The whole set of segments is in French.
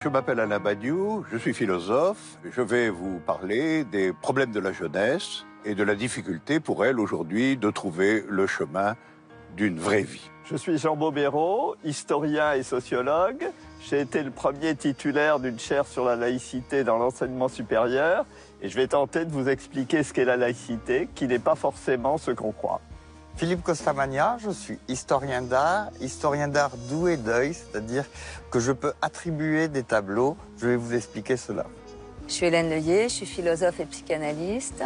Je m'appelle Alain Badiou, je suis philosophe. Je vais vous parler des problèmes de la jeunesse et de la difficulté pour elle aujourd'hui de trouver le chemin d'une vraie vie. Je suis Jean Bobéro, historien et sociologue. J'ai été le premier titulaire d'une chaire sur la laïcité dans l'enseignement supérieur et je vais tenter de vous expliquer ce qu'est la laïcité, qui n'est pas forcément ce qu'on croit. Philippe Costamagna, je suis historien d'art doué d'œil, c'est-à-dire que je peux attribuer des tableaux. Je vais vous expliquer cela. Je suis Hélène Leuillet, je suis philosophe et psychanalyste.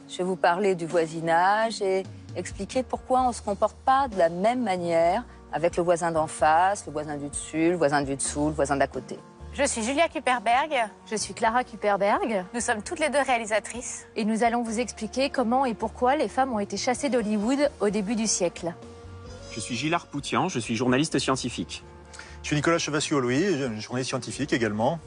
Je vais vous parler du voisinage et expliquer pourquoi on ne se comporte pas de la même manière avec le voisin d'en face, le voisin du dessus, le voisin du dessous, le voisin d'à côté. Je suis Julia Kuperberg. Je suis Clara Kuperberg. Nous sommes toutes les deux réalisatrices. Et nous allons vous expliquer comment et pourquoi les femmes ont été chassées d'Hollywood au début du siècle. Je suis Gilard Poutian, je suis journaliste scientifique. Je suis Nicolas Chevassu-Louis, journaliste scientifique également.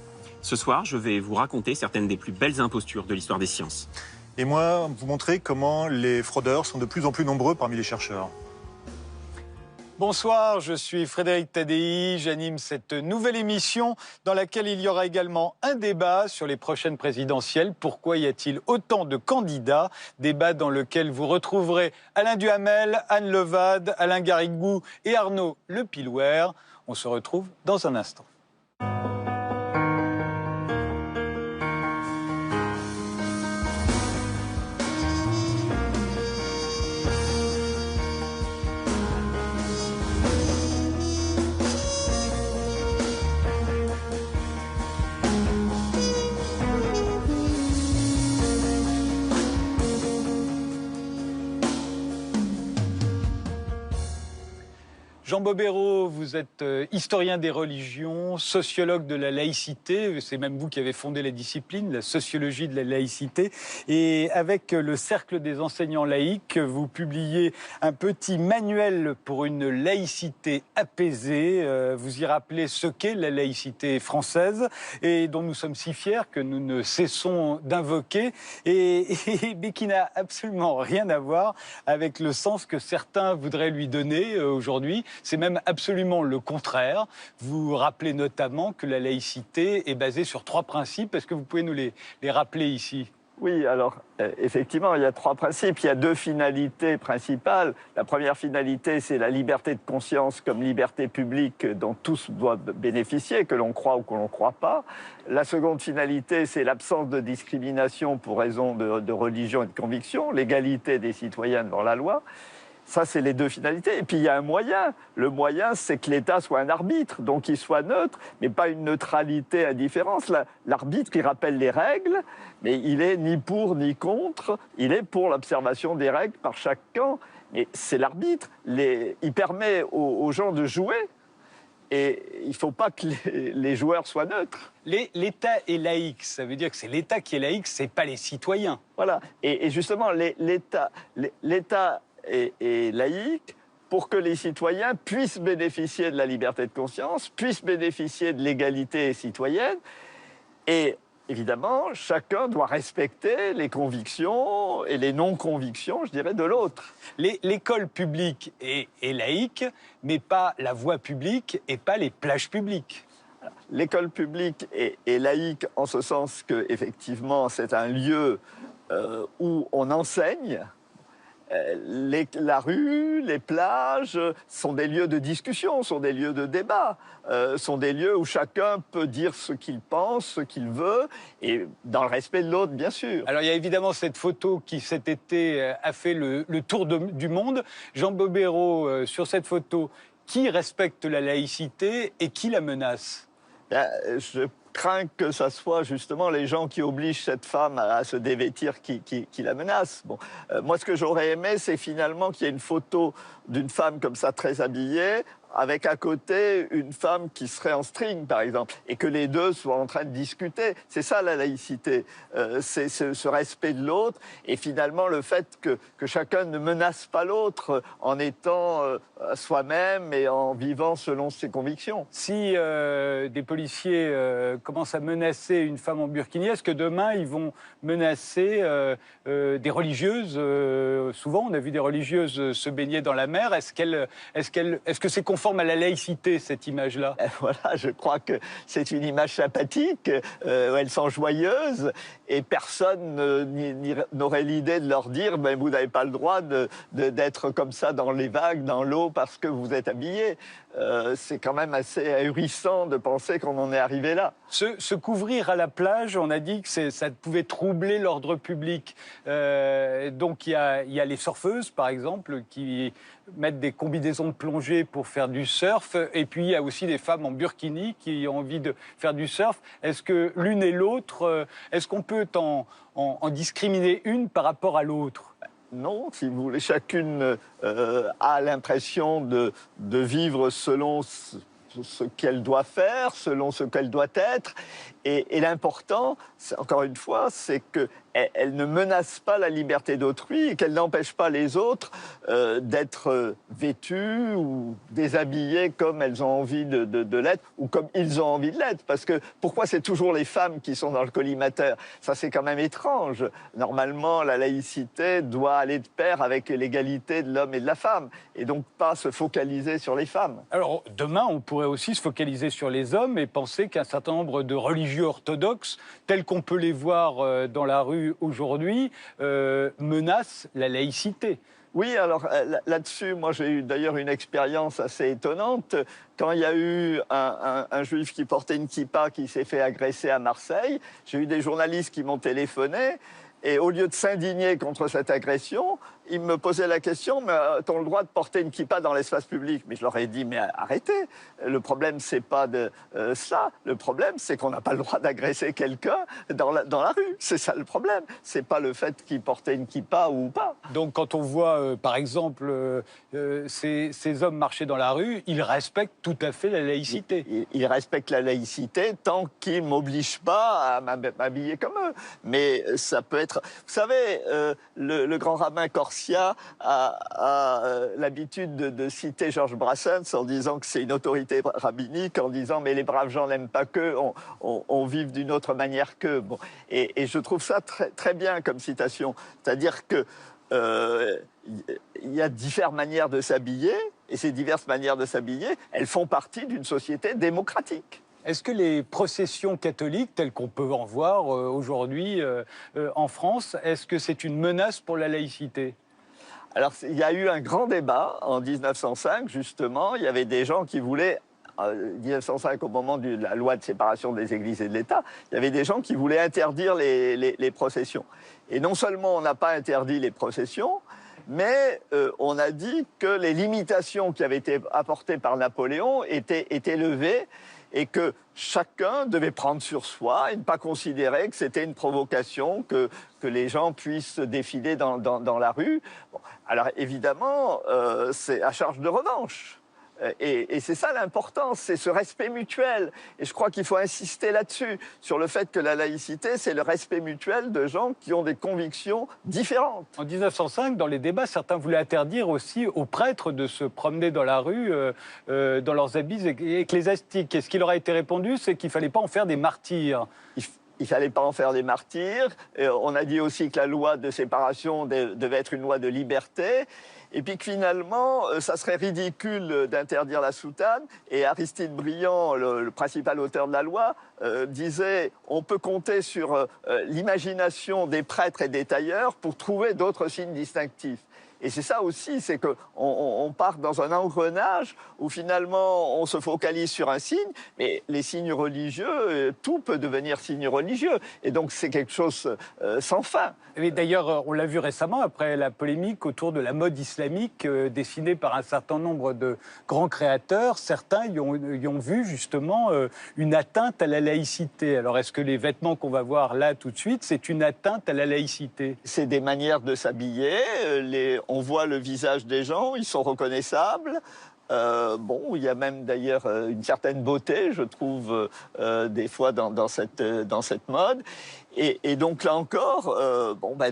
Ce soir, je vais vous raconter certaines des plus belles impostures de l'histoire des sciences. Et moi, vous montrer comment les fraudeurs sont de plus en plus nombreux parmi les chercheurs. Bonsoir, je suis Frédéric Tadei, j'anime cette nouvelle émission dans laquelle il y aura également un débat sur les prochaines présidentielles. Pourquoi y a-t-il autant de candidats? Débat dans lequel vous retrouverez Alain Duhamel, Anne Levade, Alain Garrigou et Arnaud Lepilouer. On se retrouve dans un instant. Jean Bobéro, vous êtes historien des religions, sociologue de la laïcité, c'est même vous qui avez fondé la discipline, la sociologie de la laïcité. Et avec le Cercle des enseignants laïcs, vous publiez un petit manuel pour une laïcité apaisée. Vous y rappelez ce qu'est la laïcité française et dont nous sommes si fiers que nous ne cessons d'invoquer, mais qui n'a absolument rien à voir avec le sens que certains voudraient lui donner aujourd'hui. C'est même absolument le contraire. Vous rappelez notamment que la laïcité est basée sur 3 principes. Est-ce que vous pouvez nous les rappeler ici ? Oui, alors effectivement, il y a 3 principes. Il y a 2 finalités principales. La première finalité, c'est la liberté de conscience comme liberté publique dont tous doivent bénéficier, que l'on croit ou que l'on ne croit pas. La seconde finalité, c'est l'absence de discrimination pour raison de religion et de conviction, l'égalité des citoyens devant la loi. Ça, c'est les 2 finalités. Et puis, il y a un moyen. Le moyen, c'est que l'État soit un arbitre, donc qu'il soit neutre, mais pas une neutralité à différence. L'arbitre, il rappelle les règles, mais il est ni pour ni contre. Il est pour l'observation des règles par chaque camp. Mais c'est l'arbitre. Il permet aux gens de jouer. Et il ne faut pas que les joueurs soient neutres. L'État est laïque, ça veut dire que c'est l'État qui est laïque, ce n'est pas les citoyens. Voilà. Et justement, l'État est laïque pour que les citoyens puissent bénéficier de la liberté de conscience, puissent bénéficier de l'égalité citoyenne. Et évidemment, chacun doit respecter les convictions et les non-convictions, je dirais, de l'autre. L'école publique est laïque, mais pas la voie publique et pas les plages publiques. L'école publique est laïque en ce sens qu'effectivement, c'est un lieu où on enseigne. La rue, les plages sont des lieux de discussion, sont des lieux de débat, sont des lieux où chacun peut dire ce qu'il pense, ce qu'il veut, et dans le respect de l'autre, bien sûr. Alors il y a évidemment cette photo qui cet été a fait le tour du monde. Jean Bobéro, sur cette photo, qui respecte la laïcité et qui la menace ? Je crains que ce soit justement les gens qui obligent cette femme à se dévêtir qui la menacent. Bon, moi, ce que j'aurais aimé, c'est finalement qu'il y ait une photo d'une femme comme ça, très habillée, avec à côté une femme qui serait en string, par exemple, et que les deux soient en train de discuter. C'est ça la laïcité, c'est ce respect de l'autre, et finalement le fait que chacun ne menace pas l'autre en étant soi-même et en vivant selon ses convictions. Si des policiers commencent à menacer une femme en burkini, est-ce que demain ils vont menacer des religieuses Souvent, on a vu des religieuses se baigner dans la mer. Est-ce que c'est conforme à la laïcité, cette image-là? Voilà, je crois que c'est une image sympathique, elles sont joyeuses, et personne n'aurait l'idée de leur dire ben, vous n'avez pas le droit d'être comme ça dans les vagues, dans l'eau, parce que vous êtes habillés. C'est quand même assez ahurissant de penser qu'on en est arrivé là. Se couvrir à la plage, on a dit que ça pouvait troubler l'ordre public. Donc il y a les surfeuses, par exemple, qui mettent des combinaisons de plongée pour faire du surf. Et puis il y a aussi des femmes en burkini qui ont envie de faire du surf. Est-ce que l'une et l'autre, est-ce qu'on peut en discriminer une par rapport à l'autre? Non, si vous voulez, chacune a l'impression de vivre selon ce qu'elle doit faire, selon ce qu'elle doit être. Et l'important, encore une fois, c'est qu'elle ne menace pas la liberté d'autrui et qu'elle n'empêche pas les autres d'être vêtues ou déshabillées comme elles ont envie de l'être ou comme ils ont envie de l'être. Parce que pourquoi c'est toujours les femmes qui sont dans le collimateur? Ça, c'est quand même étrange. Normalement, la laïcité doit aller de pair avec l'égalité de l'homme et de la femme et donc pas se focaliser sur les femmes. Alors, demain, on pourrait aussi se focaliser sur les hommes et penser qu'un certain nombre de religieux orthodoxes, tels qu'on peut les voir dans la rue aujourd'hui, menacent la laïcité. Oui, alors là-dessus, moi j'ai eu d'ailleurs une expérience assez étonnante. Quand il y a eu un juif qui portait une kippa qui s'est fait agresser à Marseille, j'ai eu des journalistes qui m'ont téléphoné. Et au lieu de s'indigner contre cette agression, ils me posaient la question, mais as-tu le droit de porter une kippa dans l'espace public? Mais je leur ai dit, mais arrêtez, le problème, c'est pas de ça. Le problème, c'est qu'on n'a pas le droit d'agresser quelqu'un dans la rue. C'est ça le problème. C'est pas le fait qu'il portait une kippa ou pas. Donc quand on voit, par exemple, ces hommes marcher dans la rue, ils respectent tout à fait la laïcité. Ils respectent la laïcité tant qu'ils ne m'obligent pas à m'habiller comme eux. Mais ça peut être... Vous savez, le grand rabbin Corsia a l'habitude de citer Georges Brassens en disant que c'est une autorité rabbinique, en disant « mais les braves gens n'aiment pas qu'eux, on vive d'une autre manière qu'eux ». Bon. Et je trouve ça très, très bien comme citation. C'est-à-dire que il y a diverses manières de s'habiller, et ces diverses manières de s'habiller, elles font partie d'une société démocratique. Est-ce que les processions catholiques, telles qu'on peut en voir aujourd'hui en France, est-ce que c'est une menace pour la laïcité? Alors, il y a eu un grand débat en 1905, justement. Il y avait des gens qui voulaient, en 1905, au moment de la loi de séparation des églises et de l'État, il y avait des gens qui voulaient interdire les processions. Et non seulement on n'a pas interdit les processions, mais on a dit que les limitations qui avaient été apportées par Napoléon étaient levées, et que chacun devait prendre sur soi et ne pas considérer que c'était une provocation que les gens puissent défiler dans la rue. Bon, alors évidemment, c'est à charge de revanche. Et c'est ça l'importance, c'est ce respect mutuel. Et je crois qu'il faut insister là-dessus, sur le fait que la laïcité, c'est le respect mutuel de gens qui ont des convictions différentes. En 1905, dans les débats, certains voulaient interdire aussi aux prêtres de se promener dans la rue dans leurs habits ecclésiastiques. Et ce qui leur a été répondu, c'est qu'il ne fallait pas en faire des martyrs. Il ne fallait pas en faire des martyrs. Et on a dit aussi que la loi de séparation devait être une loi de liberté. Et puis que finalement, ça serait ridicule d'interdire la soutane. Et Aristide Briand, le principal auteur de la loi, disait on peut compter sur l'imagination des prêtres et des tailleurs pour trouver d'autres signes distinctifs. Et c'est ça aussi, c'est qu'on part dans un engrenage où finalement on se focalise sur un signe, mais les signes religieux, tout peut devenir signe religieux. Et donc c'est quelque chose sans fin. Et d'ailleurs, on l'a vu récemment, après la polémique autour de la mode islamique dessinée par un certain nombre de grands créateurs, certains y ont vu justement une atteinte à la laïcité. Alors est-ce que les vêtements qu'on va voir là tout de suite, c'est une atteinte à la laïcité? C'est des manières de s'habiller, on voit le visage des gens, ils sont reconnaissables. Bon, il y a même d'ailleurs une certaine beauté, je trouve, des fois dans cette mode. Et donc là encore,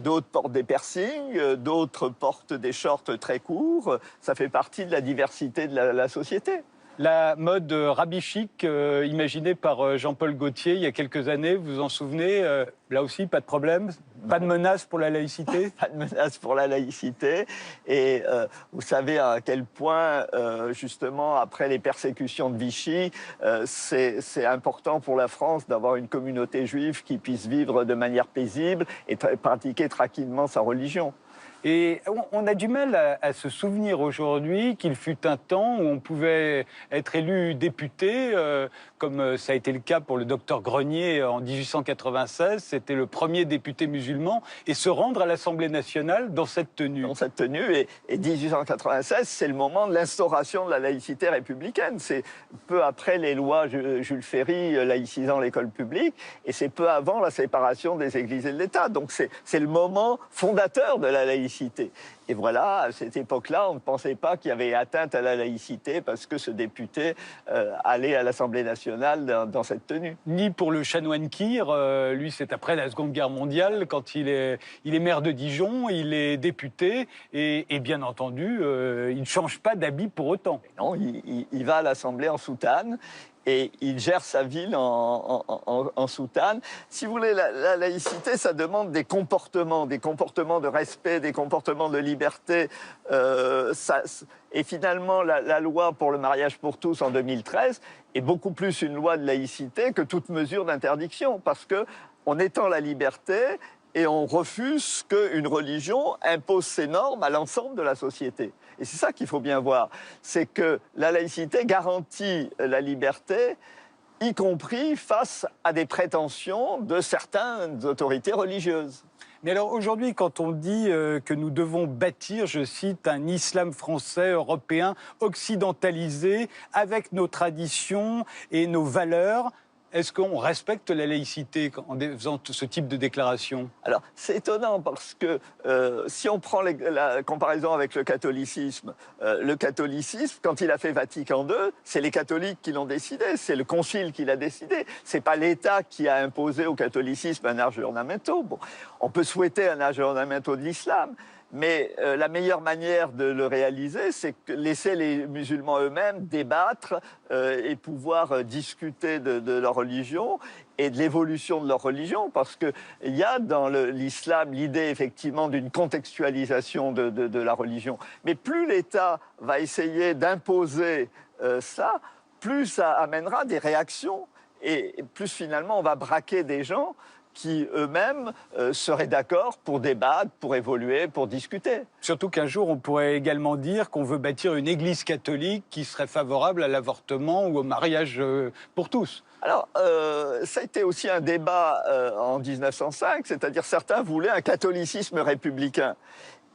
d'autres portent des piercings, d'autres portent des shorts très courts. Ça fait partie de la diversité de la société. La mode rabbi chic, imaginée par Jean-Paul Gaultier il y a quelques années, vous vous en souvenez, là aussi, pas de problème, pas de menace pour la laïcité. Pas de menace pour la laïcité. Et vous savez à quel point, justement, après les persécutions de Vichy, c'est important pour la France d'avoir une communauté juive qui puisse vivre de manière paisible et pratiquer tranquillement sa religion. Et on a du mal à se souvenir aujourd'hui qu'il fut un temps où on pouvait être élu député, comme ça a été le cas pour le docteur Grenier en 1896. C'était le premier député musulman, et se rendre à l'Assemblée nationale dans cette tenue. Dans cette tenue, et 1896, c'est le moment de l'instauration de la laïcité républicaine. C'est peu après les lois Jules Ferry laïcisant l'école publique, et c'est peu avant la séparation des églises et de l'État. Donc c'est le moment fondateur de la laïcité. Et voilà, à cette époque-là, on ne pensait pas qu'il y avait atteinte à la laïcité parce que ce député allait à l'Assemblée nationale dans cette tenue. Ni pour le chanoine Kir, lui c'est après la Seconde Guerre mondiale, quand il est maire de Dijon, il est député, et bien entendu, il ne change pas d'habit pour autant. Non, il va à l'Assemblée en soutane. Et il gère sa ville en soutane. Si vous voulez, la laïcité, ça demande des comportements de respect, des comportements de liberté. Et finalement, la loi pour le mariage pour tous en 2013 est beaucoup plus une loi de laïcité que toute mesure d'interdiction, parce qu'on étend la liberté et on refuse qu'une religion impose ses normes à l'ensemble de la société. Et c'est ça qu'il faut bien voir, c'est que la laïcité garantit la liberté, y compris face à des prétentions de certaines autorités religieuses. Mais alors aujourd'hui, quand on dit que nous devons bâtir, je cite, un islam français, européen, occidentalisé, avec nos traditions et nos valeurs, est-ce qu'on respecte la laïcité en faisant ce type de déclaration? Alors, c'est étonnant parce que si on prend la comparaison avec le catholicisme, quand il a fait Vatican II, c'est les catholiques qui l'ont décidé, c'est le concile qui l'a décidé. C'est pas l'État qui a imposé au catholicisme un aggiornamento. Bon, on peut souhaiter un aggiornamento de l'islam, mais la meilleure manière de le réaliser, c'est laisser les musulmans eux-mêmes débattre et pouvoir discuter de leur religion et de l'évolution de leur religion, parce qu'il y a dans l'islam l'idée effectivement d'une contextualisation de la religion. Mais plus l'État va essayer d'imposer ça, plus ça amènera des réactions et plus finalement on va braquer des gens qui eux-mêmes seraient d'accord pour débattre, pour évoluer, pour discuter. Surtout qu'un jour, on pourrait également dire qu'on veut bâtir une église catholique qui serait favorable à l'avortement ou au mariage pour tous. Alors, ça a été aussi un débat en 1905, c'est-à-dire certains voulaient un catholicisme républicain.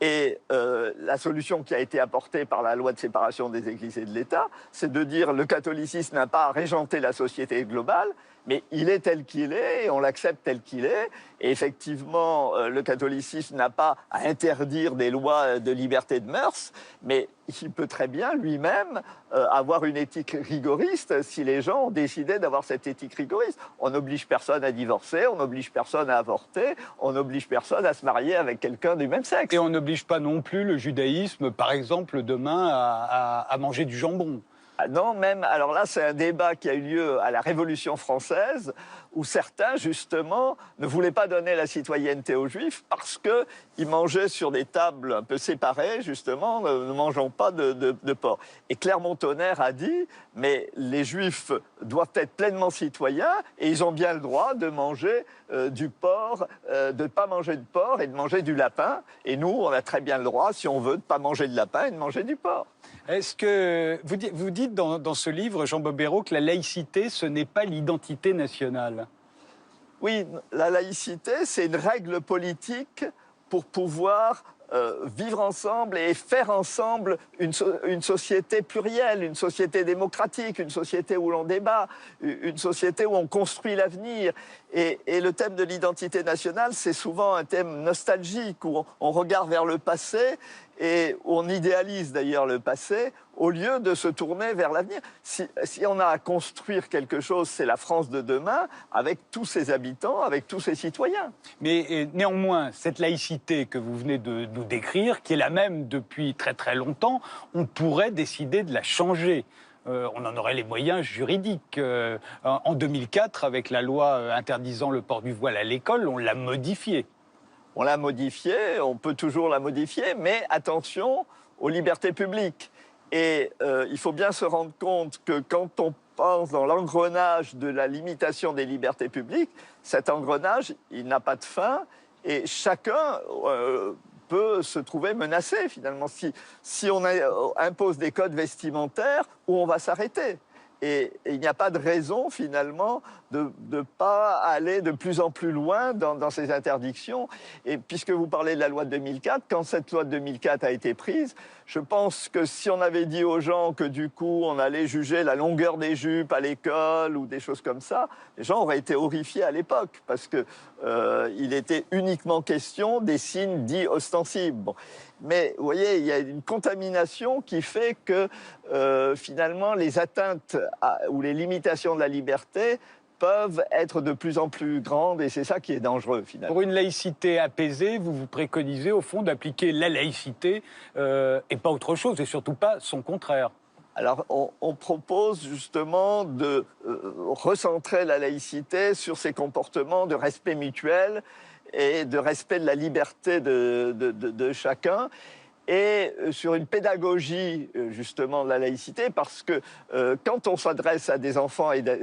Et la solution qui a été apportée par la loi de séparation des églises et de l'État, c'est de dire le catholicisme n'a pas à régenter la société globale, mais il est tel qu'il est et on l'accepte tel qu'il est. Et effectivement, le catholicisme n'a pas à interdire des lois de liberté de mœurs, mais il peut très bien lui-même avoir une éthique rigoriste si les gens ont décidé d'avoir cette éthique rigoriste. On n'oblige personne à divorcer, on n'oblige personne à avorter, on n'oblige personne à se marier avec quelqu'un du même sexe. Et on n'oblige pas non plus le judaïsme, par exemple, demain à manger du jambon. Non, même, alors là, c'est un débat qui a eu lieu à la Révolution française, où certains, justement, ne voulaient pas donner la citoyenneté aux Juifs parce qu'ils mangeaient sur des tables un peu séparées, justement, ne mangeant pas de porc. Et Clermont-Tonnerre a dit, mais les Juifs doivent être pleinement citoyens et ils ont bien le droit de manger du porc, de ne pas manger de porc et de manger du lapin. Et nous, on a très bien le droit, si on veut, de ne pas manger de lapin et de manger du porc. Est-ce que vous dites dans ce livre, Jean Bobéro, que la laïcité, ce n'est pas l'identité nationale? Oui, la laïcité, c'est une règle politique pour pouvoir vivre ensemble et faire ensemble une société plurielle, une société démocratique, une société où l'on débat, une société où on construit l'avenir. Et le thème de l'identité nationale, c'est souvent un thème nostalgique, où on regarde vers le passé et où on idéalise d'ailleurs le passé, au lieu de se tourner vers l'avenir. Si on a à construire quelque chose, c'est la France de demain, avec tous ses habitants, avec tous ses citoyens. Mais néanmoins, cette laïcité que vous venez de nous décrire, qui est la même depuis très très longtemps, on pourrait décider de la changer. on en aurait les moyens juridiques. En 2004, avec la loi interdisant le port du voile à l'école, on l'a modifié. On l'a modifiée, on peut toujours la modifier, mais attention aux libertés publiques. Et il faut bien se rendre compte que quand on pense dans l'engrenage de la limitation des libertés publiques, cet engrenage, il n'a pas de fin et chacun peut se trouver menacé finalement. Si on impose des codes vestimentaires, où on va s'arrêter. Et il n'y a pas de raison, finalement, de ne pas aller de plus en plus loin dans ces interdictions. Et puisque vous parlez de la loi de 2004, quand cette loi de 2004 a été prise, je pense que si on avait dit aux gens que, du coup, on allait juger la longueur des jupes à l'école ou des choses comme ça, les gens auraient été horrifiés à l'époque, parce qu'il était uniquement question des signes dits ostensibles. Bon. Mais vous voyez, il y a une contamination qui fait que finalement les atteintes ou les limitations de la liberté peuvent être de plus en plus grandes et c'est ça qui est dangereux finalement. Pour une laïcité apaisée, vous préconisez au fond d'appliquer la laïcité et pas autre chose et surtout pas son contraire. Alors, on propose justement de recentrer la laïcité sur ces comportements de respect mutuel et de respect de la liberté de chacun, et sur une pédagogie justement de la laïcité, parce que quand on s'adresse à des enfants et des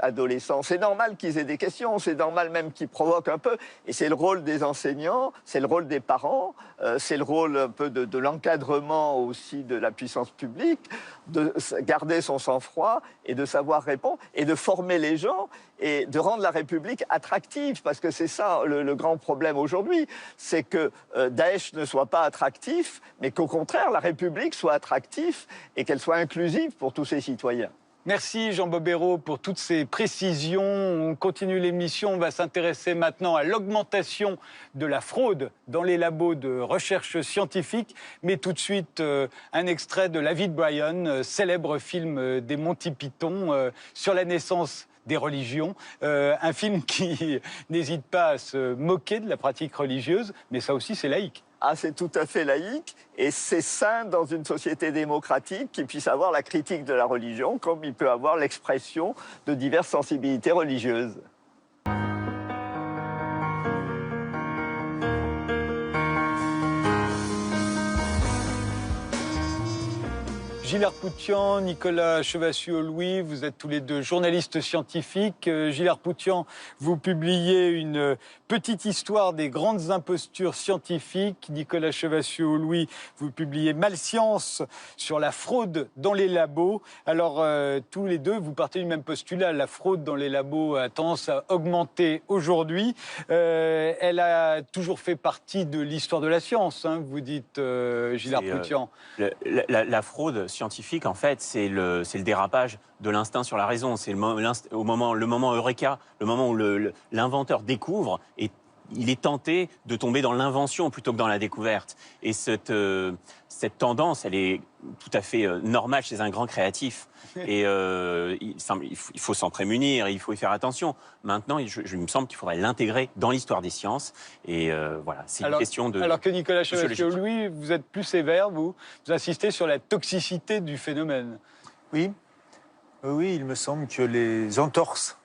adolescents, c'est normal qu'ils aient des questions, c'est normal même qu'ils provoquent un peu, et c'est le rôle des enseignants, c'est le rôle des parents, c'est le rôle un peu de l'encadrement aussi de la puissance publique, de garder son sang-froid et de savoir répondre, et de former les gens, et de rendre la République attractive, parce que c'est ça le grand problème aujourd'hui, c'est que Daesh ne soit pas attractif, mais qu'au contraire, la République soit attractive et qu'elle soit inclusive pour tous ses citoyens. Merci Jean Bobéro pour toutes ces précisions. On continue l'émission, on va s'intéresser maintenant à l'augmentation de la fraude dans les labos de recherche scientifique. Mais tout de suite, un extrait de La vie de Brian, célèbre film des Monty Python sur la naissance des religions. Un film qui n'hésite pas à se moquer de la pratique religieuse, mais ça aussi c'est laïque. Ah, c'est tout à fait laïque et c'est sain dans une société démocratique qu'il puisse avoir la critique de la religion comme il peut avoir l'expression de diverses sensibilités religieuses. Gilles Arpoutian, Nicolas Chevassus-Louis, vous êtes tous les deux journalistes scientifiques. Gilles Arpoutian, vous publiez une petite histoire des grandes impostures scientifiques. Nicolas Chevassus-Louis, vous publiez Malscience sur la fraude dans les labos. Alors, tous les deux, vous partez du même postulat. La fraude dans les labos a tendance à augmenter aujourd'hui. Elle a toujours fait partie de l'histoire de la science, hein, vous dites, Gilles Arpoutian. La fraude scientifique, en fait, c'est le dérapage de l'instinct sur la raison. C'est le moment eureka, le moment où l'inventeur découvre et il est tenté de tomber dans l'invention plutôt que dans la découverte. Et cette tendance, elle est tout à fait normale chez un grand créatif. Et il faut s'en prémunir, il faut y faire attention. Maintenant, il me semble qu'il faudrait l'intégrer dans l'histoire des sciences. Et voilà, c'est une question de... Alors que Nicolas Chevassus-Louis, vous êtes plus sévère, vous insistez sur la toxicité du phénomène. Oui, il me semble que les entorses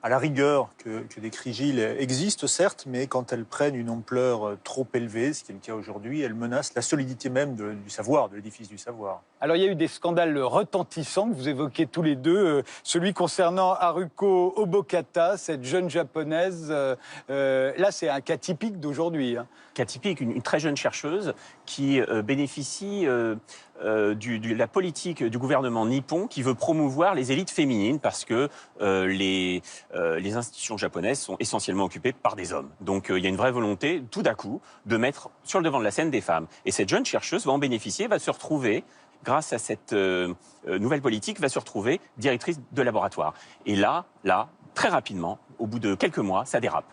à la rigueur que décrit Gilles existent, certes, mais quand elles prennent une ampleur trop élevée, ce qui est le cas aujourd'hui, elles menacent la solidité même du savoir, de l'édifice du savoir. Alors, il y a eu des scandales retentissants que vous évoquez tous les deux. Celui concernant Haruko Obokata, cette jeune japonaise. Là, c'est un cas typique d'aujourd'hui. Hein. Cas typique, une très jeune chercheuse qui bénéficie de la politique du gouvernement nippon qui veut promouvoir les élites féminines parce que les institutions japonaises sont essentiellement occupées par des hommes. Donc il y a une vraie volonté, tout d'un coup, de mettre sur le devant de la scène des femmes. Et cette jeune chercheuse va en bénéficier, va se retrouver, grâce à cette nouvelle politique, va se retrouver directrice de laboratoire. Et là, très rapidement, au bout de quelques mois, ça dérape.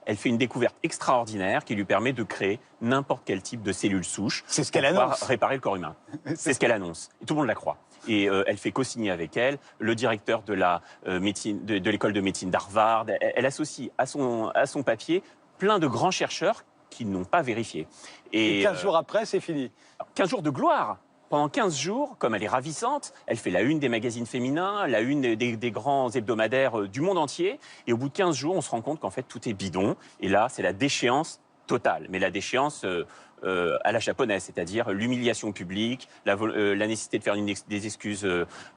Elle fait une découverte extraordinaire qui lui permet de créer n'importe quel type de cellule souche pour pouvoir réparer le corps humain. C'est ce qu'elle annonce. Et tout le monde la croit. Et elle fait co-signer avec elle le directeur de de l'école de médecine d'Harvard. Elle associe à son papier plein de grands chercheurs qui n'ont pas vérifié. Et 15 jours après, c'est fini. 15 jours de gloire. pendant 15 jours, comme elle est ravissante, elle fait la une des magazines féminins, la une des grands hebdomadaires du monde entier. Et au bout de 15 jours, on se rend compte qu'en fait, tout est bidon. Et là, c'est la déchéance totale. Mais la déchéance à la japonaise, c'est-à-dire l'humiliation publique, la nécessité de faire des excuses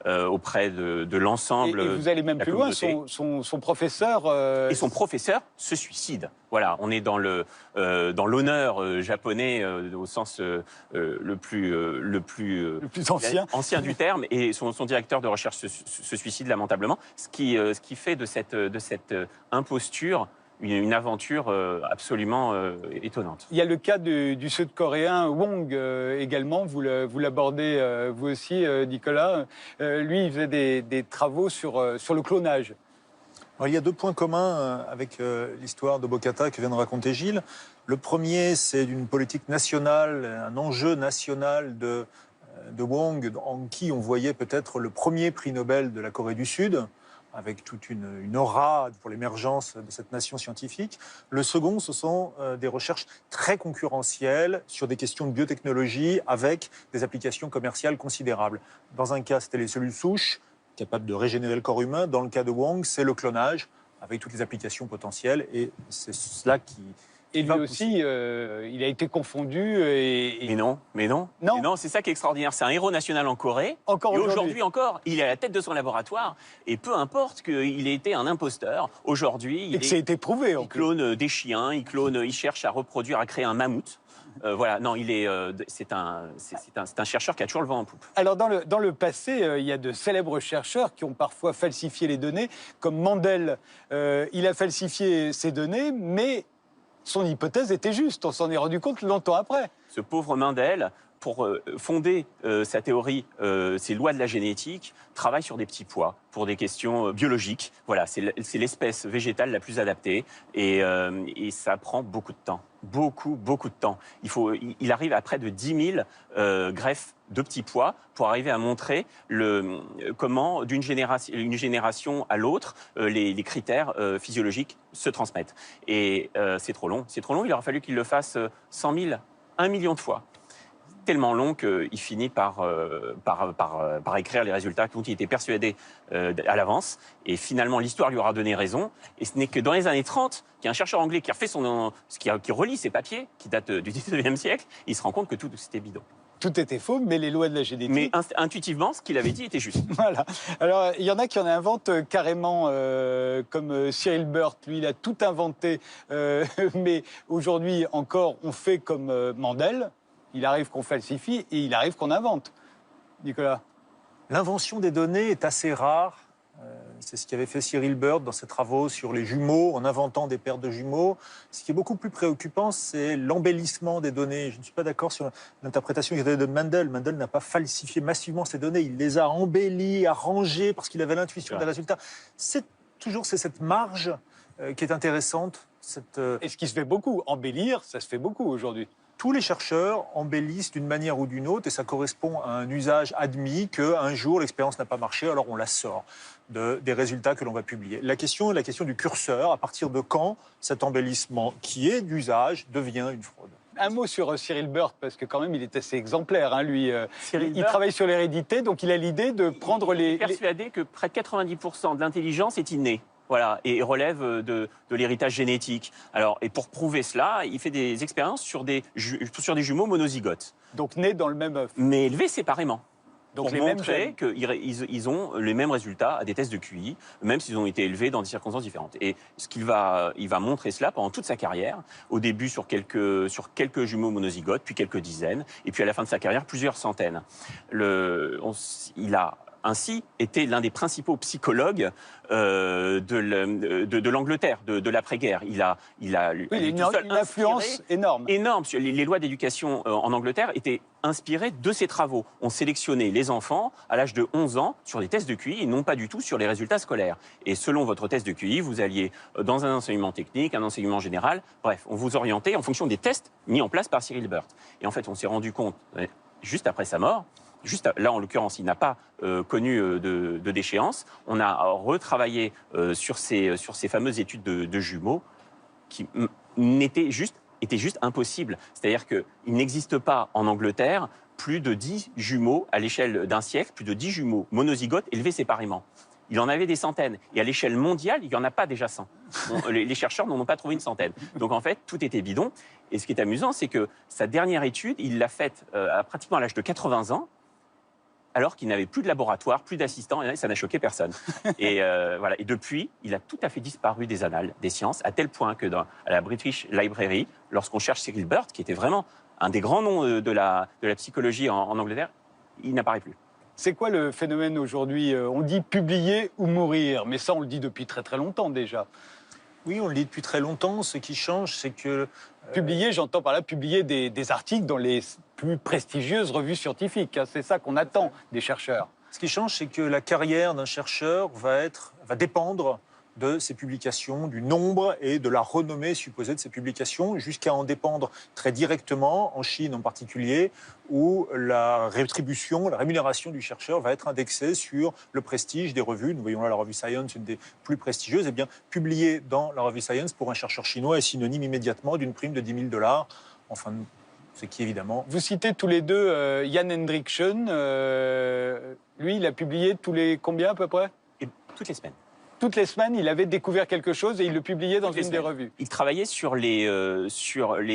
auprès de l'ensemble. Et vous allez même plus loin, son professeur... Et son professeur se suicide. Voilà, on est dans l'honneur japonais au sens le plus ancien du terme. Et son directeur de recherche se suicide lamentablement, ce qui fait de cette imposture une aventure absolument étonnante. Il y a le cas du Sud-Coréen Wong également, vous l'abordez vous aussi, Nicolas. Lui, il faisait des travaux sur le clonage. Alors, il y a deux points communs avec l'histoire de Bokata que vient de raconter Gilles. Le premier, c'est d'une politique nationale, un enjeu national de Wong, en qui on voyait peut-être le premier prix Nobel de la Corée du Sud, avec toute une aura pour l'émergence de cette nation scientifique. Le second, ce sont des recherches très concurrentielles sur des questions de biotechnologie avec des applications commerciales considérables. Dans un cas, c'était les cellules souches, capables de régénérer le corps humain. Dans le cas de Wong, c'est le clonage, avec toutes les applications potentielles. Et c'est cela qui... Et lui aussi, il a été confondu. Mais non, c'est ça qui est extraordinaire. C'est un héros national en Corée. Encore et aujourd'hui encore, il est à la tête de son laboratoire. Et peu importe qu'il ait été un imposteur, aujourd'hui, ça a été prouvé. Il clone des chiens, il cherche à reproduire, à créer un mammouth. Voilà, non, c'est un chercheur qui a toujours le vent en poupe. Alors, dans le passé, il y a de célèbres chercheurs qui ont parfois falsifié les données, comme Mendel. Il a falsifié ces données, mais son hypothèse était juste. On s'en est rendu compte longtemps après. Ce pauvre Mendel, pour fonder sa théorie, ses lois de la génétique, travaille sur des petits pois pour des questions biologiques. Voilà, c'est l'espèce végétale la plus adaptée et ça prend beaucoup de temps. Beaucoup de temps. Il arrive à près de 10 000 greffes de petits pois pour arriver à montrer comment, d'une génération à l'autre, les critères physiologiques se transmettent. Et c'est trop long. Il aura fallu qu'il le fasse 100 000, 1 million de fois. Tellement long qu'il finit par écrire les résultats dont il était persuadé à l'avance. Et finalement, l'histoire lui aura donné raison. Et ce n'est que dans les années 30 qu'il y a un chercheur anglais qui qui relit ses papiers, qui datent du 19e siècle, il se rend compte que tout c'était bidon. Tout était faux, mais les lois de la génétique... Mais intuitivement, ce qu'il avait dit était juste. Voilà. Alors, il y en a qui en inventent carrément, comme Cyril Burt. Lui, il a tout inventé. Mais aujourd'hui, encore, on fait comme Mendel. Il arrive qu'on falsifie et il arrive qu'on invente. Nicolas? L'invention des données est assez rare. C'est ce qu'avait fait Cyril Burt dans ses travaux sur les jumeaux, en inventant des paires de jumeaux. Ce qui est beaucoup plus préoccupant, c'est l'embellissement des données. Je ne suis pas d'accord sur l'interprétation de Mendel. Mendel n'a pas falsifié massivement ces données. Il les a embellies, arrangées, parce qu'il avait l'intuition des résultats. C'est cette marge qui est intéressante. Et ce qui se fait beaucoup, embellir, ça se fait beaucoup aujourd'hui. Tous les chercheurs embellissent d'une manière ou d'une autre et ça correspond à un usage admis qu'un jour l'expérience n'a pas marché, alors on la sort des résultats que l'on va publier. La question est la question du curseur. À partir de quand cet embellissement qui est d'usage devient une fraude? Un mot sur Cyril Burt, parce que quand même il est assez exemplaire, hein, lui. Il Burt travaille sur l'hérédité, donc il a l'idée de prendre Il est persuadé que près de 90% de l'intelligence est innée. Voilà, et relève de l'héritage génétique. Alors, et pour prouver cela, il fait des expériences sur des jumeaux monozygotes. Donc nés dans le même œuf. Mais élevés séparément. Donc pour les montrer qu'ils ont les mêmes résultats à des tests de QI, même s'ils ont été élevés dans des circonstances différentes. Et il va montrer cela pendant toute sa carrière, au début sur quelques jumeaux monozygotes, puis quelques dizaines, et puis à la fin de sa carrière, plusieurs centaines. Il a ainsi été l'un des principaux psychologues de l'Angleterre, de l'après-guerre. Il a une influence énorme. Les lois d'éducation en Angleterre étaient inspirées de ses travaux. On sélectionnait les enfants à l'âge de 11 ans sur des tests de QI et non pas du tout sur les résultats scolaires. Et selon votre test de QI, vous alliez dans un enseignement technique, un enseignement général. Bref, on vous orientait en fonction des tests mis en place par Cyril Burt. Et en fait, on s'est rendu compte, juste après sa mort, là, en l'occurrence, il n'a pas connu de déchéance. On a retravaillé sur ces fameuses études de jumeaux qui étaient juste impossibles. C'est-à-dire qu'il n'existe pas en Angleterre plus de 10 jumeaux à l'échelle d'un siècle, plus de 10 jumeaux monozygotes élevés séparément. Il en avait des centaines. Et à l'échelle mondiale, il n'y en a pas déjà 100. Les chercheurs n'en ont pas trouvé une centaine. Donc en fait, tout était bidon. Et ce qui est amusant, c'est que sa dernière étude, il l'a faite pratiquement à l'âge de 80 ans, alors qu'il n'avait plus de laboratoire, plus d'assistants, et ça n'a choqué personne. Et, voilà. Et depuis, il a tout à fait disparu des annales des sciences, à tel point que à la British Library, lorsqu'on cherche Cyril Bird, qui était vraiment un des grands noms de la psychologie en Angleterre, il n'apparaît plus. C'est quoi le phénomène aujourd'hui? On dit publier ou mourir, mais ça on le dit depuis très très longtemps déjà. Oui, on le dit depuis très longtemps. Ce qui change, c'est que... Publier, j'entends par là publier des articles dans les plus prestigieuses revues scientifiques. Hein. C'est ça qu'on attend des chercheurs. Ce qui change, c'est que la carrière d'un chercheur va dépendre de ses publications, du nombre et de la renommée supposée de ses publications, jusqu'à en dépendre très directement, en Chine en particulier, où la rétribution, la rémunération du chercheur va être indexée sur le prestige des revues. Nous voyons là la revue Science, une des plus prestigieuses. Eh bien, publier dans la revue Science pour un chercheur chinois est synonyme immédiatement d'une prime de $10 000. Enfin, ce qui évidemment... Vous citez tous les deux Jan Hendrickson. Lui, il a publié tous les combien à peu près? Et toutes les semaines. Toutes les semaines, il avait découvert quelque chose et il le publiait dans une des revues. Il travaillait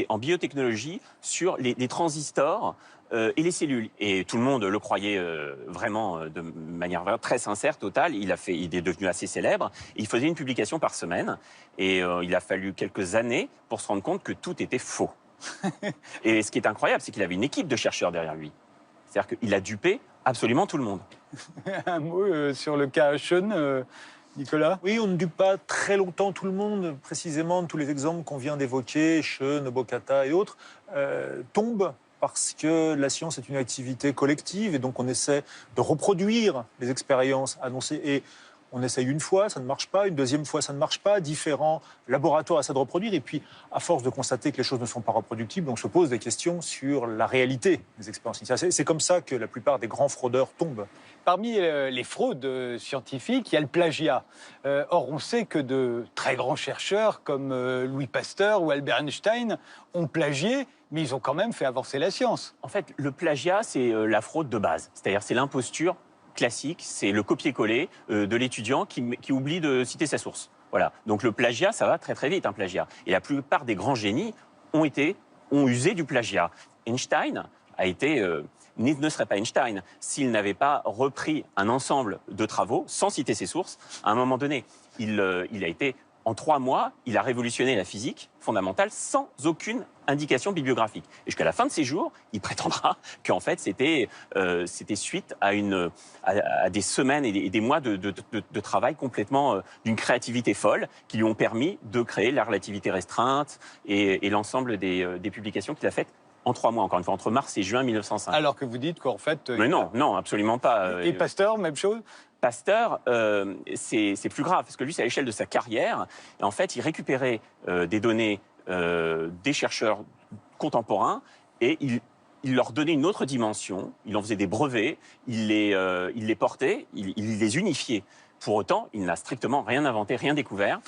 en biotechnologie, sur les transistors et les cellules. Et tout le monde le croyait vraiment de manière très sincère, totale. Il est devenu assez célèbre. Il faisait une publication par semaine. Et il a fallu quelques années pour se rendre compte que tout était faux. Et ce qui est incroyable, c'est qu'il avait une équipe de chercheurs derrière lui. C'est-à-dire qu'il a dupé absolument tout le monde. Un mot sur le cas Sean, Nicolas? Oui, on ne dupe pas très longtemps tout le monde. Précisément, tous les exemples qu'on vient d'évoquer, Sean, Bokata et autres, tombent parce que la science est une activité collective et donc on essaie de reproduire les expériences annoncées. Et on essaye une fois, ça ne marche pas, une deuxième fois, ça ne marche pas. Différents laboratoires essaient de reproduire. Et puis, à force de constater que les choses ne sont pas reproductibles, on se pose des questions sur la réalité des expériences initiales. C'est comme ça que la plupart des grands fraudeurs tombent. Parmi les fraudes scientifiques, il y a le plagiat. Or, on sait que de très grands chercheurs comme Louis Pasteur ou Albert Einstein ont plagié, mais ils ont quand même fait avancer la science. En fait, le plagiat, c'est la fraude de base. C'est-à-dire, c'est l'imposture classique, c'est le copier-coller de l'étudiant qui oublie de citer sa source. Voilà. Donc le plagiat, ça va très très vite, un plagiat. Et la plupart des grands génies ont usé du plagiat. Einstein ne serait pas Einstein s'il n'avait pas repris un ensemble de travaux sans citer ses sources. À un moment donné, en 3 mois, il a révolutionné la physique fondamentale sans aucune indication bibliographique. Et jusqu'à la fin de ses jours, il prétendra qu'en fait, c'était suite à des semaines et des mois de travail complètement d'une créativité folle qui lui ont permis de créer la relativité restreinte et l'ensemble des publications qu'il a faites en 3 mois, encore une fois, entre mars et juin 1905. Alors que vous dites qu'en fait... Mais non, absolument pas. Et Pasteur, même chose? Pasteur, c'est plus grave, parce que lui, c'est à l'échelle de sa carrière. Et en fait, il récupérait des données des chercheurs contemporains et il leur donnait une autre dimension. Il en faisait des brevets, il les portait, il les unifiait. Pour autant, il n'a strictement rien inventé, rien découvert.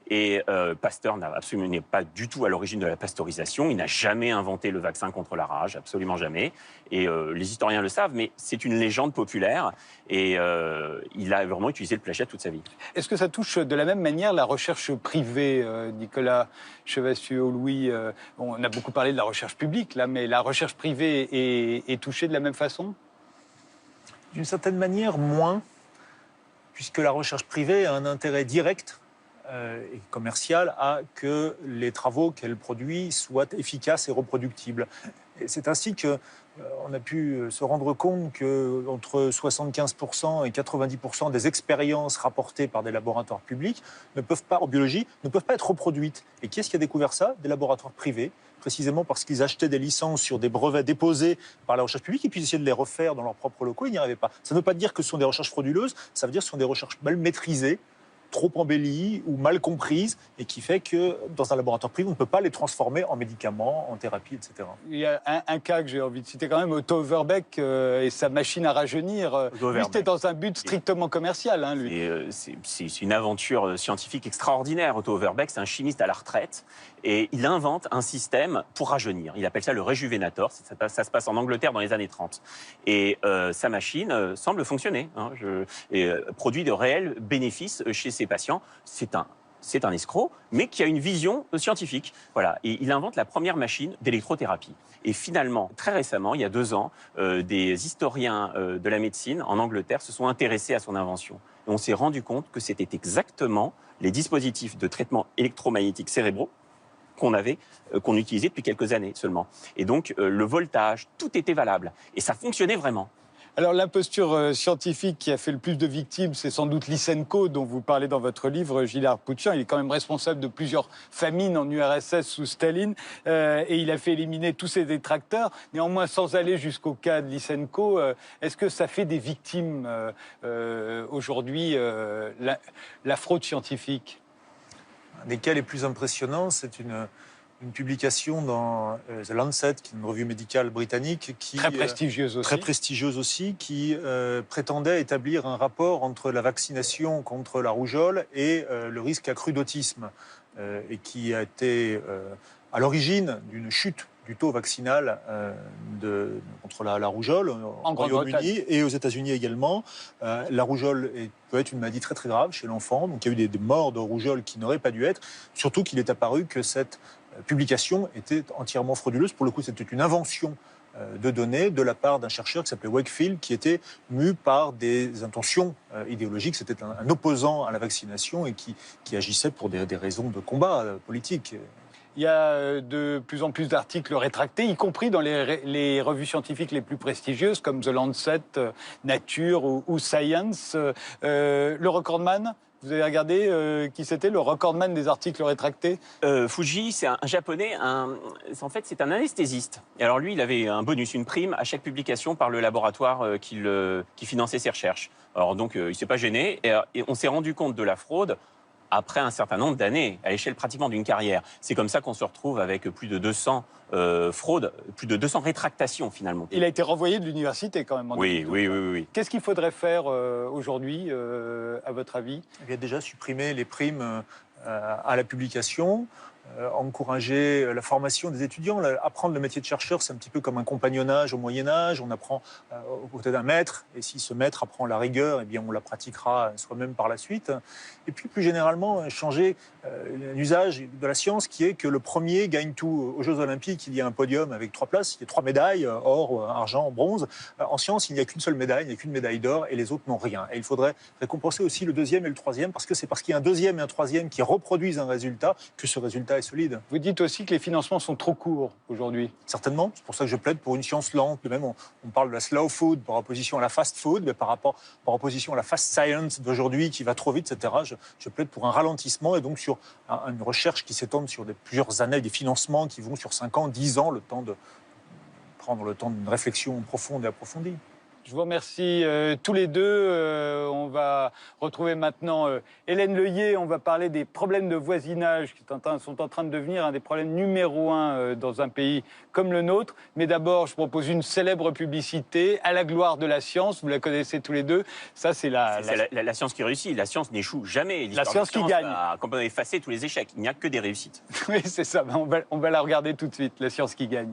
Et Pasteur n'est pas du tout à l'origine de la pasteurisation. Il n'a jamais inventé le vaccin contre la rage, absolument jamais. Et les historiens le savent, mais c'est une légende populaire. Et il a vraiment utilisé le plagiat toute sa vie. Est-ce que ça touche de la même manière la recherche privée, Nicolas Chevassieux-Louis? On a beaucoup parlé de la recherche publique, là, mais la recherche privée est touchée de la même façon? D'une certaine manière, moins, puisque la recherche privée a un intérêt direct et commercial à que les travaux qu'elle produit soient efficaces et reproductibles. Et c'est ainsi qu'on a pu se rendre compte qu'entre 75% et 90% des expériences rapportées par des laboratoires publics en biologie ne peuvent pas être reproduites. Et qui est-ce qui a découvert ça? Des laboratoires privés, précisément parce qu'ils achetaient des licences sur des brevets déposés par la recherche publique et puis essayaient de les refaire dans leurs propres locaux, ils n'y arrivaient pas. Ça ne veut pas dire que ce sont des recherches frauduleuses, ça veut dire que ce sont des recherches mal maîtrisées trop embellies ou mal comprises et qui fait que dans un laboratoire privé, on ne peut pas les transformer en médicaments, en thérapie, etc. Il y a un cas que j'ai envie de citer quand même, Otto Overbeck et sa machine à rajeunir. Lui, c'était dans un but strictement commercial, hein, lui. C'est une aventure scientifique extraordinaire. Otto Overbeck, c'est un chimiste à la retraite et il invente un système pour rajeunir. Il appelle ça le Rejuvenator. Ça se passe en Angleterre dans les années 30. Et sa machine semble fonctionner et produit de réels bénéfices chez ses patients. C'est un escroc, mais qui a une vision scientifique. Voilà. Et il invente la première machine d'électrothérapie. Et finalement, très récemment, il y a 2 ans, des historiens de la médecine en Angleterre se sont intéressés à son invention. Et on s'est rendu compte que c'était exactement les dispositifs de traitement électromagnétique cérébraux qu'on utilisait depuis quelques années seulement. Et donc, le voltage, tout était valable. Et ça fonctionnait vraiment. Alors, l'imposture scientifique qui a fait le plus de victimes, c'est sans doute Lysenko, dont vous parlez dans votre livre, Gilles Arpouchian. Il est quand même responsable de plusieurs famines en URSS sous Staline, et il a fait éliminer tous ses détracteurs. Néanmoins, sans aller jusqu'au cas de Lysenko, est-ce que ça fait des victimes aujourd'hui, la fraude scientifique? Un des cas les plus impressionnants, c'est une publication dans The Lancet, qui est une revue médicale britannique, très prestigieuse aussi, qui prétendait établir un rapport entre la vaccination contre la rougeole et le risque accru d'autisme, et qui a été à l'origine d'une chute du taux vaccinal contre la rougeole en Royaume-Uni et aux États-Unis également. La rougeole peut être une maladie très très grave chez l'enfant, donc il y a eu des morts de rougeole qui n'auraient pas dû être, surtout qu'il est apparu que cette publication était entièrement frauduleuse. Pour le coup, c'était une invention de données de la part d'un chercheur qui s'appelait Wakefield, qui était mu par des intentions idéologiques. C'était un opposant à la vaccination et qui agissait pour des raisons de combat politique. Il y a de plus en plus d'articles rétractés, y compris dans les revues scientifiques les plus prestigieuses, comme The Lancet, Nature ou Science. Le recordman, vous avez regardé qui c'était, le recordman des articles rétractés? Fuji, c'est un japonais, en fait c'est un anesthésiste. Et alors lui, il avait un bonus, une prime à chaque publication par le laboratoire qui finançait ses recherches. Alors donc il ne s'est pas gêné et on s'est rendu compte de la fraude après un certain nombre d'années, à l'échelle pratiquement d'une carrière. C'est comme ça qu'on se retrouve avec plus de 200 fraudes, plus de 200 rétractations finalement. Il a été renvoyé de l'université quand même. Oui. Qu'est-ce qu'il faudrait faire aujourd'hui, à votre avis? Il y a déjà supprimé les primes à la publication, encourager la formation des étudiants. Apprendre le métier de chercheur, c'est un petit peu comme un compagnonnage au Moyen-Âge. On apprend aux côtés d'un maître, et si ce maître apprend la rigueur, eh bien on la pratiquera soi-même par la suite. Et puis plus généralement, changer l'usage de la science, qui est que le premier gagne tout. Aux Jeux Olympiques, il y a un podium avec 3 places, il y a 3 médailles, or, argent, bronze. En science, il n'y a qu'une seule médaille, il n'y a qu'une médaille d'or, et les autres n'ont rien. Et il faudrait récompenser aussi le 2e et le 3e, parce que c'est parce qu'il y a un 2e et un 3e qui reproduisent un résultat que ce résultat est solide. Vous dites aussi que les financements sont trop courts aujourd'hui. Certainement, c'est pour ça que je plaide pour une science lente. Même on parle de la slow food par opposition à la fast food, mais par opposition à la fast science d'aujourd'hui qui va trop vite, etc. Je plaide pour un ralentissement et donc sur une recherche qui s'étende sur plusieurs années, des financements qui vont sur 5 ans, 10 ans, le temps de prendre le temps d'une réflexion profonde et approfondie. Je vous remercie tous les deux. On va retrouver maintenant Hélène Leuillet. On va parler des problèmes de voisinage qui sont en train de devenir un des problèmes numéro 1 dans un pays comme le nôtre. Mais d'abord, je propose une célèbre publicité à la gloire de la science. Vous la connaissez tous les deux. Ça, c'est la science qui réussit. La science n'échoue jamais. La science qui gagne. Quand on a effacé tous les échecs, il n'y a que des réussites. Oui, c'est ça. On va la regarder tout de suite, la science qui gagne.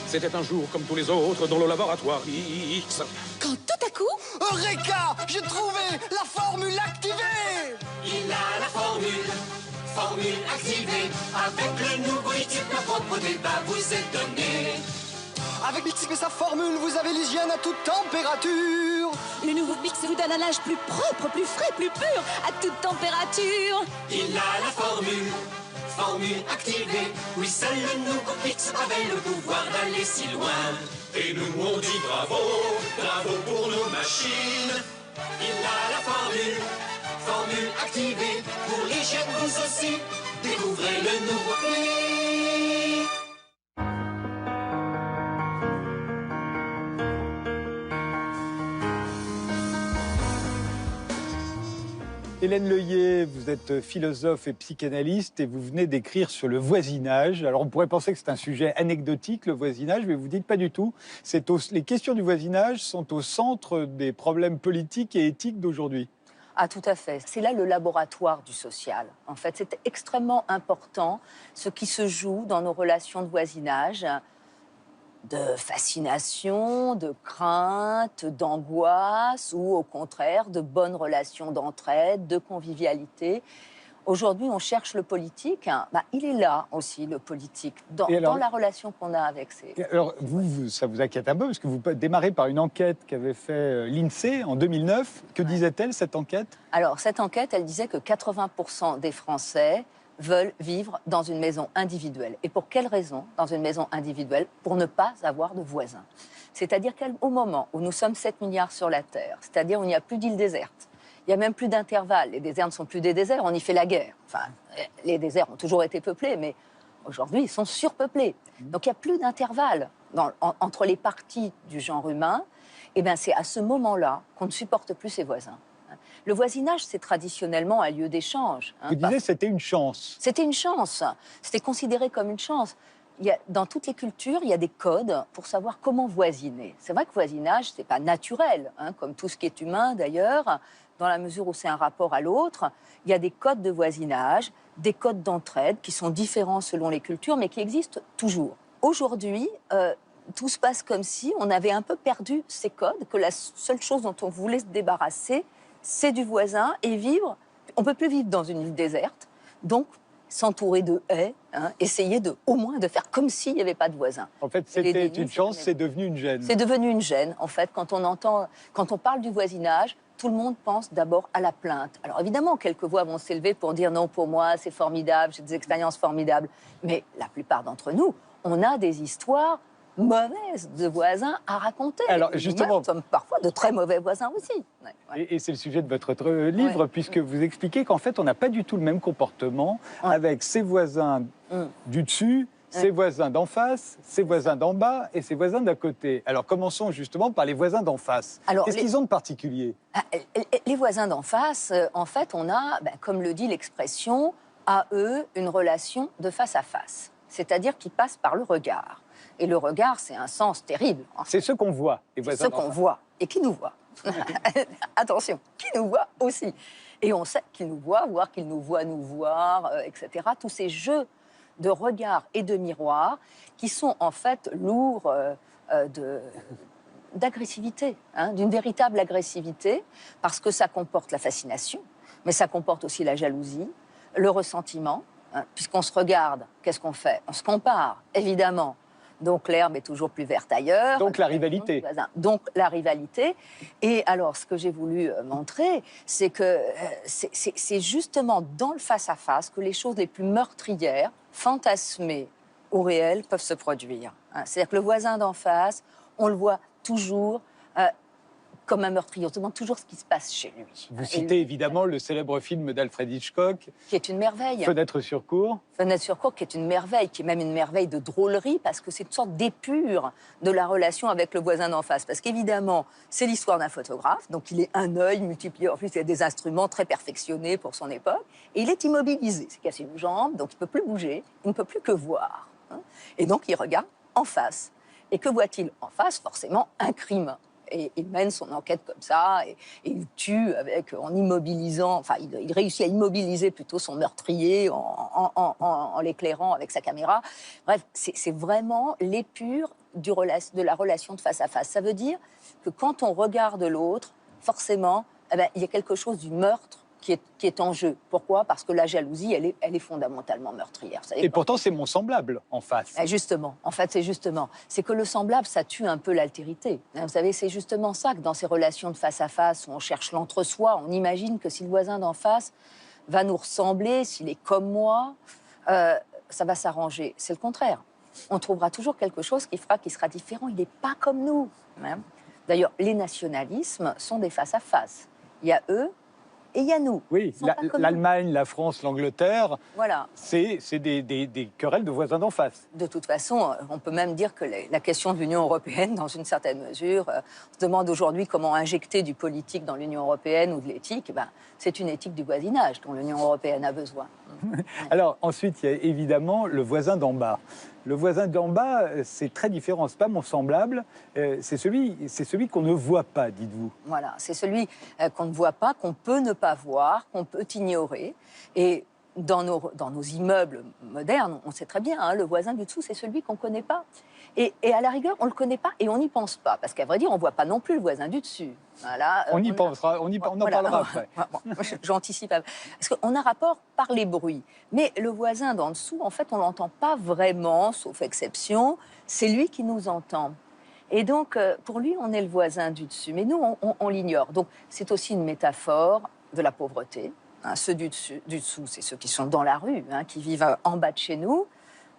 C'était un jour comme tous les autres dans le laboratoire X. Quand tout à coup... Eureka! J'ai trouvé la formule activée! Il a la formule activée. Avec le nouveau X, ma propre débat vous est donné. Avec Bix et sa formule, vous avez l'hygiène à toute température. Le nouveau Bix vous donne un linge plus propre, plus frais, plus pur, à toute température. Il a la formule activée. Oui, seul le nouveau Bix avait le pouvoir d'aller si loin. Et nous on dit bravo, bravo pour nos machines. Il a la formule activée. Pour l'hygiène vous aussi, découvrez le nouveau Bix. Hélène Leuillet, vous êtes philosophe et psychanalyste et vous venez d'écrire sur le voisinage. Alors on pourrait penser que c'est un sujet anecdotique, le voisinage, mais vous dites pas du tout. Les questions du voisinage sont au centre des problèmes politiques et éthiques d'aujourd'hui. Ah, tout à fait. C'est là le laboratoire du social. En fait, c'est extrêmement important ce qui se joue dans nos relations de voisinage, de fascination, de crainte, d'angoisse ou au contraire de bonnes relations d'entraide, de convivialité. Aujourd'hui, on cherche le politique. Il est là aussi, le politique, dans la relation qu'on a avec ces... Alors, ça vous inquiète un peu, parce que vous démarrez par une enquête qu'avait fait l'INSEE en 2009. Que disait-elle, cette enquête? Alors, cette enquête, elle disait que 80% des Français veulent vivre dans une maison individuelle. Et pour quelle raison dans une maison individuelle? Pour ne pas avoir de voisins. C'est-à-dire qu'au moment où nous sommes 7 milliards sur la Terre, c'est-à-dire où il n'y a plus d'îles désertes, il n'y a même plus d'intervalle. Les déserts ne sont plus des déserts, on y fait la guerre. Enfin, les déserts ont toujours été peuplés, mais aujourd'hui, ils sont surpeuplés. Donc, il n'y a plus d'intervalle entre les parties du genre humain. Et bien, c'est à ce moment-là qu'on ne supporte plus ses voisins. Le voisinage, c'est traditionnellement un lieu d'échange. Vous disiez que c'était une chance. C'était une chance. C'était considéré comme une chance. Dans toutes les cultures, il y a des codes pour savoir comment voisiner. C'est vrai que voisinage, ce n'est pas naturel, comme tout ce qui est humain d'ailleurs. Dans la mesure où c'est un rapport à l'autre, il y a des codes de voisinage, des codes d'entraide qui sont différents selon les cultures, mais qui existent toujours. Aujourd'hui, tout se passe comme si on avait un peu perdu ces codes, que la seule chose dont on voulait se débarrasser, c'est du voisin et vivre. On ne peut plus vivre dans une île déserte, donc s'entourer de haies, essayer au moins de faire comme s'il n'y avait pas de voisins. En fait, c'était une chance, c'est devenu une gêne. C'est devenu une gêne, en fait, quand on parle du voisinage. Tout le monde pense d'abord à la plainte. Alors évidemment, quelques voix vont s'élever pour dire non, pour moi, c'est formidable, j'ai des expériences formidables. Mais la plupart d'entre nous, on a des histoires mauvaises de voisins à raconter. Alors justement, nous sommes parfois de très mauvais voisins aussi. Et c'est le sujet de votre livre, puisque vous expliquez qu'en fait, on n'a pas du tout le même comportement avec ses voisins du dessus, ses voisins d'en face, ses voisins d'en bas et ses voisins d'à côté. Alors commençons justement par les voisins d'en face. Qu'est-ce qu'ils ont de particulier? Les voisins d'en face, en fait, on a, comme le dit l'expression, à eux une relation de face à face. C'est-à-dire qu'ils passent par le regard. Et le regard, c'est un sens terrible. C'est ce qu'on voit, les voisins d'en face. C'est ce qu'on voit et qui nous voit. Attention, qui nous voit aussi. Et on sait qu'ils nous voient, voire qu'ils nous voient nous voir, etc. Tous ces jeux de regard et de miroir qui sont en fait lourds d'agressivité, d'une véritable agressivité, parce que ça comporte la fascination, mais ça comporte aussi la jalousie, le ressentiment, puisqu'on se regarde, qu'est-ce qu'on fait? On se compare, évidemment. Donc l'herbe est toujours plus verte ailleurs. Donc la rivalité. Donc la rivalité. Et alors, ce que j'ai voulu montrer, c'est que c'est justement dans le face-à-face que les choses les plus meurtrières, fantasmées ou réelles, peuvent se produire. C'est-à-dire que le voisin d'en face, on le voit toujours comme un meurtrier. On se demande toujours ce qui se passe chez lui. Vous citez évidemment le célèbre film d'Alfred Hitchcock. Qui est une merveille. Fenêtre sur cour. Fenêtre sur cour, qui est une merveille, qui est même une merveille de drôlerie, parce que c'est une sorte d'épure de la relation avec le voisin d'en face. Parce qu'évidemment, c'est l'histoire d'un photographe, donc il est un œil multiplié. En plus, il a des instruments très perfectionnés pour son époque. Et il est immobilisé, c'est cassé une jambe, donc il ne peut plus bouger, il ne peut plus que voir. Et donc, il regarde en face. Et que voit-il en face? Forcément, un crime. Et il mène son enquête comme ça, et il tue en immobilisant, enfin, il réussit à immobiliser plutôt son meurtrier en l'éclairant avec sa caméra. Bref, c'est vraiment l'épure de la relation de face à face. Ça veut dire que quand on regarde l'autre, forcément, il y a quelque chose du meurtre qui est en jeu. Pourquoi? Parce que la jalousie, elle est fondamentalement meurtrière. Et pourtant, c'est mon semblable en face. Justement, en fait, c'est que le semblable, ça tue un peu l'altérité. Vous savez, c'est justement ça que dans ces relations de face à face, où on cherche l'entre-soi, on imagine que si le voisin d'en face va nous ressembler, s'il est comme moi, ça va s'arranger. C'est le contraire. On trouvera toujours quelque chose qui fera qu'il sera différent. Il n'est pas comme nous. D'ailleurs, les nationalismes sont des face à face. Il y a eux Et il y a nous. Oui, l'Allemagne, la France, l'Angleterre, voilà. C'est des querelles de voisins d'en face. De toute façon, on peut même dire que la question de l'Union européenne, dans une certaine mesure, on se demande aujourd'hui comment injecter du politique dans l'Union européenne ou de l'éthique. Ben, c'est une éthique du voisinage dont l'Union européenne a besoin. Alors ensuite, il y a évidemment le voisin d'en bas. Le voisin d'en bas, c'est très différent. C'est pas mon semblable. C'est celui qu'on ne voit pas, dites-vous. Voilà, c'est celui qu'on ne voit pas, qu'on peut ne pas voir, qu'on peut ignorer. Et dans nos immeubles modernes, on sait très bien, hein, le voisin du dessous, c'est celui qu'on ne connaît pas. Et à la rigueur, on ne le connaît pas et on n'y pense pas. Parce qu'à vrai dire, on ne voit pas non plus le voisin du dessus. Voilà, on y pensera, on en parlera après. J'anticipe. Parce qu'on a rapport par les bruits. Mais le voisin d'en dessous, en fait, on ne l'entend pas vraiment, sauf exception. C'est lui qui nous entend. Et donc, pour lui, on est le voisin du dessus. Mais nous, on l'ignore. Donc, c'est aussi une métaphore de la pauvreté. Hein, ceux du dessous, c'est ceux qui sont dans la rue, hein, qui vivent en bas de chez nous.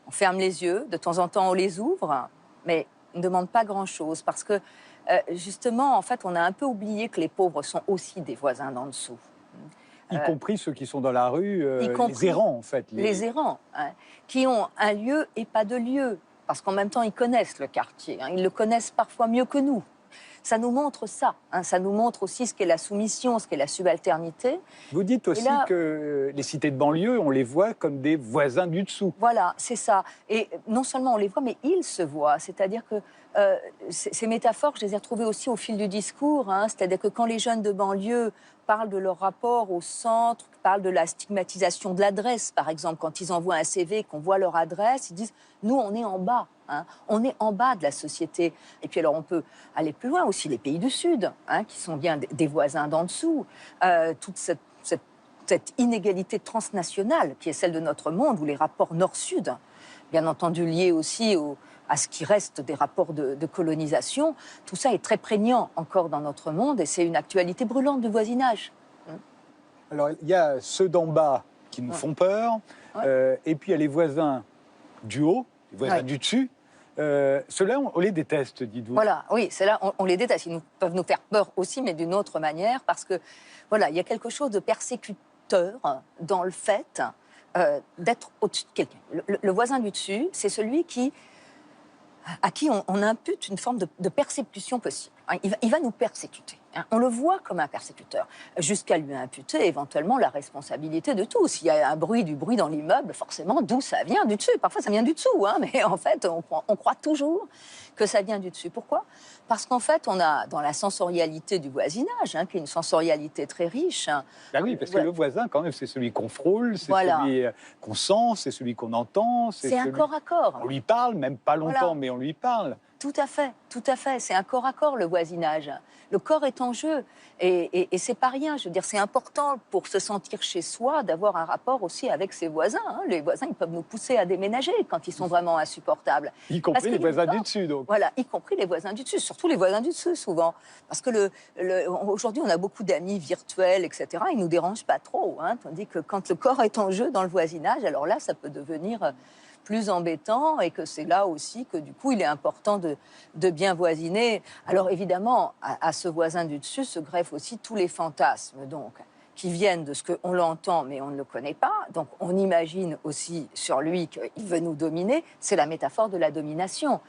On ferme les yeux, de temps en temps on les ouvre, mais on ne demande pas grand-chose parce que justement, en fait, on a un peu oublié que les pauvres sont aussi des voisins d'en dessous. Y compris ceux qui sont dans la rue, les errants en fait. Les errants, hein, qui ont un lieu et pas de lieu, parce qu'en même temps ils connaissent le quartier, hein, ils le connaissent parfois mieux que nous. Ça nous montre ça, hein, ça nous montre aussi ce qu'est la soumission, ce qu'est la subalternité. Vous dites aussi que les cités de banlieue, on les voit comme des voisins du dessous. Voilà, c'est ça. Et non seulement on les voit, mais ils se voient. C'est-à-dire que ces métaphores, je les ai retrouvées aussi au fil du discours. Hein, c'est-à-dire que quand les jeunes de banlieue parlent de leur rapport au centre, parlent de la stigmatisation de l'adresse, par exemple, quand ils envoient un CV, qu'on voit leur adresse, ils disent « nous, on est en bas ». Hein, on est en bas de la société. Et puis alors on peut aller plus loin aussi, les pays du Sud, hein, qui sont bien des voisins d'en dessous. Toute cette inégalité transnationale qui est celle de notre monde, où les rapports nord-sud, bien entendu liés aussi à ce qui reste des rapports de colonisation, tout ça est très prégnant encore dans notre monde et c'est une actualité brûlante du voisinage. Alors il y a ceux d'en bas qui nous font peur, et puis il y a les voisins du haut, les voisins du dessus. Ceux-là, on les déteste, dites-vous. Voilà, oui, ceux-là, on les déteste. Ils peuvent nous faire peur aussi, mais d'une autre manière, parce que, voilà, il y a quelque chose de persécuteur dans le fait d'être au-dessus de quelqu'un. Le voisin du dessus, c'est celui à qui on impute une forme de persécution possible. Il va nous persécuter. On le voit comme un persécuteur, jusqu'à lui imputer éventuellement la responsabilité de tout. S'il y a du bruit dans l'immeuble, forcément, d'où ça vient? Du dessus. Parfois, ça vient du dessous, hein, mais en fait, on croit toujours que ça vient du dessus. Pourquoi? Parce qu'en fait, on a dans la sensorialité du voisinage, hein, qui est une sensorialité très riche. Ben oui, parce que le voisin, quand même, c'est celui qu'on frôle, c'est celui qu'on sent, c'est celui qu'on entend. C'est un corps à corps. On lui parle, même pas longtemps, mais on lui parle. Tout à fait, tout à fait. C'est un corps à corps, le voisinage. Le corps est en jeu. Et c'est pas rien. Je veux dire, c'est important pour se sentir chez soi d'avoir un rapport aussi avec ses voisins. Hein. Les voisins, ils peuvent nous pousser à déménager quand ils sont vraiment insupportables. Y compris les voisins du dessus, donc. Voilà, y compris les voisins du dessus. Surtout les voisins du dessus, souvent. Parce que aujourd'hui, on a beaucoup d'amis virtuels, etc. Ils nous dérangent pas trop. Hein. Tandis que quand le corps est en jeu dans le voisinage, alors là, ça peut devenir plus embêtant et que c'est là aussi que du coup il est important de bien voisiner. Alors évidemment, à ce voisin du dessus se greffent aussi tous les fantasmes donc qui viennent de ce qu'on l'entend mais on ne le connaît pas. Donc on imagine aussi sur lui qu'il veut nous dominer. C'est la métaphore de la domination.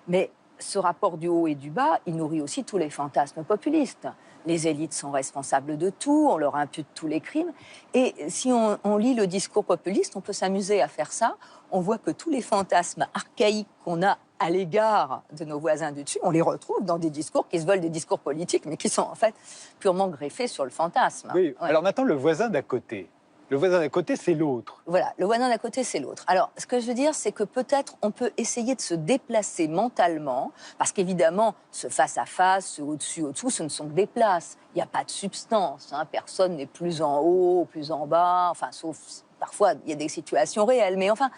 Mais ce rapport du haut et du bas, il nourrit aussi tous les fantasmes populistes. Les élites sont responsables de tout, on leur impute tous les crimes. Et si on lit le discours populiste, on peut s'amuser à faire ça. On voit que tous les fantasmes archaïques qu'on a à l'égard de nos voisins du dessus, on les retrouve dans des discours qui se veulent des discours politiques, mais qui sont en fait purement greffés sur le fantasme. Oui, alors maintenant le voisin d'à côté. Le voisin d'à côté, c'est l'autre. Voilà, le voisin d'à côté, c'est l'autre. Alors, ce que je veux dire, c'est que peut-être on peut essayer de se déplacer mentalement, parce qu'évidemment, ce face-à-face, ce au-dessus, ce ne sont que des places. Il n'y a pas de substance. Hein. Personne n'est plus en haut, plus en bas, enfin, sauf parfois, il y a des situations réelles. Mais enfin,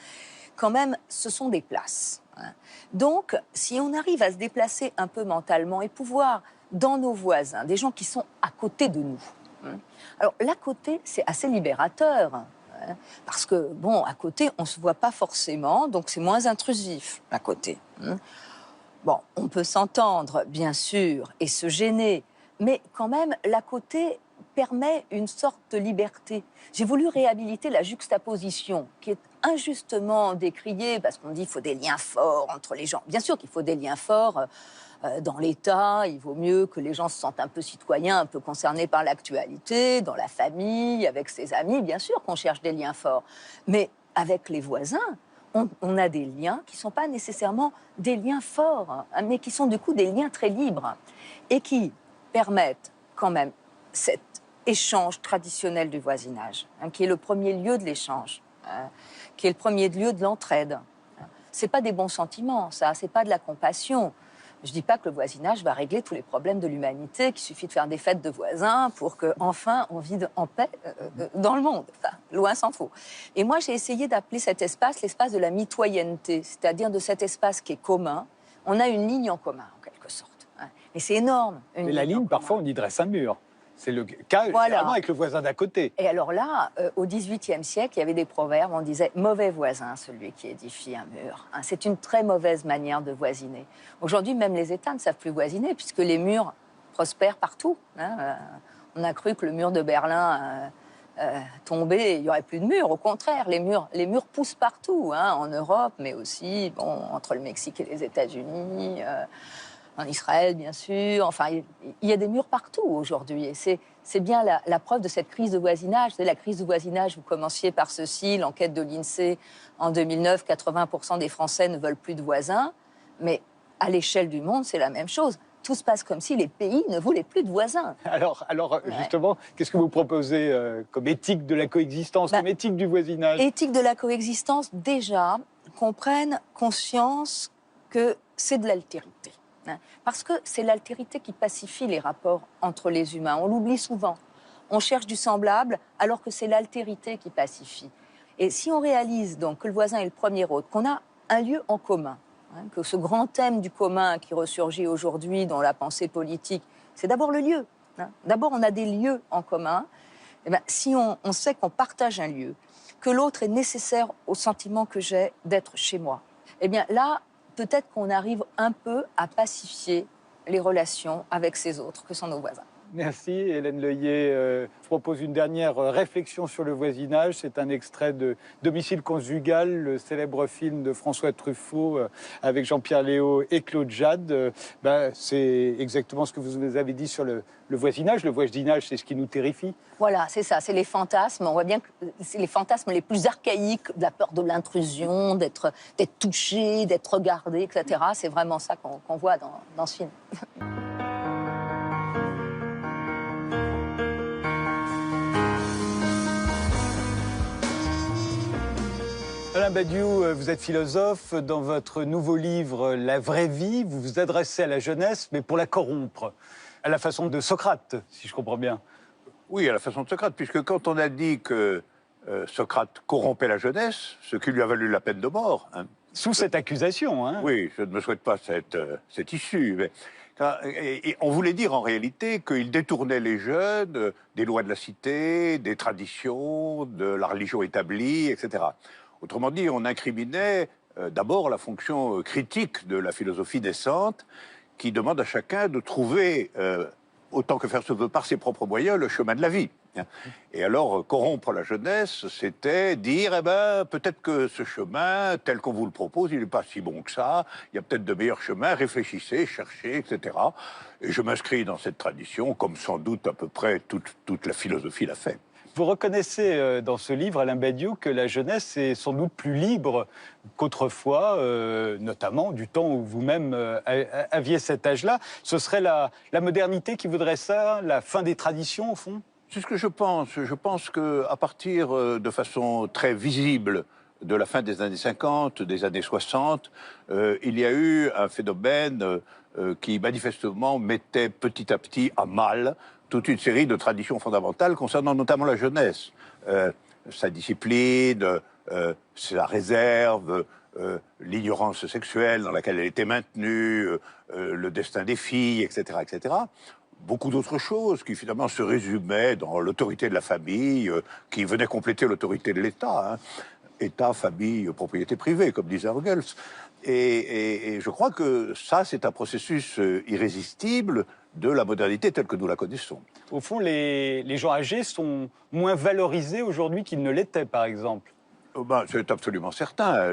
quand même, ce sont des places. Hein. Donc, si on arrive à se déplacer un peu mentalement et pouvoir, dans nos voisins, des gens qui sont à côté de nous, alors, l'à côté, c'est assez libérateur, hein, parce que, bon, à côté, on ne se voit pas forcément, donc c'est moins intrusif, à côté. Hein. Bon, on peut s'entendre, bien sûr, et se gêner, mais quand même, l'à côté permet une sorte de liberté. J'ai voulu réhabiliter la juxtaposition qui est injustement décriée parce qu'on dit qu'il faut des liens forts entre les gens. Bien sûr qu'il faut des liens forts dans l'État, il vaut mieux que les gens se sentent un peu citoyens, un peu concernés par l'actualité, dans la famille, avec ses amis, bien sûr qu'on cherche des liens forts. Mais avec les voisins, on a des liens qui ne sont pas nécessairement des liens forts, hein, mais qui sont du coup des liens très libres et qui permettent quand même cet échange traditionnel du voisinage, hein, qui est le premier lieu de l'échange, hein, qui est le premier lieu de l'entraide. Ce n'est pas des bons sentiments, ça, ce n'est pas de la compassion. Je ne dis pas que le voisinage va régler tous les problèmes de l'humanité, qu'il suffit de faire des fêtes de voisins pour qu'enfin on vive en paix dans le monde. Enfin, loin s'en faut. Et moi, j'ai essayé d'appeler cet espace l'espace de la mitoyenneté, c'est-à-dire de cet espace qui est commun. On a une ligne en commun, en quelque sorte. Hein. Et c'est énorme. Mais la ligne, parfois, on y dresse un mur. C'est le cas généralement avec le voisin d'à côté. Et alors là, au XVIIIe siècle, il y avait des proverbes, on disait « mauvais voisin, celui qui édifie un mur hein. ». C'est une très mauvaise manière de voisiner. Aujourd'hui, même les États ne savent plus voisiner, puisque les murs prospèrent partout. Hein. On a cru que le mur de Berlin tombait, il n'y aurait plus de murs. Au contraire, les murs poussent partout, hein, en Europe, mais aussi entre le Mexique et les États-Unis. En Israël, bien sûr. Enfin, il y a des murs partout aujourd'hui. Et c'est bien la preuve de cette crise de voisinage. C'est la crise de voisinage, vous commenciez par ceci, l'enquête de l'INSEE en 2009, 80% des Français ne veulent plus de voisins. Mais à l'échelle du monde, c'est la même chose. Tout se passe comme si les pays ne voulaient plus de voisins. Alors justement, qu'est-ce que vous proposez comme éthique de la coexistence, comme éthique du voisinage? Éthique de la coexistence, déjà, qu'on prenne conscience que c'est de l'altérité. Parce que c'est l'altérité qui pacifie les rapports entre les humains. On l'oublie souvent. On cherche du semblable alors que c'est l'altérité qui pacifie. Et si on réalise donc que le voisin est le premier hôte, qu'on a un lieu en commun, hein, que ce grand thème du commun qui ressurgit aujourd'hui dans la pensée politique, c'est d'abord le lieu. Hein. D'abord, on a des lieux en commun. Et bien, si on sait qu'on partage un lieu, que l'autre est nécessaire au sentiment que j'ai d'être chez moi, eh bien là, peut-être qu'on arrive un peu à pacifier les relations avec ces autres que sont nos voisins. Merci. Hélène Leuillet propose une dernière réflexion sur le voisinage. C'est un extrait de Domicile conjugal, le célèbre film de François Truffaut avec Jean-Pierre Léaud et Claude Jade. C'est exactement ce que vous avez dit sur le voisinage. Le voisinage, c'est ce qui nous terrifie. Voilà, c'est ça, c'est les fantasmes. On voit bien que c'est les fantasmes les plus archaïques, de la peur de l'intrusion, d'être touché, d'être regardé, etc. C'est vraiment ça qu'on voit dans ce film. Alain Badiou, vous êtes philosophe. Dans votre nouveau livre, La vraie vie, vous vous adressez à la jeunesse, mais pour la corrompre, à la façon de Socrate, si je comprends bien. Oui, à la façon de Socrate, puisque quand on a dit que Socrate corrompait la jeunesse, ce qui lui a valu la peine de mort... Hein, sous cette accusation, hein. Oui, je ne me souhaite pas cette issue, mais... Et on voulait dire en réalité qu'il détournait les jeunes des lois de la cité, des traditions, de la religion établie, etc. Autrement dit, on incriminait d'abord la fonction critique de la philosophie naissante qui demande à chacun de trouver, autant que faire se veut par ses propres moyens, le chemin de la vie. Et alors, corrompre la jeunesse, c'était dire, eh ben, peut-être que ce chemin, tel qu'on vous le propose, il n'est pas si bon que ça, il y a peut-être de meilleurs chemins, réfléchissez, cherchez, etc. Et je m'inscris dans cette tradition, comme sans doute à peu près toute la philosophie l'a fait. Vous reconnaissez dans ce livre, Alain Badiou, que la jeunesse est sans doute plus libre qu'autrefois, notamment du temps où vous-même aviez cet âge-là. Ce serait la modernité qui voudrait ça, la fin des traditions, au fond? C'est ce que je pense. Je pense qu'à partir de façon très visible de la fin des années 50, des années 60, il y a eu un phénomène qui manifestement mettait petit à petit à mal toute une série de traditions fondamentales concernant notamment la jeunesse. Sa discipline, sa réserve, l'ignorance sexuelle dans laquelle elle était maintenue, le destin des filles, etc., etc. Beaucoup d'autres choses qui finalement se résumaient dans l'autorité de la famille, qui venait compléter l'autorité de l'État. Hein. État, famille, propriété privée, comme disait Engels. Et je crois que ça, c'est un processus irrésistible de la modernité telle que nous la connaissons. Au fond, les gens âgés sont moins valorisés aujourd'hui qu'ils ne l'étaient, par exemple. C'est absolument certain.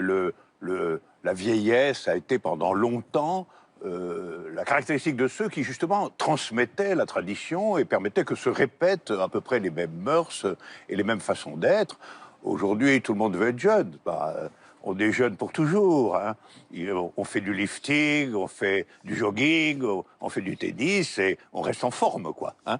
La vieillesse a été pendant longtemps la caractéristique de ceux qui, justement, transmettaient la tradition et permettaient que se répètent à peu près les mêmes mœurs et les mêmes façons d'être. Aujourd'hui, tout le monde veut être jeune. On est jeune pour toujours. Hein. On fait du lifting, on fait du jogging, on fait du tennis et on reste en forme, quoi. Hein.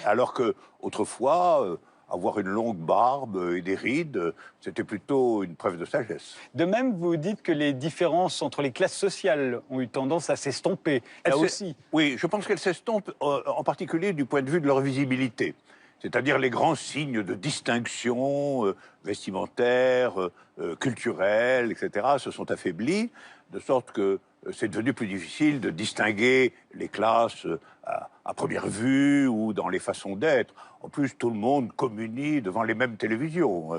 Alors que autrefois, avoir une longue barbe et des rides, c'était plutôt une preuve de sagesse. De même, vous dites que les différences entre les classes sociales ont eu tendance à s'estomper, là aussi. Oui, je pense qu'elles s'estompent en particulier du point de vue de leur visibilité. C'est-à-dire les grands signes de distinction vestimentaire, culturelle, etc., se sont affaiblis, de sorte que c'est devenu plus difficile de distinguer les classes à première vue ou dans les façons d'être. En plus, tout le monde communie devant les mêmes télévisions,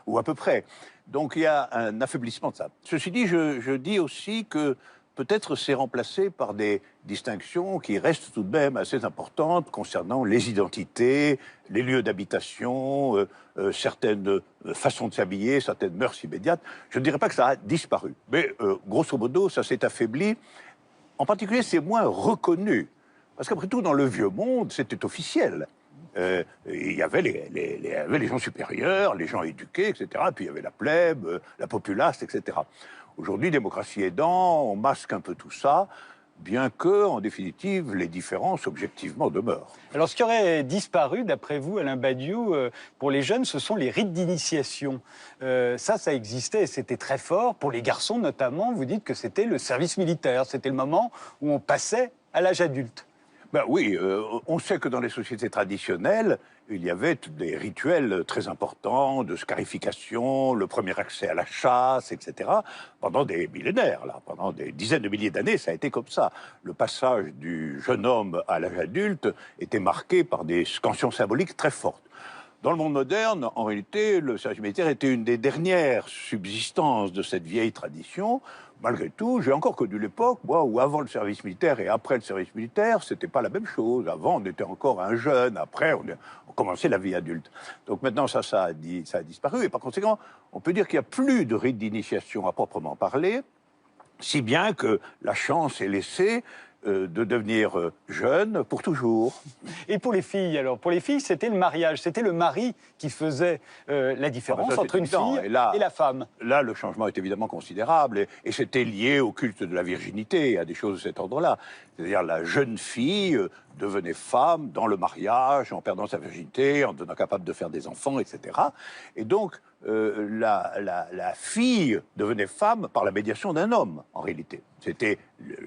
ou à peu près. Donc il y a un affaiblissement de ça. Ceci dit, je dis aussi que peut-être c'est remplacé par des distinctions qui restent tout de même assez importantes concernant les identités, les lieux d'habitation, certaines façons de s'habiller, certaines mœurs immédiates. Je ne dirais pas que ça a disparu, mais grosso modo, ça s'est affaibli. En particulier, c'est moins reconnu. Parce qu'après tout, dans le vieux monde, c'était officiel. Il y avait les gens supérieurs, les gens éduqués, etc. Puis il y avait la plèbe, la populace, etc. Aujourd'hui, démocratie aidant, on masque un peu tout ça, bien que, en définitive, les différences objectivement demeurent. Alors, ce qui aurait disparu, d'après vous, Alain Badiou, pour les jeunes, ce sont les rites d'initiation. Ça existait et c'était très fort. Pour les garçons, notamment, vous dites que c'était le service militaire. C'était le moment où on passait à l'âge adulte. Oui, on sait que dans les sociétés traditionnelles, il y avait des rituels très importants de scarification, le premier accès à la chasse, etc. Pendant des millénaires, là, pendant des dizaines de milliers d'années, ça a été comme ça. Le passage du jeune homme à l'âge adulte était marqué par des scansions symboliques très fortes. Dans le monde moderne, en réalité, le service militaire était une des dernières subsistances de cette vieille tradition. Malgré tout, j'ai encore connu l'époque, moi, où avant le service militaire et après le service militaire, c'était pas la même chose. Avant, on était encore un jeune, après, on commençait la vie adulte. Donc maintenant, ça a disparu, et par conséquent, on peut dire qu'il n'y a plus de rite d'initiation à proprement parler, si bien que la chance est laissée de devenir jeune pour toujours. Et pour les filles, alors? Pour les filles, c'était le mariage, c'était le mari qui faisait la différence entre une fille et la femme. Là, le changement est évidemment considérable, et c'était lié au culte de la virginité, à des choses de cet ordre-là. C'est-à-dire la jeune fille devenait femme dans le mariage, en perdant sa virginité, en devenant capable de faire des enfants, etc. Et donc, la fille devenait femme par la médiation d'un homme, en réalité. C'était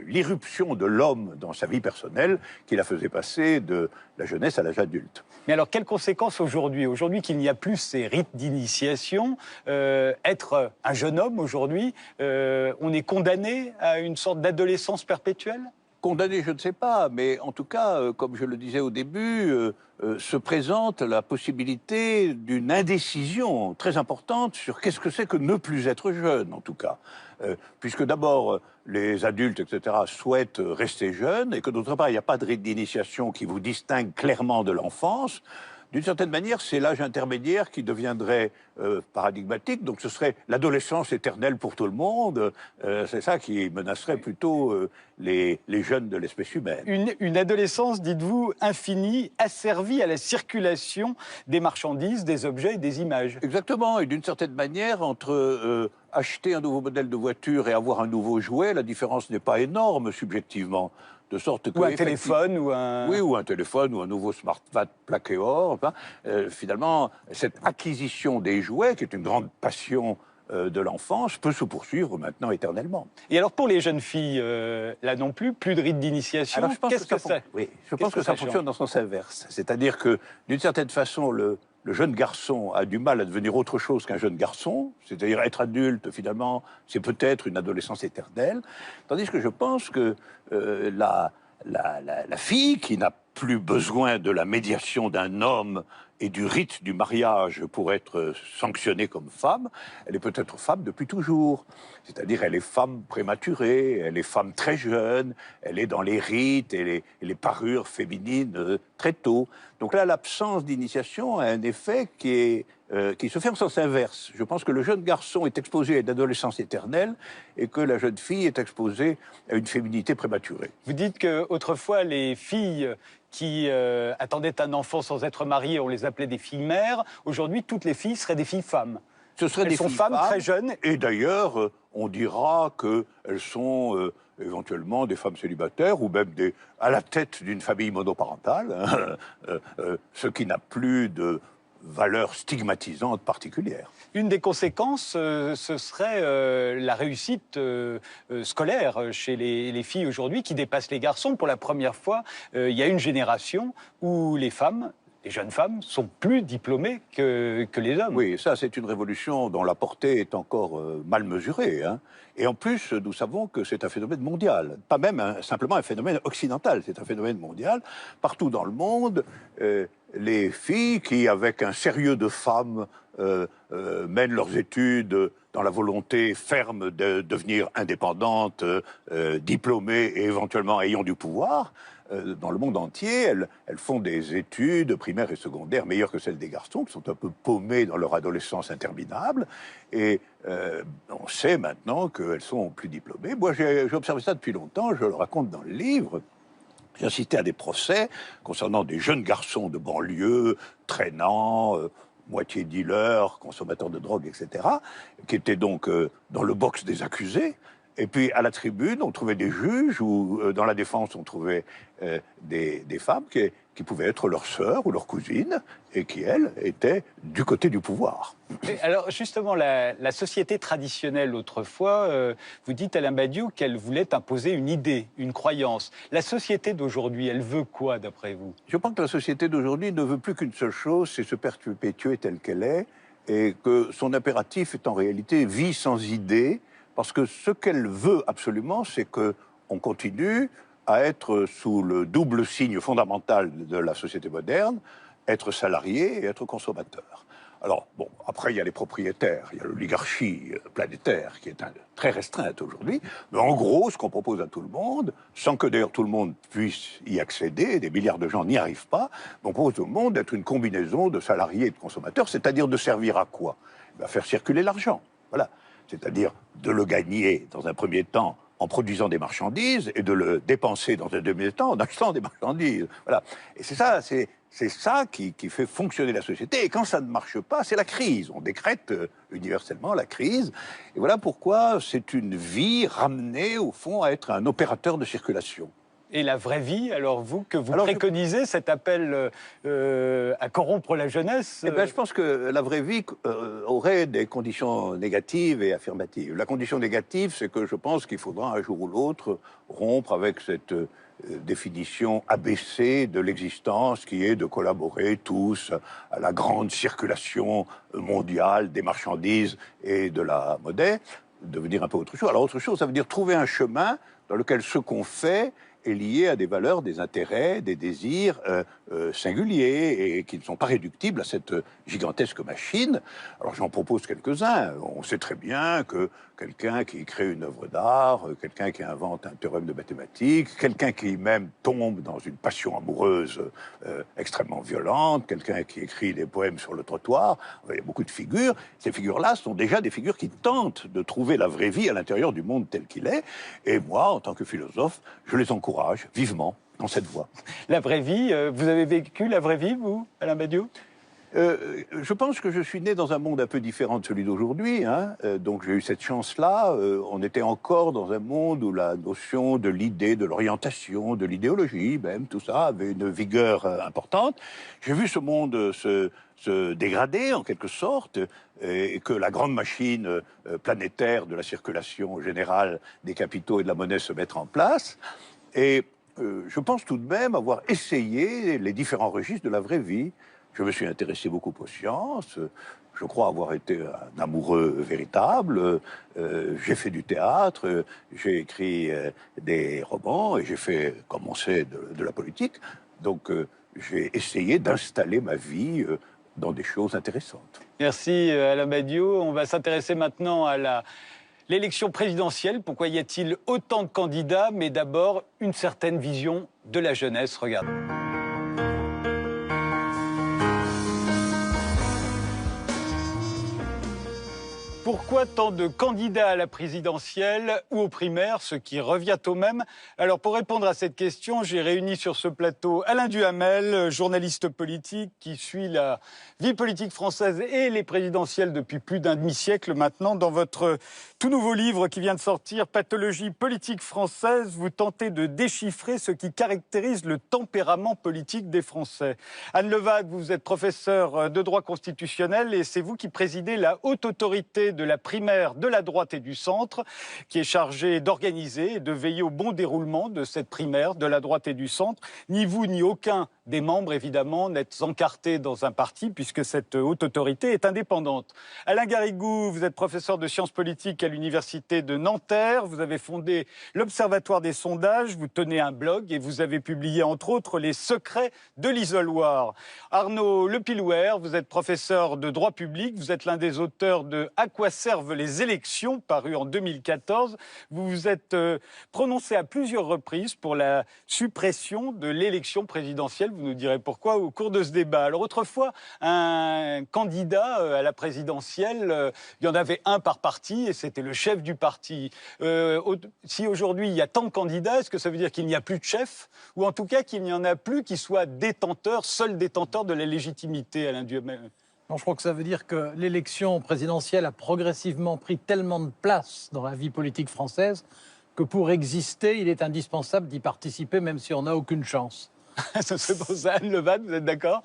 l'irruption de l'homme dans sa vie personnelle qui la faisait passer de la jeunesse à l'âge adulte. Mais alors, quelles conséquences aujourd'hui? Aujourd'hui qu'il n'y a plus ces rites d'initiation, être un jeune homme aujourd'hui, on est condamné à une sorte d'adolescence perpétuelle? Condamné, je ne sais pas, mais en tout cas, comme je le disais au début, se présente la possibilité d'une indécision très importante sur qu'est-ce que c'est que ne plus être jeune, en tout cas. Puisque d'abord, les adultes, etc., souhaitent rester jeunes, et que d'autre part, il n'y a pas de rite d'initiation qui vous distingue clairement de l'enfance. D'une certaine manière, c'est l'âge intermédiaire qui deviendrait paradigmatique. Donc ce serait l'adolescence éternelle pour tout le monde. C'est ça qui menacerait plutôt les jeunes de l'espèce humaine. Une adolescence, dites-vous, infinie, asservie à la circulation des marchandises, des objets et des images. Exactement. Et d'une certaine manière, entre acheter un nouveau modèle de voiture et avoir un nouveau jouet, la différence n'est pas énorme subjectivement. De sorte que, ou un téléphone, ou un... Oui, ou un téléphone, ou un nouveau smartphone plaqué or. Enfin, finalement, cette acquisition des jouets, qui est une grande passion de l'enfance, peut se poursuivre maintenant éternellement. Et alors pour les jeunes filles, là non plus de rite d'initiation, qu'est-ce que c'est? Oui, je pense que ça fonctionne dans le sens inverse. C'est-à-dire que, d'une certaine façon, le jeune garçon a du mal à devenir autre chose qu'un jeune garçon, c'est-à-dire être adulte, finalement, c'est peut-être une adolescence éternelle, tandis que je pense que la fille qui n'a plus besoin de la médiation d'un homme et du rite du mariage pour être sanctionnée comme femme, elle est peut-être femme depuis toujours. C'est-à-dire, elle est femme prématurée, elle est femme très jeune, elle est dans les rites et les parures féminines très tôt. Donc là, l'absence d'initiation a un effet qui se fait en sens inverse. Je pense que le jeune garçon est exposé à une adolescence éternelle et que la jeune fille est exposée à une féminité prématurée. Vous dites qu'autrefois, les filles qui attendaient un enfant sans être mariées, on les appelait des filles-mères. Aujourd'hui, toutes les filles seraient des filles-femmes. Ce seraient des filles femmes très jeunes. Et d'ailleurs, on dira qu'elles sont éventuellement des femmes célibataires ou même à la tête d'une famille monoparentale, ce qui n'a plus de valeur stigmatisante particulière. Une des conséquences, ce serait la réussite scolaire chez les filles aujourd'hui qui dépasse les garçons. Pour la première fois, il y a une génération où les femmes, les jeunes femmes, sont plus diplômées que les hommes. Oui, ça c'est une révolution dont la portée est encore mal mesurée. Hein. Et en plus, nous savons que c'est un phénomène mondial, pas même simplement un phénomène occidental, c'est un phénomène mondial. Partout dans le monde, les filles qui, avec un sérieux de femmes, mènent leurs études dans la volonté ferme de devenir indépendantes, diplômées et éventuellement ayant du pouvoir, dans le monde entier, elles font des études primaires et secondaires meilleures que celles des garçons, qui sont un peu paumés dans leur adolescence interminable. Et on sait maintenant qu'elles sont plus diplômées. Moi, j'ai observé ça depuis longtemps, je le raconte dans le livre. J'ai assisté à des procès concernant des jeunes garçons de banlieue, traînants, moitié dealers, consommateurs de drogue, etc., qui étaient donc dans le box des accusés. Et puis, à la tribune, on trouvait des juges, ou dans la défense, on trouvait des femmes qui pouvaient être leurs sœurs ou leurs cousines, et qui, elles, étaient du côté du pouvoir. Et alors, justement, la société traditionnelle, autrefois, vous dites, Alain Badiou, qu'elle voulait imposer une idée, une croyance. La société d'aujourd'hui, elle veut quoi, d'après vous? Je pense que la société d'aujourd'hui ne veut plus qu'une seule chose, c'est se perpétuer telle qu'elle est, et que son impératif est en réalité vie sans idée, parce que ce qu'elle veut absolument, c'est qu'on continue à être sous le double signe fondamental de la société moderne, être salarié et être consommateur. Alors, bon, après, il y a les propriétaires, il y a l'oligarchie planétaire qui est très restreinte aujourd'hui, mais en gros, ce qu'on propose à tout le monde, sans que d'ailleurs tout le monde puisse y accéder, des milliards de gens n'y arrivent pas, on propose au monde d'être une combinaison de salariés et de consommateurs, c'est-à-dire de servir à quoi? Faire circuler l'argent, voilà. C'est-à-dire de le gagner dans un premier temps en produisant des marchandises et de le dépenser dans un deuxième temps en achetant des marchandises. Voilà. Et c'est ça qui fait fonctionner la société. Et quand ça ne marche pas, c'est la crise. On décrète universellement la crise. Et voilà pourquoi c'est une vie ramenée, au fond, à être un opérateur de circulation. Et la vraie vie, alors vous, que vous préconisez, cet appel à corrompre la jeunesse Je pense que la vraie vie aurait des conditions négatives et affirmatives. La condition négative, c'est que je pense qu'il faudra un jour ou l'autre rompre avec cette définition abaissée de l'existence qui est de collaborer tous à la grande circulation mondiale des marchandises et de la monnaie, devenir un peu autre chose. Alors autre chose, ça veut dire trouver un chemin dans lequel ce qu'on fait est lié à des valeurs, des intérêts, des désirs singuliers et qui ne sont pas réductibles à cette gigantesque machine. Alors j'en propose quelques-uns. On sait très bien que quelqu'un qui crée une œuvre d'art, quelqu'un qui invente un théorème de mathématiques, quelqu'un qui même tombe dans une passion amoureuse extrêmement violente, quelqu'un qui écrit des poèmes sur le trottoir, il y a beaucoup de figures. Ces figures-là sont déjà des figures qui tentent de trouver la vraie vie à l'intérieur du monde tel qu'il est. Et moi, en tant que philosophe, je les encourage vivement dans cette voie. La vraie vie, vous avez vécu la vraie vie, vous, Alain Badiou ? Je pense que je suis né dans un monde un peu différent de celui d'aujourd'hui, hein. Donc j'ai eu cette chance-là. On était encore dans un monde où la notion de l'idée, de l'orientation, de l'idéologie, même tout ça avait une vigueur importante. J'ai vu ce monde se dégrader en quelque sorte, et que la grande machine planétaire de la circulation générale des capitaux et de la monnaie se mettre en place. Et je pense tout de même avoir essayé les différents registres de la vraie vie. Je me suis intéressé beaucoup aux sciences, je crois avoir été un amoureux véritable, j'ai fait du théâtre, j'ai écrit des romans et j'ai fait, comme on sait, de la politique. Donc j'ai essayé d'installer ma vie dans des choses intéressantes. Merci Alain Badiou. On va s'intéresser maintenant à l'élection présidentielle. Pourquoi y a-t-il autant de candidats? Mais d'abord, une certaine vision de la jeunesse. Regardez. Pourquoi tant de candidats à la présidentielle ou aux primaires, ce qui revient au même? Alors, pour répondre à cette question, j'ai réuni sur ce plateau Alain Duhamel, journaliste politique qui suit la vie politique française et les présidentielles depuis plus d'un demi-siècle maintenant. Dans votre tout nouveau livre qui vient de sortir, Pathologie politique française, vous tentez de déchiffrer ce qui caractérise le tempérament politique des Français. Anne Levade, vous êtes professeure de droit constitutionnel et c'est vous qui présidez la haute autorité de la primaire de la droite et du centre, qui est chargée d'organiser et de veiller au bon déroulement de cette primaire de la droite et du centre. Ni vous, ni aucun des membres, évidemment, n'êtes encartés dans un parti, puisque cette haute autorité est indépendante. Alain Garrigou, vous êtes professeur de sciences politiques à l'université de Nanterre. Vous avez fondé l'Observatoire des sondages, vous tenez un blog et vous avez publié, entre autres, Les secrets de l'isoloir. Arnaud Lepilouer, vous êtes professeur de droit public, vous êtes l'un des auteurs de « À quoi servent les élections ?» paru en 2014. Vous vous êtes prononcé à plusieurs reprises pour la suppression de l'élection présidentielle. Vous nous direz pourquoi au cours de ce débat. Alors autrefois, un candidat à la présidentielle, il y en avait un par parti et c'était le chef du parti. Si aujourd'hui il y a tant de candidats, est-ce que ça veut dire qu'il n'y a plus de chef? Ou en tout cas qu'il n'y en a plus qui soient détenteurs, seuls détenteurs de la légitimité, Alain Duhamel? Non, je crois que ça veut dire que l'élection présidentielle a progressivement pris tellement de place dans la vie politique française que pour exister, il est indispensable d'y participer, même si on n'a aucune chance. C'est pour ça, Anne Levade, vous êtes d'accord?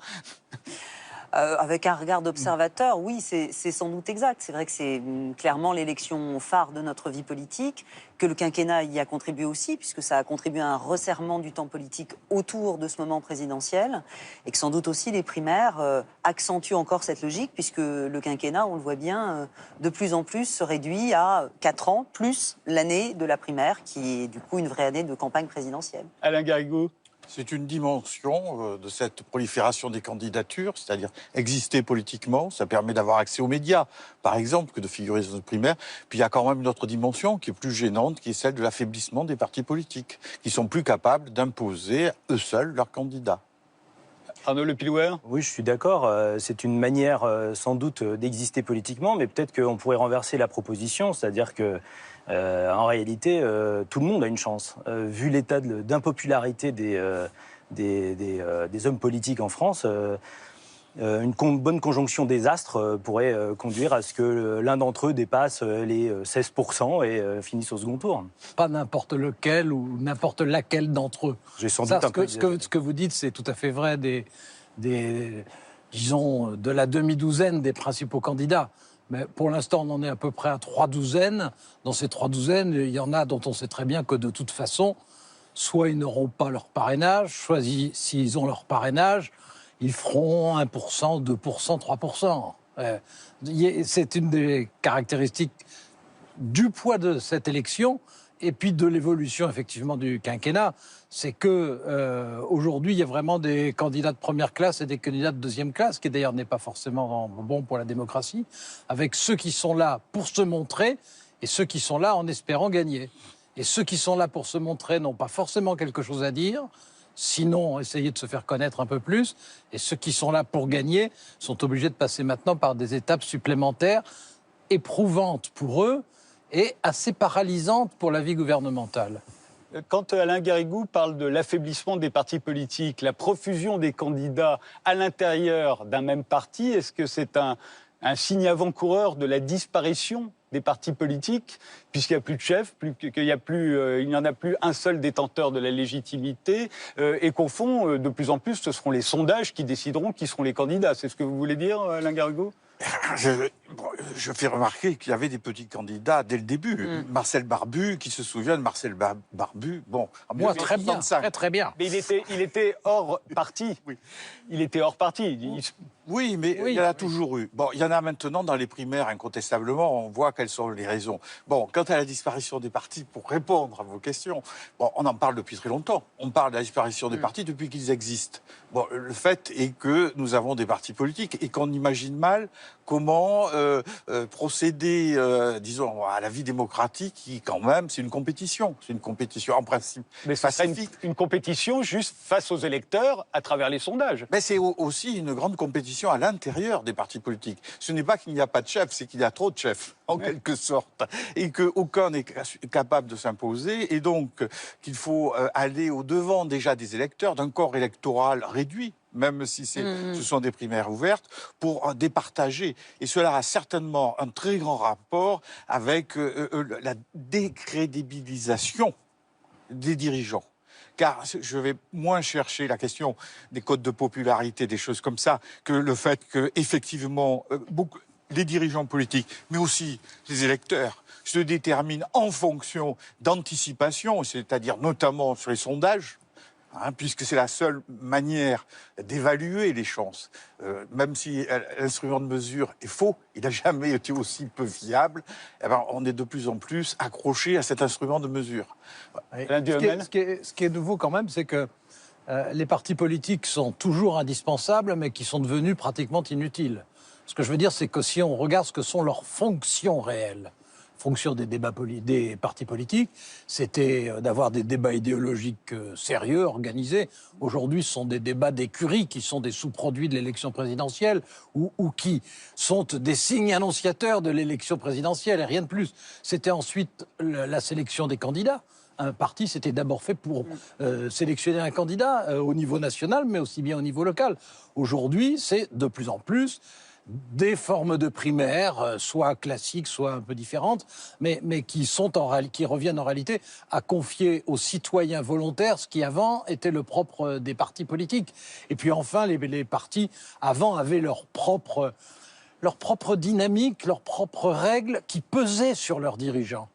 Avec un regard d'observateur, oui, c'est sans doute exact. C'est vrai que c'est clairement l'élection phare de notre vie politique, que le quinquennat y a contribué aussi, puisque ça a contribué à un resserrement du temps politique autour de ce moment présidentiel, et que sans doute aussi les primaires accentuent encore cette logique, puisque le quinquennat, on le voit bien, de plus en plus se réduit à 4 ans, plus l'année de la primaire, qui est du coup une vraie année de campagne présidentielle. Alain Garrigou. C'est une dimension de cette prolifération des candidatures, c'est-à-dire exister politiquement, ça permet d'avoir accès aux médias, par exemple, que de figurer dans une primaire. Puis il y a quand même une autre dimension qui est plus gênante, qui est celle de l'affaiblissement des partis politiques, qui sont plus capables d'imposer eux seuls leurs candidats. Arnaud Lepilouer. Oui, je suis d'accord. C'est une manière sans doute d'exister politiquement, mais peut-être qu'on pourrait renverser la proposition, c'est-à-dire que en réalité, tout le monde a une chance. Vu l'état d'impopularité des hommes politiques en France, une bonne conjonction des astres pourrait conduire à ce que l'un d'entre eux dépasse les 16% et finisse au second tour. Pas n'importe lequel ou n'importe laquelle d'entre eux. J'ai sans doute un peu ce que vous dites, c'est tout à fait vrai disons, de la demi-douzaine des principaux candidats. Mais pour l'instant, on en est à peu près à 3 douzaines. Dans ces 3 douzaines, il y en a dont on sait très bien que de toute façon, soit ils n'auront pas leur parrainage, soit s'ils ont leur parrainage, ils feront 1%, 2%, 3%. C'est une des caractéristiques du poids de cette élection et puis de l'évolution effectivement du quinquennat. C'est que aujourd'hui, il y a vraiment des candidats de première classe et des candidats de deuxième classe, qui d'ailleurs n'est pas forcément bon pour la démocratie, avec ceux qui sont là pour se montrer et ceux qui sont là en espérant gagner. Et ceux qui sont là pour se montrer n'ont pas forcément quelque chose à dire, sinon essayer de se faire connaître un peu plus. Et ceux qui sont là pour gagner sont obligés de passer maintenant par des étapes supplémentaires, éprouvantes pour eux et assez paralysantes pour la vie gouvernementale. Quand Alain Garrigou parle de l'affaiblissement des partis politiques, la profusion des candidats à l'intérieur d'un même parti, est-ce que c'est un signe avant-coureur de la disparition des partis politiques, puisqu'il n'y a plus de chef, il n'y en a plus un seul détenteur de la légitimité, et qu'au fond, de plus en plus, ce seront les sondages qui décideront qui seront les candidats. C'est ce que vous voulez dire, Alain Garrigou ? Bon, je fais remarquer qu'il y avait des petits candidats dès le début. Marcel Barbu, qui se souvient de Marcel Barbu. Bon, moi, très bien, très bien. Mais il était hors parti. Oui. Il était hors parti. Oui, mais il y en a toujours eu. Bon, il y en a maintenant dans les primaires, incontestablement, on voit quelles sont les raisons. Bon, quant à la disparition des partis, pour répondre à vos questions, bon, on en parle depuis très longtemps. On parle de la disparition des partis depuis qu'ils existent. Bon, le fait est que nous avons des partis politiques et qu'on imagine mal comment procéder, disons, à la vie démocratique qui, quand même, c'est une compétition. C'est une compétition, en principe, mais ce serait une compétition juste face aux électeurs à travers les sondages. Mais c'est aussi une grande compétition à l'intérieur des partis politiques. Ce n'est pas qu'il n'y a pas de chef, c'est qu'il y a trop de chefs, en quelque sorte, et qu'aucun n'est capable de s'imposer, et donc qu'il faut aller au-devant déjà des électeurs, d'un corps électoral réduit, même si ce sont des primaires ouvertes, pour départager. Et cela a certainement un très grand rapport avec la décrédibilisation des dirigeants. Car je vais moins chercher la question des codes de popularité, des choses comme ça, que le fait que, effectivement, les dirigeants politiques, mais aussi les électeurs, se déterminent en fonction d'anticipation, c'est-à-dire notamment sur les sondages, puisque c'est la seule manière d'évaluer les chances. Même si l'instrument de mesure est faux, il n'a jamais été aussi peu fiable, eh ben, on est de plus en plus accroché à cet instrument de mesure. Ce qui est nouveau quand même, c'est que les partis politiques sont toujours indispensables, mais qui sont devenus pratiquement inutiles. Ce que je veux dire, c'est que si on regarde ce que sont leurs fonctions réelles, fonction des débats des partis politiques, c'était d'avoir des débats idéologiques sérieux, organisés. Aujourd'hui, ce sont des débats d'écurie qui sont des sous-produits de l'élection présidentielle ou qui sont des signes annonciateurs de l'élection présidentielle et rien de plus. C'était ensuite la sélection des candidats. Un parti, c'était d'abord fait pour sélectionner un candidat au niveau national, mais aussi bien au niveau local. Aujourd'hui, c'est de plus en plus des formes de primaires, soit classiques, soit un peu différentes, mais qui reviennent en réalité à confier aux citoyens volontaires ce qui avant était le propre des partis politiques. Et puis enfin, les partis avant avaient leur propre dynamique, leurs propres règles qui pesaient sur leurs dirigeants.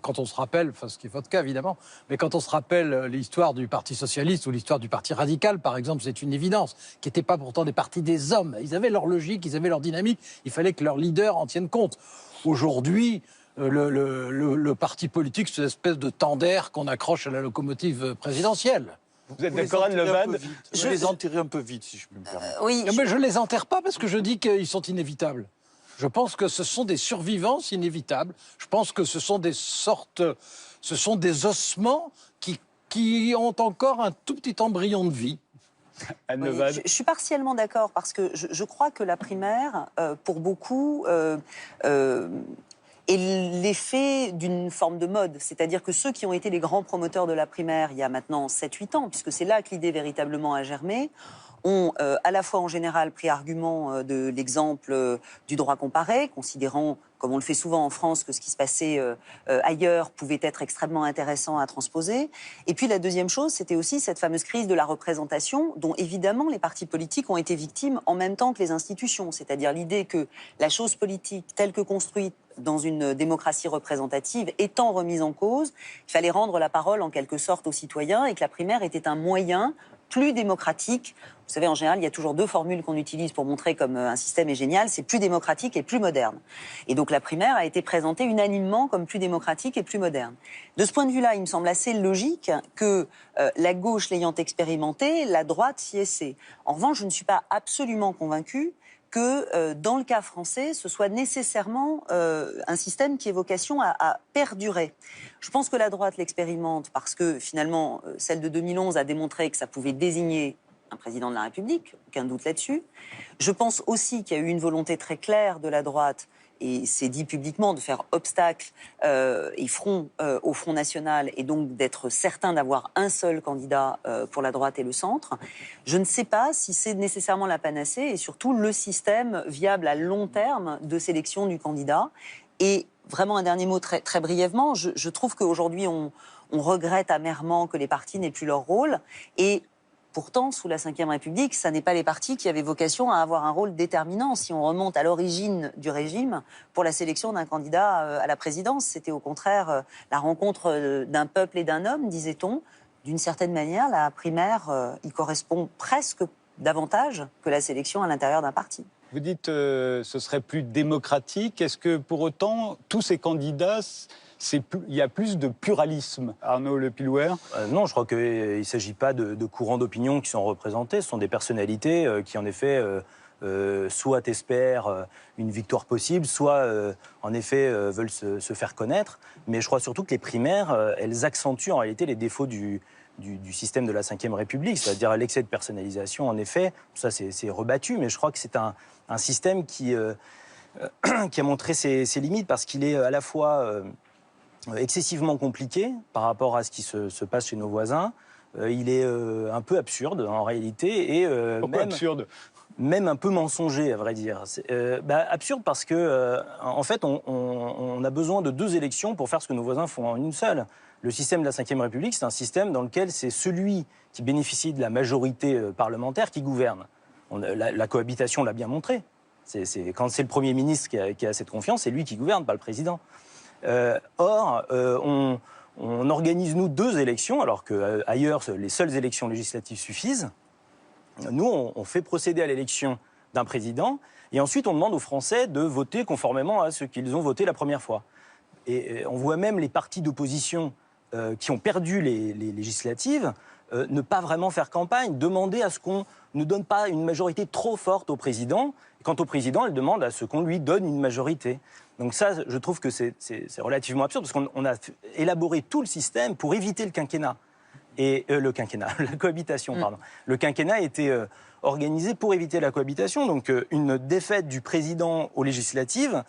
Quand on se rappelle, enfin ce qui est votre cas évidemment, mais quand on se rappelle l'histoire du Parti socialiste ou l'histoire du Parti radical, par exemple, c'est une évidence, qui n'étaient pas pourtant des partis des hommes. Ils avaient leur logique, ils avaient leur dynamique, il fallait que leurs leaders en tiennent compte. Aujourd'hui, le parti politique, c'est une espèce de tendère qu'on accroche à la locomotive présidentielle. Vous êtes d'accord, Anne Levade? Je les enterrer un peu vite, si je peux me permettre. Oui. Mais je ne les enterre pas parce que je dis qu'ils sont inévitables. Je pense que ce sont des survivances inévitables. Je pense que ce sont des ossements qui ont encore un tout petit embryon de vie. Oui, je suis partiellement d'accord parce que je crois que la primaire, pour beaucoup, est l'effet d'une forme de mode. C'est-à-dire que ceux qui ont été les grands promoteurs de la primaire il y a maintenant 7-8 ans, puisque c'est là que l'idée véritablement a germé, ont à la fois en général pris argument de l'exemple du droit comparé, considérant, comme on le fait souvent en France, que ce qui se passait ailleurs pouvait être extrêmement intéressant à transposer. Et puis la deuxième chose, c'était aussi cette fameuse crise de la représentation, dont évidemment les partis politiques ont été victimes en même temps que les institutions. C'est-à-dire l'idée que la chose politique telle que construite dans une démocratie représentative étant remise en cause, il fallait rendre la parole en quelque sorte aux citoyens et que la primaire était un moyen plus démocratique. Vous savez, en général, il y a toujours deux formules qu'on utilise pour montrer comme un système est génial, c'est plus démocratique et plus moderne. Et donc la primaire a été présentée unanimement comme plus démocratique et plus moderne. De ce point de vue-là, il me semble assez logique que la gauche l'ayant expérimenté, la droite s'y essaie. En revanche, je ne suis pas absolument convaincue que dans le cas français, ce soit nécessairement un système qui ait vocation à perdurer. Je pense que la droite l'expérimente parce que finalement, celle de 2011 a démontré que ça pouvait désigner un président de la République, aucun doute là-dessus. Je pense aussi qu'il y a eu une volonté très claire de la droite, et c'est dit publiquement, de faire obstacle et front au Front National, et donc d'être certain d'avoir un seul candidat pour la droite et le centre. Je ne sais pas si c'est nécessairement la panacée, et surtout le système viable à long terme de sélection du candidat. Et vraiment un dernier mot très, très brièvement, je trouve qu'aujourd'hui on regrette amèrement que les partis n'aient plus leur rôle, et Pourtant, sous la Ve République, ça n'est pas les partis qui avaient vocation à avoir un rôle déterminant. Si on remonte à l'origine du régime, pour la sélection d'un candidat à la présidence, c'était au contraire la rencontre d'un peuple et d'un homme, disait-on. D'une certaine manière, la primaire y correspond presque davantage que la sélection à l'intérieur d'un parti. Vous dites ce serait plus démocratique. Est-ce que pour autant, tous ces candidats, il y a plus de pluralisme, Arnaud Le Pilouer? Non, je crois qu'il ne s'agit pas de courants d'opinion qui sont représentés. Ce sont des personnalités qui, en effet, soit espèrent une victoire possible, soit, en effet, veulent se faire connaître. Mais je crois surtout que les primaires, elles accentuent en réalité les défauts du système de la Ve République, c'est-à-dire l'excès de personnalisation, en effet. Ça, c'est rebattu, mais je crois que c'est un système qui a montré ses limites parce qu'il est à la fois excessivement compliqué par rapport à ce qui se passe chez nos voisins. Il est un peu absurde, en réalité, et absurde. Même un peu mensonger, à vrai dire. Absurde parce que, en fait, on a besoin de 2 élections pour faire ce que nos voisins font en une seule. Le système de la Ve République, c'est un système dans lequel c'est celui qui bénéficie de la majorité parlementaire qui gouverne. La cohabitation l'a bien montré. Quand c'est le Premier ministre qui a cette confiance, c'est lui qui gouverne, pas le président. Or, on organise, nous, 2 élections, alors qu'ailleurs, les seules élections législatives suffisent. Nous, on fait procéder à l'élection d'un président, et ensuite, on demande aux Français de voter conformément à ce qu'ils ont voté la première fois. Et on voit même les partis d'opposition qui ont perdu les législatives ne pas vraiment faire campagne, demander à ce qu'on ne donne pas une majorité trop forte au président. Quant au président, elle demande à ce qu'on lui donne une majorité. Donc ça, je trouve que c'est relativement absurde, parce qu'on a élaboré tout le système pour éviter le quinquennat. Et la cohabitation, pardon. Le quinquennat a été organisé pour éviter la cohabitation. Donc une défaite du président aux législatives,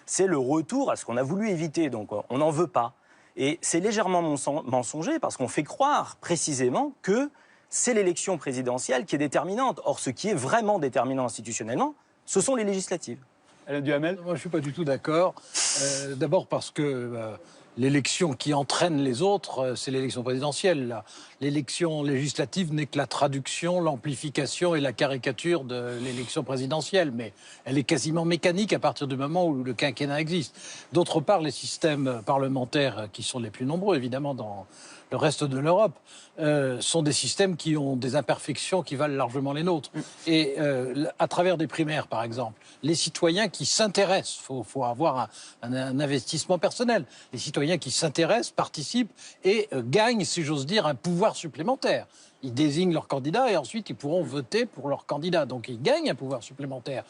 c'est le retour à ce qu'on a voulu éviter. Donc on n'en veut pas. Et c'est légèrement mensonger parce qu'on fait croire précisément que c'est l'élection présidentielle qui est déterminante. Or, ce qui est vraiment déterminant institutionnellement, ce sont les législatives. Alain Duhamel ? Moi, je ne suis pas du tout d'accord. D'abord parce que l'élection qui entraîne les autres, c'est l'élection présidentielle. L'élection législative n'est que la traduction, l'amplification et la caricature de l'élection présidentielle. Mais elle est quasiment mécanique à partir du moment où le quinquennat existe. D'autre part, les systèmes parlementaires, qui sont les plus nombreux, évidemment, dans le reste de l'Europe, sont des systèmes qui ont des imperfections qui valent largement les nôtres. Et à travers des primaires, par exemple, les citoyens qui s'intéressent, faut avoir un investissement personnel, les citoyens qui s'intéressent, participent et gagnent, si j'ose dire, un pouvoir supplémentaire. Ils désignent leur candidat et ensuite ils pourront voter pour leur candidat. Donc ils gagnent un pouvoir supplémentaire.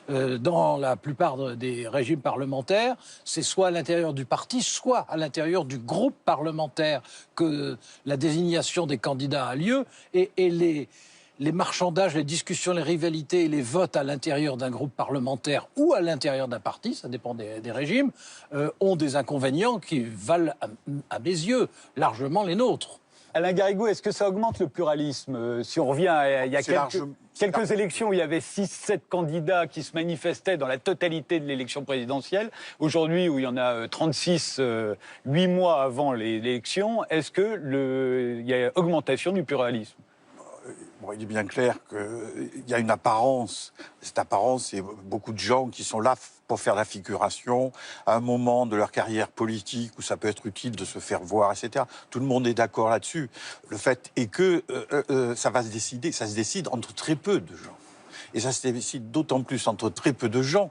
Dans la plupart des régimes parlementaires, c'est soit à l'intérieur du parti, soit à l'intérieur du groupe parlementaire que la désignation des candidats a lieu. Et les marchandages, les discussions, les rivalités et les votes à l'intérieur d'un groupe parlementaire ou à l'intérieur d'un parti, ça dépend des régimes, ont des inconvénients qui valent, à mes yeux, largement les nôtres. Alain Garrigou, est-ce que ça augmente le pluralisme? Si on revient à il y a quelques élections où il y avait 6-7 candidats qui se manifestaient dans la totalité de l'élection présidentielle, aujourd'hui où il y en a 36, 8 mois avant l'élection, est-ce qu'il y a augmentation du pluralisme? Bon, il est bien clair qu'il y a une apparence. Cette apparence, c'est beaucoup de gens qui sont là pour faire la figuration à un moment de leur carrière politique où ça peut être utile de se faire voir, etc. Tout le monde est d'accord là-dessus. Le fait est que ça se décide entre très peu de gens. Et ça se décide d'autant plus entre très peu de gens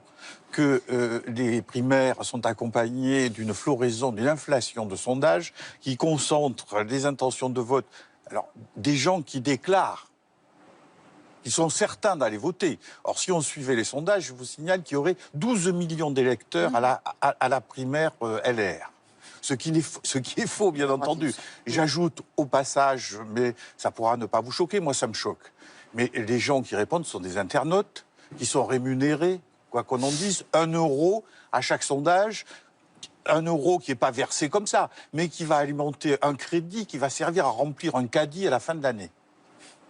que les primaires sont accompagnées d'une floraison, d'une inflation de sondages qui concentrent les intentions de vote. Alors, des gens qui déclarent qu'ils sont certains d'aller voter. Or, si on suivait les sondages, je vous signale qu'il y aurait 12 millions d'électeurs à la primaire LR. Ce qui est faux, bien entendu. J'ajoute au passage, mais ça pourra ne pas vous choquer, moi ça me choque. Mais les gens qui répondent sont des internautes qui sont rémunérés, quoi qu'on en dise, 1 euro à chaque sondage. 1 euro qui n'est pas versé comme ça, mais qui va alimenter un crédit qui va servir à remplir un caddie à la fin de l'année.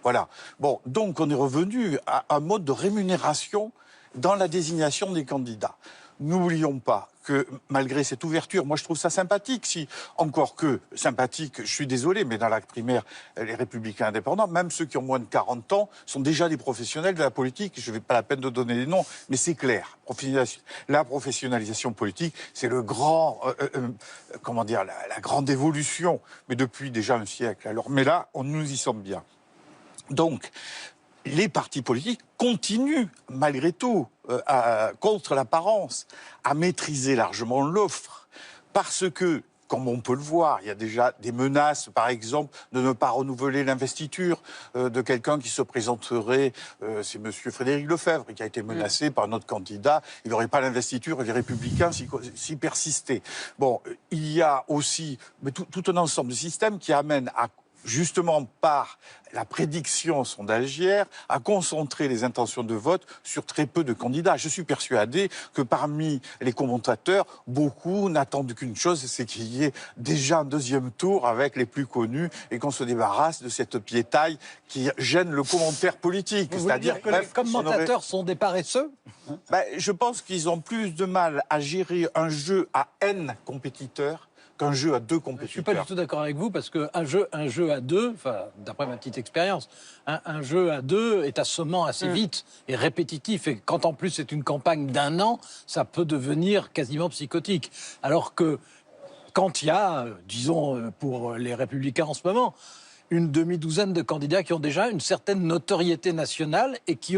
Voilà. Bon, donc on est revenu à un mode de rémunération dans la désignation des candidats. n'oublions pas que malgré cette ouverture, moi je trouve ça sympathique, si encore que sympathique, je suis désolé, mais dans la primaire, les Républicains indépendants, même ceux qui ont moins de 40 ans, sont déjà des professionnels de la politique. Je ne vais pas la peine de donner des noms, mais c'est clair. La professionnalisation politique, c'est le grand, comment dire, la grande évolution, mais depuis déjà un siècle. Alors, mais là, nous y sommes bien. Donc, les partis politiques continuent, malgré tout, contre l'apparence, à maîtriser largement l'offre. Parce que, comme on peut le voir, il y a déjà des menaces, par exemple, de ne pas renouveler l'investiture de quelqu'un qui se présenterait, c'est M. Frédéric Lefebvre, qui a été menacé par notre candidat. Il n'aurait pas l'investiture et les Républicains s'y persistaient. Bon, il y a aussi tout un ensemble de systèmes qui amènent à justement par la prédiction sondagière, à concentrer les intentions de vote sur très peu de candidats. Je suis persuadé que parmi les commentateurs, beaucoup n'attendent qu'une chose, c'est qu'il y ait déjà un deuxième tour avec les plus connus et qu'on se débarrasse de cette piétaille qui gêne le commentaire politique. Vous voulez dire que les commentateurs sont des paresseux ? Je pense qu'ils ont plus de mal à gérer un jeu à N compétiteurs qu'un jeu à 2 compétiteurs. Je ne suis pas du tout d'accord avec vous, parce qu'un jeu à 2, enfin, d'après ma petite expérience, un jeu à 2 est assommant assez vite et répétitif. Et quand en plus c'est une campagne d'1 an, ça peut devenir quasiment psychotique. Alors que quand il y a, disons, pour les Républicains en ce moment, une demi-douzaine de candidats qui ont déjà une certaine notoriété nationale et qui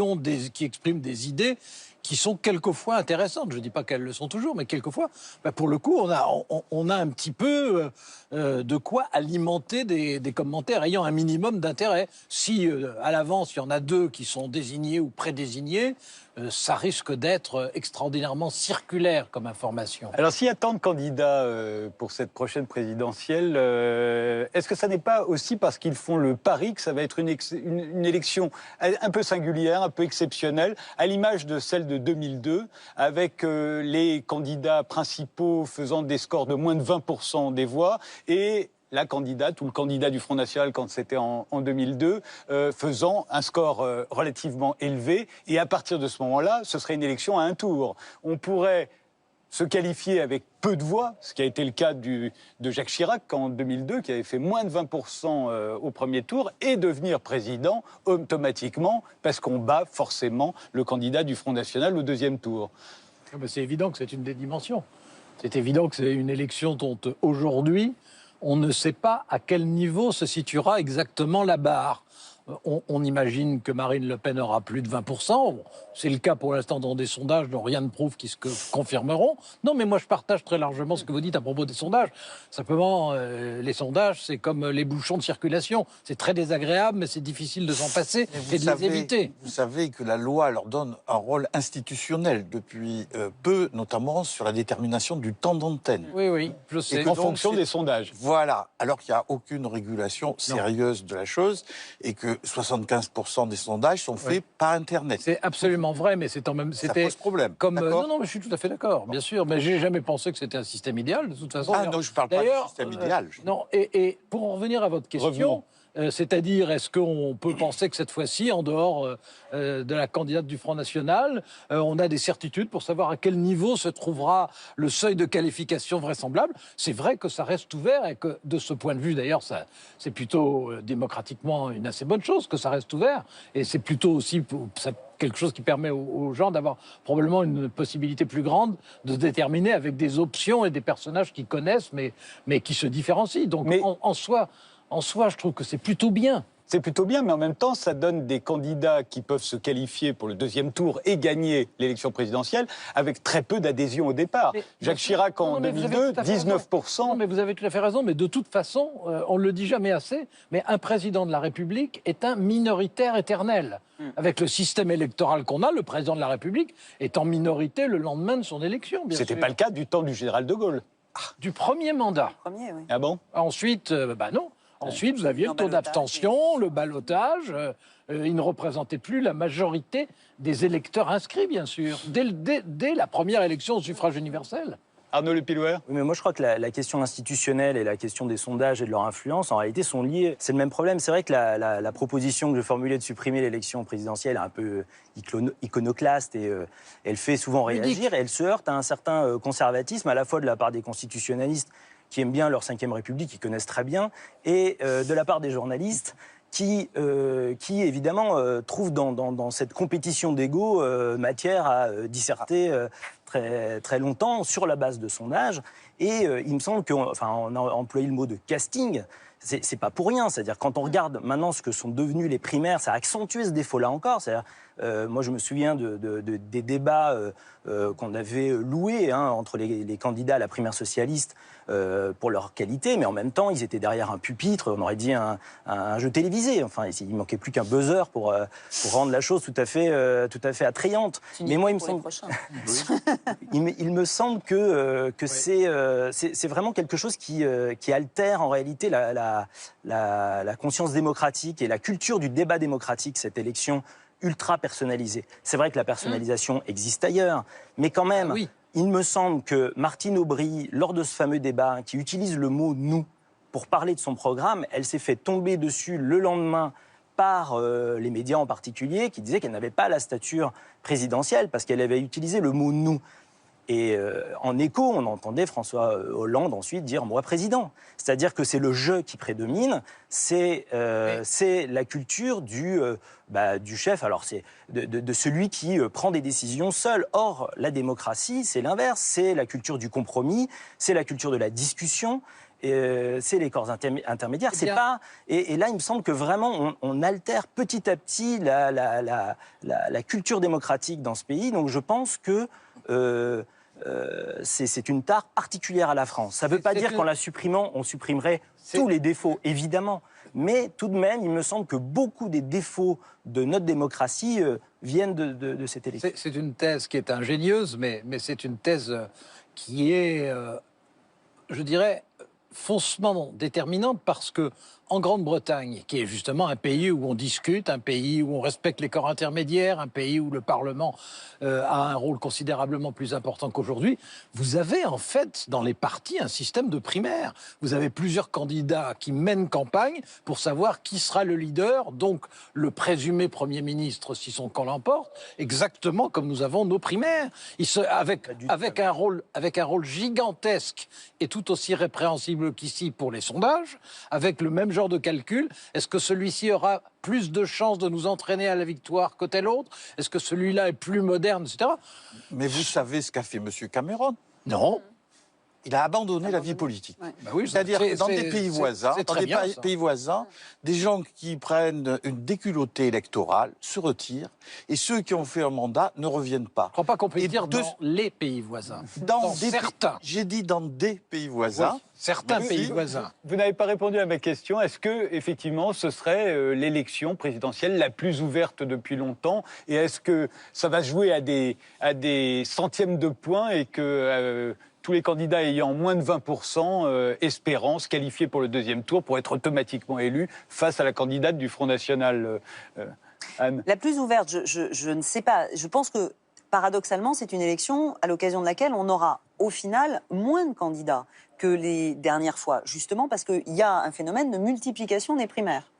expriment des idées qui sont quelquefois intéressantes. Je ne dis pas qu'elles le sont toujours, mais quelquefois, pour le coup, on a un petit peu de quoi alimenter des commentaires ayant un minimum d'intérêt. Si à l'avance, il y en a 2 qui sont désignés ou prédésignés, ça risque d'être extraordinairement circulaire comme information. Alors, s'il y a tant de candidats pour cette prochaine présidentielle, est-ce que ça n'est pas aussi parce qu'ils font le pari que ça va être une élection un peu singulière, un peu exceptionnelle, à l'image de celle de 2002, avec les candidats principaux faisant des scores de moins de 20% des voix et la candidate ou le candidat du Front National quand c'était en 2002, faisant un score relativement élevé. Et à partir de ce moment-là, ce serait une élection à un tour. On pourrait se qualifier avec peu de voix, ce qui a été le cas de Jacques Chirac en 2002, qui avait fait moins de 20% au premier tour, et devenir président automatiquement, parce qu'on bat forcément le candidat du Front National au deuxième tour. C'est évident que c'est une des dimensions. C'est évident que c'est une élection dont aujourd'hui, on ne sait pas à quel niveau se situera exactement la barre. On imagine que Marine Le Pen aura plus de 20%. C'est le cas pour l'instant dans des sondages dont rien ne prouve qu'ils se confirmeront. Non, mais moi je partage très largement ce que vous dites à propos des sondages. Simplement, les sondages, c'est comme les bouchons de circulation. C'est très désagréable, mais c'est difficile de s'en passer et de les éviter. Vous savez que la loi leur donne un rôle institutionnel depuis peu, notamment sur la détermination du temps d'antenne. Oui, je sais. En fonction des sondages. Voilà, alors qu'il n'y a aucune régulation sérieuse de la chose et que 75% des sondages sont faits par Internet. C'est absolument vrai, mais c'est en même... Ça pose problème. Non, mais je suis tout à fait d'accord, bien sûr. Mais j'ai jamais pensé que c'était un système idéal, de toute façon. Ah non, je ne parle pas du système idéal. Non, et pour en revenir à votre question... c'est-à-dire, est-ce qu'on peut penser que cette fois-ci, en dehors de la candidate du Front National, on a des certitudes pour savoir à quel niveau se trouvera le seuil de qualification vraisemblable? C'est vrai que ça reste ouvert et que, de ce point de vue, d'ailleurs, c'est plutôt démocratiquement une assez bonne chose que ça reste ouvert. Et c'est plutôt aussi quelque chose qui permet aux gens d'avoir probablement une possibilité plus grande de déterminer avec des options et des personnages qu'ils connaissent, mais qui se différencient. Donc, en soi, je trouve que c'est plutôt bien. C'est plutôt bien, mais en même temps, ça donne des candidats qui peuvent se qualifier pour le deuxième tour et gagner l'élection présidentielle avec très peu d'adhésion au départ. Jacques Chirac en 2002, 19%. Non, mais vous avez tout à fait raison, mais de toute façon, on ne le dit jamais assez, mais un président de la République est un minoritaire éternel. Avec le système électoral qu'on a, le président de la République est en minorité le lendemain de son élection, bien sûr. C'était pas le cas du temps du général de Gaulle. Du premier mandat. Premier, oui. Ah bon? Ensuite, non. Ensuite, vous aviez le taux d'abstention, le ballotage. Il ne représentait plus la majorité des électeurs inscrits, bien sûr, dès la première élection au suffrage universel. Arnaud Le Pilouer? Oui, mais moi je crois que la question institutionnelle et la question des sondages et de leur influence, en réalité, sont liées. C'est le même problème. C'est vrai que la proposition que je formulais de supprimer l'élection présidentielle est un peu iconoclaste et elle fait souvent réagir. Et elle se heurte à un certain conservatisme, à la fois de la part des constitutionnalistes qui aiment bien leur Ve République, qui connaissent très bien, et de la part des journalistes qui évidemment, trouvent dans cette compétition d'ego matière à disserter très, très longtemps sur la base de sondages. Et il me semble on a employé le mot de casting. C'est pas pour rien. C'est-à-dire, quand on regarde maintenant ce que sont devenus les primaires, ça a accentué ce défaut-là encore. C'est-à-dire, moi, je me souviens des débats qu'on avait loués entre les candidats à la primaire socialiste pour leur qualité, mais en même temps, ils étaient derrière un pupitre, on aurait dit un jeu télévisé. Enfin, il manquait plus qu'un buzzer pour rendre la chose tout à fait attrayante. Mais moi, il me semble que c'est vraiment quelque chose qui altère en réalité la conscience démocratique et la culture du débat démocratique, cette élection ultra personnalisée. C'est vrai que la personnalisation existe ailleurs, mais quand même, il me semble que Martine Aubry, lors de ce fameux débat, qui utilise le mot « nous » pour parler de son programme, elle s'est fait tomber dessus le lendemain par les médias en particulier, qui disaient qu'elle n'avait pas la stature présidentielle parce qu'elle avait utilisé le mot « nous ». Et en écho, on entendait François Hollande ensuite dire « moi président ». C'est-à-dire que c'est le jeu qui prédomine, c'est la culture du chef, alors c'est de celui qui prend des décisions seul. Or, la démocratie, c'est l'inverse, c'est la culture du compromis, c'est la culture de la discussion, c'est les corps intermédiaires. C'est pas, et là, il me semble que vraiment, on altère petit à petit la culture démocratique dans ce pays. Donc je pense que c'est une tare particulière à la France. Ça ne veut pas dire qu'en la supprimant, on supprimerait tous les défauts, évidemment. Mais tout de même, il me semble que beaucoup des défauts de notre démocratie viennent de cette élection. C'est une thèse qui est ingénieuse, mais c'est une thèse qui est, je dirais, foncement déterminante parce que en Grande-Bretagne, qui est justement un pays où on discute, un pays où on respecte les corps intermédiaires, un pays où le Parlement a un rôle considérablement plus important qu'aujourd'hui, vous avez en fait dans les partis un système de primaires. Vous avez plusieurs candidats qui mènent campagne pour savoir qui sera le leader, donc le présumé Premier ministre si son camp l'emporte, exactement comme nous avons nos primaires. Avec un rôle gigantesque et tout aussi répréhensible qu'ici pour les sondages, avec le même genre de calcul. Est-ce que celui-ci aura plus de chances de nous entraîner à la victoire que tel autre? Est-ce que celui-là est plus moderne, etc. Mais vous savez ce qu'a fait M. Cameron? Non. Il a abandonné la vie politique. Ouais. Bah oui, c'est-à-dire que dans des pays voisins, des gens qui prennent une déculottée électorale se retirent et ceux qui ont fait un mandat ne reviennent pas. Je ne crois pas qu'on peut dire dans les pays voisins. Dans certains. J'ai dit dans des pays voisins. Oui, certains pays voisins. Vous n'avez pas répondu à ma question. Est-ce que, effectivement, ce serait l'élection présidentielle la plus ouverte depuis longtemps? Et est-ce que ça va jouer à des centièmes de points et que tous les candidats ayant moins de 20% espérant se qualifier pour le deuxième tour pour être automatiquement élus face à la candidate du Front National, Anne? La plus ouverte, je ne sais pas. Je pense que, paradoxalement, c'est une élection à l'occasion de laquelle on aura, au final, moins de candidats que les dernières fois, justement parce qu'il y a un phénomène de multiplication des primaires.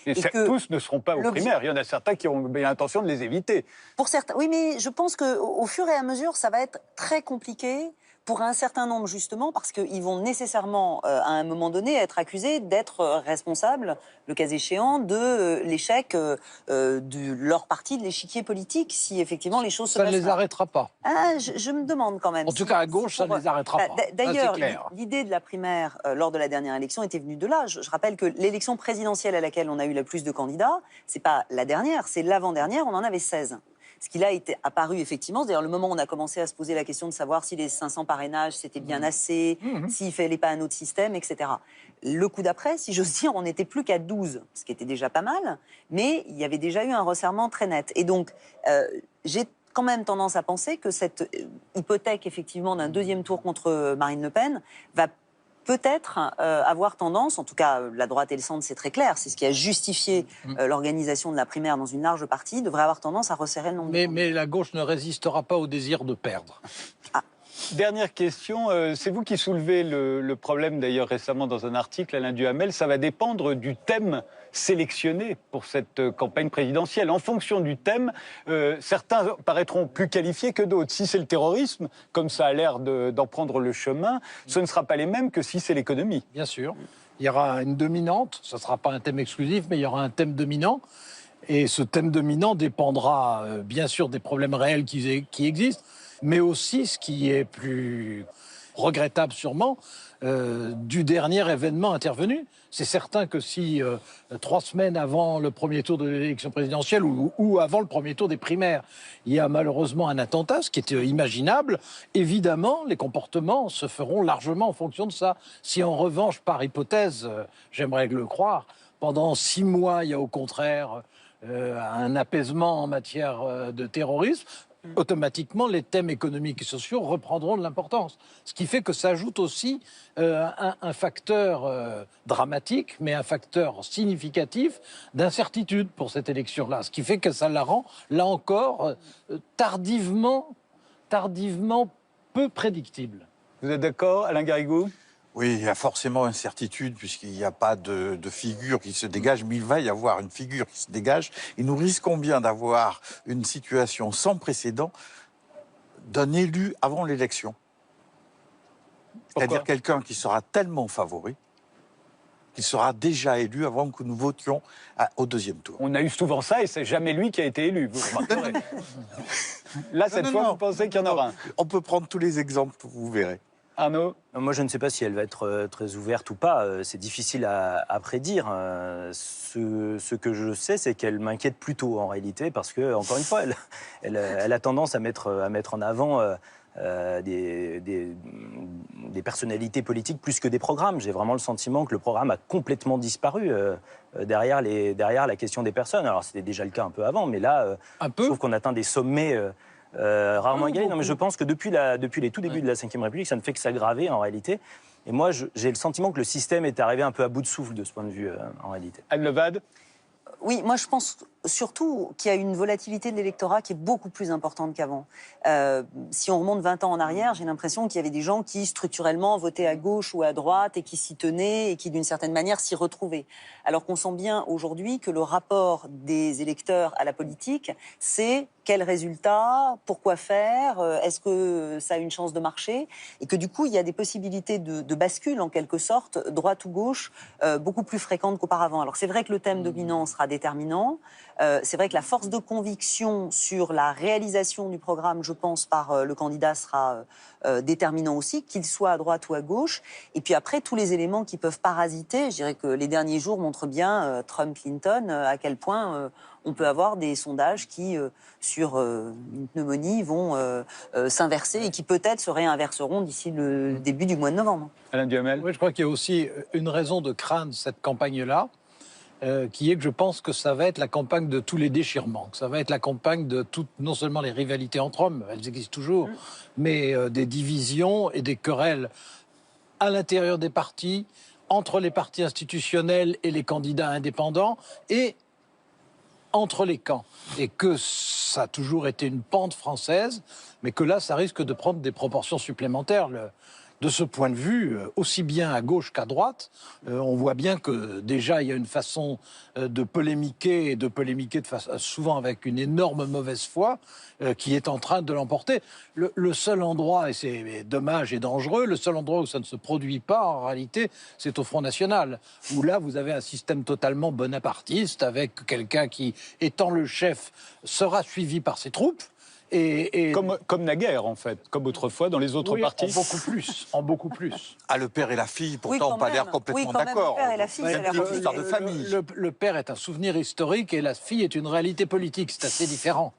Et tous ne seront pas aux primaires. Il y en a certains qui ont l'intention de les éviter. Pour certains, oui, mais je pense qu'au fur et à mesure, ça va être très compliqué pour un certain nombre, justement, parce qu'ils vont nécessairement, à un moment donné, être accusés d'être responsables, le cas échéant, de l'échec de leur parti de l'échiquier politique, si effectivement les choses se passent. Ça ne les arrêtera pas. Ah, je me demande quand même. En tout cas, à gauche, ça ne les arrêtera pas. D'ailleurs, l'idée de la primaire lors de la dernière élection était venue de là. Je rappelle que l'élection présidentielle à laquelle on a eu le plus de candidats, c'est pas la dernière, c'est l'avant-dernière, on en avait 16. Ce qui là était apparu effectivement, c'est d'ailleurs le moment où on a commencé à se poser la question de savoir si les 500 parrainages c'était bien assez, s'il ne fallait pas un autre système, etc. Le coup d'après, si j'ose dire, on n'était plus qu'à 12, ce qui était déjà pas mal, mais il y avait déjà eu un resserrement très net. Et donc, j'ai quand même tendance à penser que cette hypothèque effectivement d'un deuxième tour contre Marine Le Pen va peut-être avoir tendance, en tout cas la droite et le centre c'est très clair, c'est ce qui a justifié l'organisation de la primaire dans une large partie, devrait avoir tendance à resserrer le nombre. Mais la gauche ne résistera pas au désir de perdre. Ah. Dernière question, c'est vous qui soulevez le problème d'ailleurs récemment dans un article, Alain Duhamel, ça va dépendre du thème sélectionné pour cette campagne présidentielle. En fonction du thème, certains paraîtront plus qualifiés que d'autres. Si c'est le terrorisme, comme ça a l'air d'en prendre le chemin, ce ne sera pas les mêmes que si c'est l'économie. Bien sûr. Il y aura une dominante, ce ne sera pas un thème exclusif, mais il y aura un thème dominant. Et ce thème dominant dépendra bien sûr des problèmes réels qui existent, mais aussi, ce qui est plus regrettable sûrement, du dernier événement intervenu. C'est certain que si 3 semaines avant le premier tour de l'élection présidentielle ou avant le premier tour des primaires, il y a malheureusement un attentat, ce qui était imaginable, évidemment, les comportements se feront largement en fonction de ça. Si en revanche, par hypothèse, j'aimerais le croire, pendant 6 mois, il y a au contraire un apaisement en matière de terrorisme, automatiquement, les thèmes économiques et sociaux reprendront de l'importance. Ce qui fait que s'ajoute aussi un facteur dramatique, mais un facteur significatif d'incertitude pour cette élection-là. Ce qui fait que ça la rend, là encore, tardivement peu prédictible. Vous êtes d'accord, Alain Garrigou ? Oui, il y a forcément incertitude puisqu'il n'y a pas de figure qui se dégage, mais il va y avoir une figure qui se dégage. Et nous risquons bien d'avoir une situation sans précédent d'un élu avant l'élection. C'est-à-dire quelqu'un qui sera tellement favori qu'il sera déjà élu avant que nous votions au deuxième tour. On a eu souvent ça et c'est jamais lui qui a été élu, vous remarquerez. Là, cette fois, vous pensez qu'il y en aura un ? On peut prendre tous les exemples, vous verrez. Arnaud ? Moi, je ne sais pas si elle va être très ouverte ou pas. C'est difficile à prédire. Ce que je sais, c'est qu'elle m'inquiète plutôt en réalité, parce que, encore une fois, elle a tendance à mettre en avant des personnalités politiques plus que des programmes. J'ai vraiment le sentiment que le programme a complètement disparu derrière la question des personnes. Alors, c'était déjà le cas un peu avant, mais là, je trouve qu'on atteint des sommets rarement égalés. Non, mais je pense que depuis les tout débuts de la Ve République, ça ne fait que s'aggraver en réalité. Et moi, j'ai le sentiment que le système est arrivé un peu à bout de souffle de ce point de vue, en réalité. Anne Levade ? Oui, moi je pense surtout qu'il y a une volatilité de l'électorat qui est beaucoup plus importante qu'avant. Si on remonte 20 ans en arrière, j'ai l'impression qu'il y avait des gens qui structurellement votaient à gauche ou à droite et qui s'y tenaient et qui d'une certaine manière s'y retrouvaient. Alors qu'on sent bien aujourd'hui que le rapport des électeurs à la politique, c'est quel résultat, pourquoi faire, est-ce que ça a une chance de marcher, et que du coup il y a des possibilités de bascule en quelque sorte, droite ou gauche, beaucoup plus fréquentes qu'auparavant. Alors c'est vrai que le thème dominant sera déterminant, c'est vrai que la force de conviction sur la réalisation du programme, je pense, par le candidat sera déterminant aussi, qu'il soit à droite ou à gauche. Et puis après, tous les éléments qui peuvent parasiter, je dirais que les derniers jours montrent bien, Trump-Clinton, à quel point on peut avoir des sondages qui, sur une pneumonie, vont s'inverser et qui peut-être se réinverseront d'ici le début du mois de novembre. Alain Duhamel ? Oui, je crois qu'il y a aussi une raison de craindre cette campagne-là, qui est que je pense que ça va être la campagne de tous les déchirements, que ça va être la campagne de toutes, non seulement les rivalités entre hommes, elles existent toujours, mais des divisions et des querelles à l'intérieur des partis, entre les partis institutionnels et les candidats indépendants, et entre les camps. Et que ça a toujours été une pente française, mais que là, ça risque de prendre des proportions supplémentaires. De ce point de vue, aussi bien à gauche qu'à droite, on voit bien que déjà il y a une façon de polémiquer souvent avec une énorme mauvaise foi qui est en train de l'emporter. Le seul endroit, et c'est dommage et dangereux, le seul endroit où ça ne se produit pas en réalité, c'est au Front National, où là vous avez un système totalement bonapartiste avec quelqu'un qui, étant le chef, sera suivi par ses troupes. Comme naguère, en fait, comme autrefois dans les autres partis. En beaucoup plus. Ah, le père et la fille, pourtant, n'ont pas l'air complètement d'accord. Le père et la fille, c'est une petite histoire de famille. Le père est un souvenir historique et la fille est une réalité politique. C'est assez différent.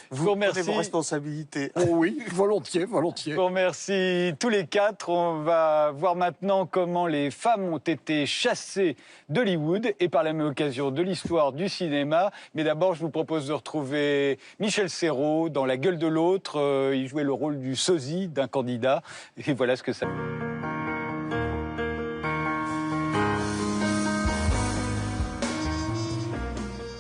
Vous prenez vos responsabilités. Oh oui, volontiers, volontiers. Je vous remercie tous les quatre. On va voir maintenant comment les femmes ont été chassées d'Hollywood et par la même occasion de l'histoire du cinéma. Mais d'abord, je vous propose de retrouver Michel Serrault dans La gueule de l'autre. Il jouait le rôle du sosie d'un candidat. Et voilà ce que ça...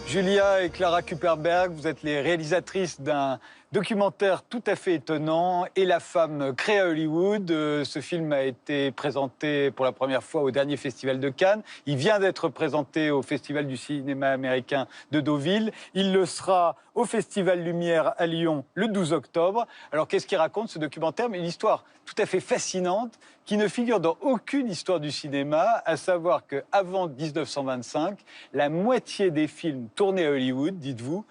Julia et Clara Kuperberg, vous êtes les réalisatrices d'un Documentaire tout à fait étonnant. Et la femme créée à Hollywood. Ce film a été présenté pour la première fois au dernier festival de Cannes. Il vient d'être présenté au Festival du cinéma américain de Deauville. Il le sera au Festival Lumière à Lyon le 12 octobre. Alors qu'est-ce qu'il raconte ce documentaire? Mais une histoire tout à fait fascinante qui ne figure dans aucune histoire du cinéma, à savoir qu'avant 1925, la moitié des films tournés à Hollywood, dites-vous,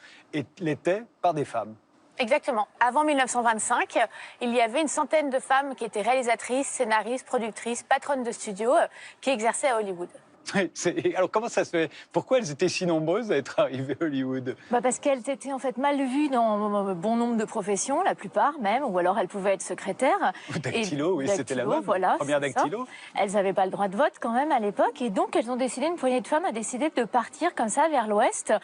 l'étaient par des femmes. Exactement. Avant 1925, il y avait une centaine de femmes qui étaient réalisatrices, scénaristes, productrices, patronnes de studios qui exerçaient à Hollywood. Alors comment ça se fait? Pourquoi elles étaient si nombreuses à être arrivées à Hollywood? Parce qu'elles étaient en fait mal vues dans bon nombre de professions, la plupart même, ou alors elles pouvaient être secrétaires. Ou dactylo, oui, c'était la mode. Voilà, première dactylo. Elles n'avaient pas le droit de vote quand même à l'époque, et donc elles ont décidé, une poignée de femmes a décidé de partir comme ça vers l'Ouest,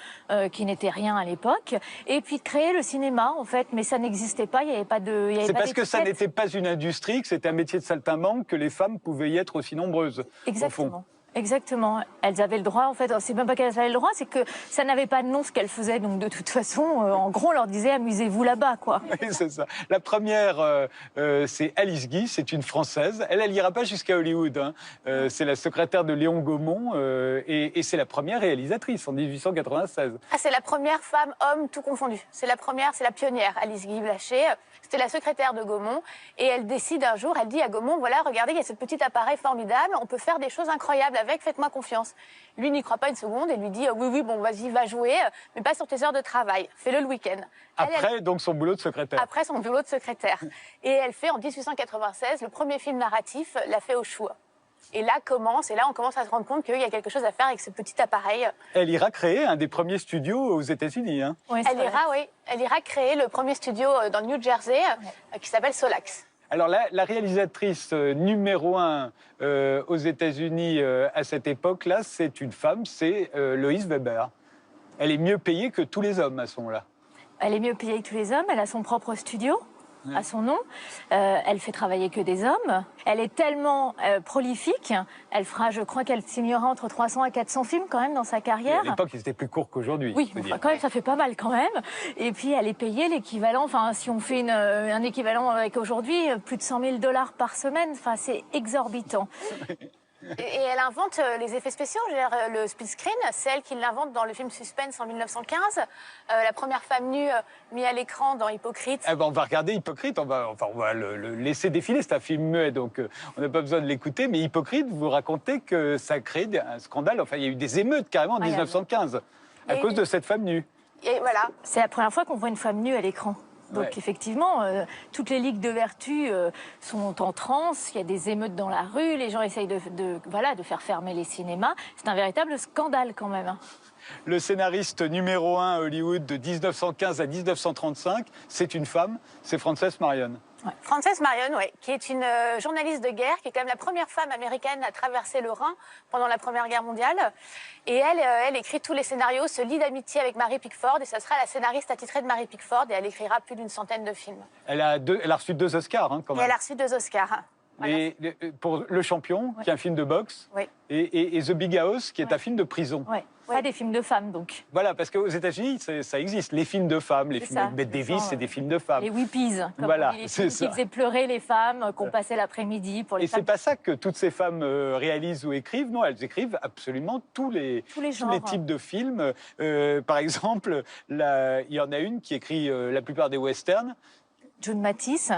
qui n'était rien à l'époque, et puis de créer le cinéma en fait, mais ça n'existait pas, il n'y avait pas de. C'est parce que ça n'était pas une industrie, que c'était un métier de saltimbanque, que les femmes pouvaient y être aussi nombreuses. Exactement. Au fond. Exactement. Elles avaient le droit, en fait, c'est même pas qu'elles avaient le droit, c'est que ça n'avait pas de nom ce qu'elles faisaient. Donc de toute façon, en gros, on leur disait amusez-vous là-bas, quoi. Oui, c'est ça. La première, c'est Alice Guy, c'est une Française. Elle n'ira pas jusqu'à Hollywood. Hein. C'est la secrétaire de Léon Gaumont et c'est la première réalisatrice en 1896. Ah, c'est la première femme, homme, tout confondu. C'est la première, c'est la pionnière, Alice Guy Blaché. C'était la secrétaire de Gaumont et elle décide un jour, elle dit à Gaumont, voilà, regardez, il y a ce petit appareil formidable, on peut faire des choses incroyables avec, faites-moi confiance. Lui n'y croit pas une seconde et lui dit, oui, bon, vas-y, va jouer, mais pas sur tes heures de travail, fais-le le week-end. Après, donc, son boulot de secrétaire. Après son boulot de secrétaire. Et elle fait en 1896 le premier film narratif, La Fée aux choux. Et là on commence à se rendre compte qu'il y a quelque chose à faire avec ce petit appareil. Elle ira créer un des premiers studios aux États-Unis. Hein. Oui, elle ira créer le premier studio dans le New Jersey qui s'appelle Solax. Alors la réalisatrice numéro 1 aux États-Unis à cette époque-là, c'est une femme, c'est Lois Weber. Elle est mieux payée que tous les hommes à ce moment-là. Elle est mieux payée que tous les hommes, elle a son propre studio. À son nom. Elle fait travailler que des hommes. Elle est tellement prolifique, elle fera, je crois qu'elle signera entre 300 et 400 films quand même dans sa carrière. À l'époque, ils étaient plus courts qu'aujourd'hui. Oui, enfin, quand même, ça fait pas mal quand même. Et puis, elle est payée l'équivalent, enfin, si on fait un équivalent avec aujourd'hui, plus de 100 000 $ par semaine. Enfin, c'est exorbitant. Et elle invente les effets spéciaux, le split screen, c'est elle qui l'invente dans le film Suspense en 1915, la première femme nue mise à l'écran dans Hypocrite. On va regarder Hypocrite, on va le laisser défiler, c'est un film muet, donc on n'a pas besoin de l'écouter, mais Hypocrite, vous racontez que ça a créé un scandale, enfin il y a eu des émeutes carrément en 1915, à cause de cette femme nue. Et voilà. C'est la première fois qu'on voit une femme nue à l'écran. Donc effectivement, toutes les ligues de vertu sont en transe, il y a des émeutes dans la rue, les gens essayent de faire fermer les cinémas. C'est un véritable scandale quand même. Le scénariste numéro 1 à Hollywood de 1915 à 1935, c'est une femme, c'est Frances Marion. Ouais. Frances Marion, qui est une journaliste de guerre, qui est quand même la première femme américaine à traverser le Rhin pendant la Première Guerre mondiale. Et elle écrit tous les scénarios, se lie d'amitié avec Mary Pickford, et ça sera la scénariste attitrée de Mary Pickford, et elle écrira plus d'une centaine de films. Elle a reçu 2 Oscars, hein, quand même. Et elle a reçu 2 Oscars. Voilà. Et pour Le Champion, qui est un film de boxe, et The Big House, qui est un film de prison. Pas des films de femmes, donc. Voilà, parce qu'aux États-Unis, ça existe. Les films de femmes, les films avec Bette Davis, c'est des films de femmes. Les whippies, comme voilà, les films qui faisaient pleurer les femmes, qu'on passait l'après-midi pour les femmes. Et c'est pas ça que toutes ces femmes réalisent ou écrivent. Non, elles écrivent absolument tous les types de films. Par exemple, il y en a une qui écrit la plupart des westerns. June Mathis.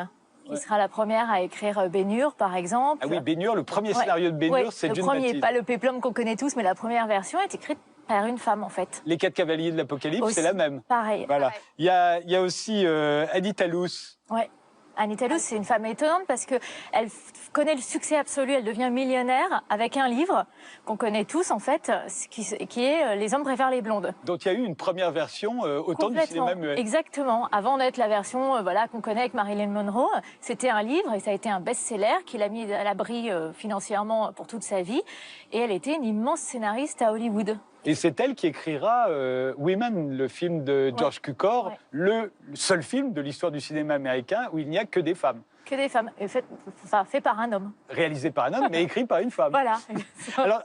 Qui sera la première à écrire Ben-Hur, par exemple. Ah oui, Ben-Hur, le premier scénario de Ben-Hur, c'est June Mathis. Le premier, pas le péplum qu'on connaît tous, mais la première version est écrite par une femme, en fait. Les 4 cavaliers de l'Apocalypse, c'est la même. Pareil. Voilà. Il y a aussi Annie Talous. Ouais. Annie Talous, c'est une femme étonnante parce qu'elle connaît le succès absolu, elle devient millionnaire avec un livre qu'on connaît tous en fait, qui est Les hommes préfèrent les blondes. Donc il y a eu une première version autant du cinéma muet. Exactement. Avant d'être la version qu'on connaît avec Marilyn Monroe, c'était un livre et ça a été un best-seller qui l'a mis à l'abri financièrement pour toute sa vie. Et elle était une immense scénariste à Hollywood. Et c'est elle qui écrira Women, le film de George Cukor, le seul film de l'histoire du cinéma américain où il n'y a que des femmes. Que des femmes, fait par un homme. Réalisé par un homme, mais écrit par une femme. Voilà. Alors,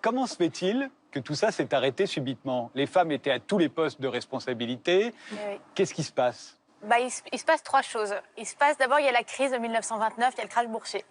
comment se fait-il que tout ça s'est arrêté subitement? Les femmes étaient à tous les postes de responsabilité. Oui. Qu'est-ce qui se passe? Il se passe 3 choses. D'abord, il y a la crise de 1929, il y a le krach boursier.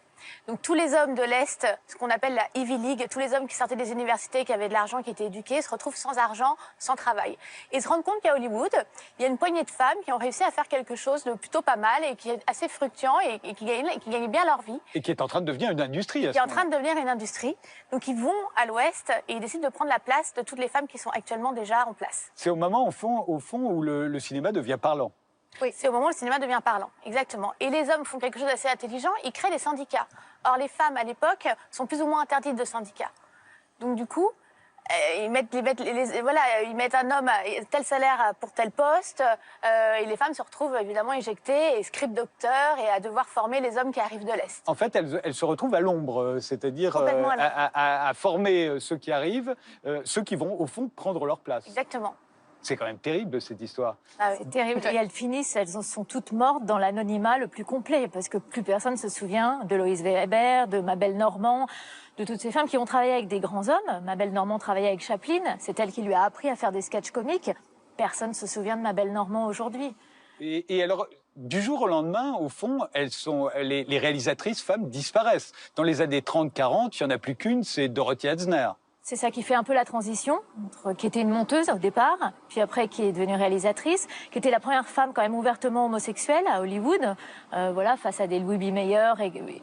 Donc tous les hommes de l'Est, ce qu'on appelle la Ivy League, tous les hommes qui sortaient des universités, qui avaient de l'argent, qui étaient éduqués, se retrouvent sans argent, sans travail. Et ils se rendent compte qu'à Hollywood, il y a une poignée de femmes qui ont réussi à faire quelque chose de plutôt pas mal et qui est assez fructuant et qui gagnent bien leur vie. Et qui est en train de devenir une industrie. Qui est en train de devenir une industrie. Donc ils vont à l'Ouest et ils décident de prendre la place de toutes les femmes qui sont actuellement déjà en place. C'est au moment, au fond où le cinéma devient parlant. Oui, c'est au moment où le cinéma devient parlant, exactement. Et les hommes font quelque chose d'assez intelligent, ils créent des syndicats. Or, les femmes, à l'époque, sont plus ou moins interdites de syndicats. Donc, du coup, ils mettent un homme à tel salaire pour tel poste, et les femmes se retrouvent évidemment éjectées, et script docteurs, et à devoir former les hommes qui arrivent de l'Est. En fait, elles se retrouvent à l'ombre, c'est-à-dire à former ceux qui arrivent, ceux qui vont, au fond, prendre leur place. Exactement. C'est quand même terrible, cette histoire. Ah oui, c'est terrible. Et elles finissent, elles sont toutes mortes dans l'anonymat le plus complet, parce que plus personne ne se souvient de Lois Weber, de Mabel Normand, de toutes ces femmes qui ont travaillé avec des grands hommes. Mabel Normand travaillait avec Chaplin, c'est elle qui lui a appris à faire des sketchs comiques. Personne ne se souvient de Mabel Normand aujourd'hui. Et alors, du jour au lendemain, au fond, les réalisatrices femmes disparaissent. Dans les années 30-40, il n'y en a plus qu'une, c'est Dorothy Arzner. C'est ça qui fait un peu la transition, qui était une monteuse au départ, puis après qui est devenue réalisatrice, qui était la première femme quand même ouvertement homosexuelle à Hollywood, face à des Louis B. Mayer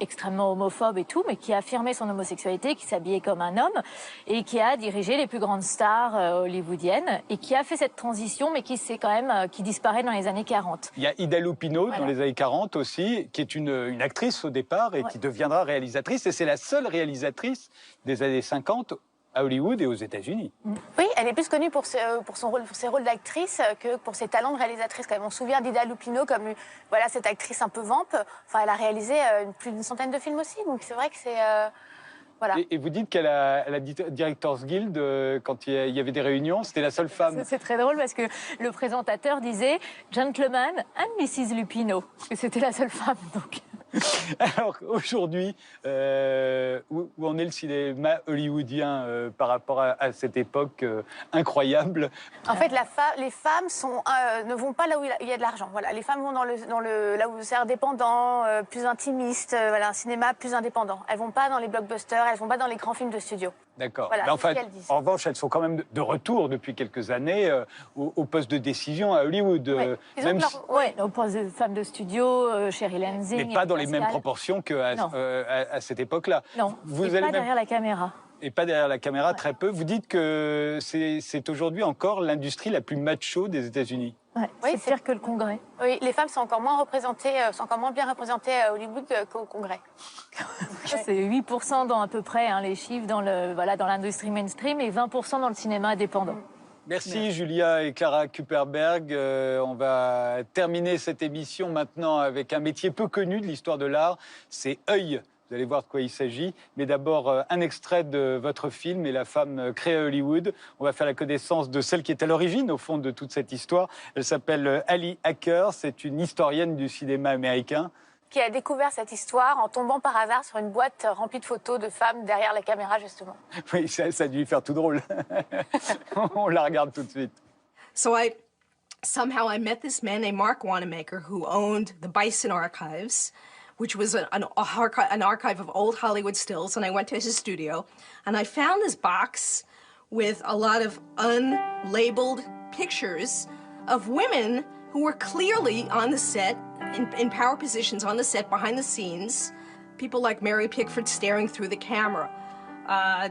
extrêmement homophobes et tout, mais qui a affirmé son homosexualité, qui s'habillait comme un homme, et qui a dirigé les plus grandes stars hollywoodiennes, et qui a fait cette transition, mais qui disparaît dans les années 40. Il y a Ida Lupino dans les années 40 aussi, qui est une actrice au départ et qui deviendra réalisatrice, et c'est la seule réalisatrice des années 50 à Hollywood et aux États-Unis. Oui, elle est plus connue pour ses rôles d'actrice que pour ses talents de réalisatrice. Quand même. On se souvient d'Ida Lupino comme cette actrice un peu vampe. Enfin, elle a réalisé plus d'une centaine de films aussi, donc c'est vrai que c'est... Voilà. Et vous dites qu'à la Directors Guild, quand il y avait des réunions, c'était la seule femme. C'est très drôle parce que le présentateur disait « Gentleman and Mrs. Lupino », parce que c'était la seule femme, donc... Alors aujourd'hui, où en est le cinéma hollywoodien par rapport à cette époque incroyable? En fait, les femmes ne vont pas là où il y a de l'argent. Voilà. Les femmes vont là où c'est indépendant, plus intimiste, un cinéma plus indépendant. Elles vont pas dans les blockbusters, elles vont pas dans les grands films de studio. D'accord. Voilà, en revanche, elles sont quand même de retour depuis quelques années au poste de décision à Hollywood. Au poste de femme de studio, Cheryl Lansing. Mais pas dans les mêmes proportions qu'à cette époque-là. Non, pas derrière la caméra. Et pas derrière la caméra, très peu. Vous dites que c'est aujourd'hui encore l'industrie la plus macho des États-Unis. C'est pire que le Congrès. Oui, les femmes sont encore moins bien représentées à Hollywood qu'au Congrès. C'est 8% dans à peu près les chiffres dans l'industrie mainstream et 20% dans le cinéma indépendant. Merci Julia et Clara Kuperberg. On va terminer cette émission maintenant avec un métier peu connu de l'histoire de l'art, c'est œil. Vous allez voir de quoi il s'agit. Mais d'abord, un extrait de votre film et la femme créée à Hollywood. On va faire la connaissance de celle qui est à l'origine, au fond, de toute cette histoire. Elle s'appelle Ali Acker. C'est une historienne du cinéma américain. Qui a découvert cette histoire en tombant par hasard sur une boîte remplie de photos de femmes derrière la caméra, justement. Oui, ça a dû lui faire tout drôle. On la regarde tout de suite. Somehow I met this man named Mark Wanamaker who owned the Bison Archives, which was an archive of old Hollywood stills, and I went to his studio, and I found this box with a lot of unlabeled pictures of women who were clearly on the set, in power positions on the set, behind the scenes. People like Mary Pickford staring through the camera,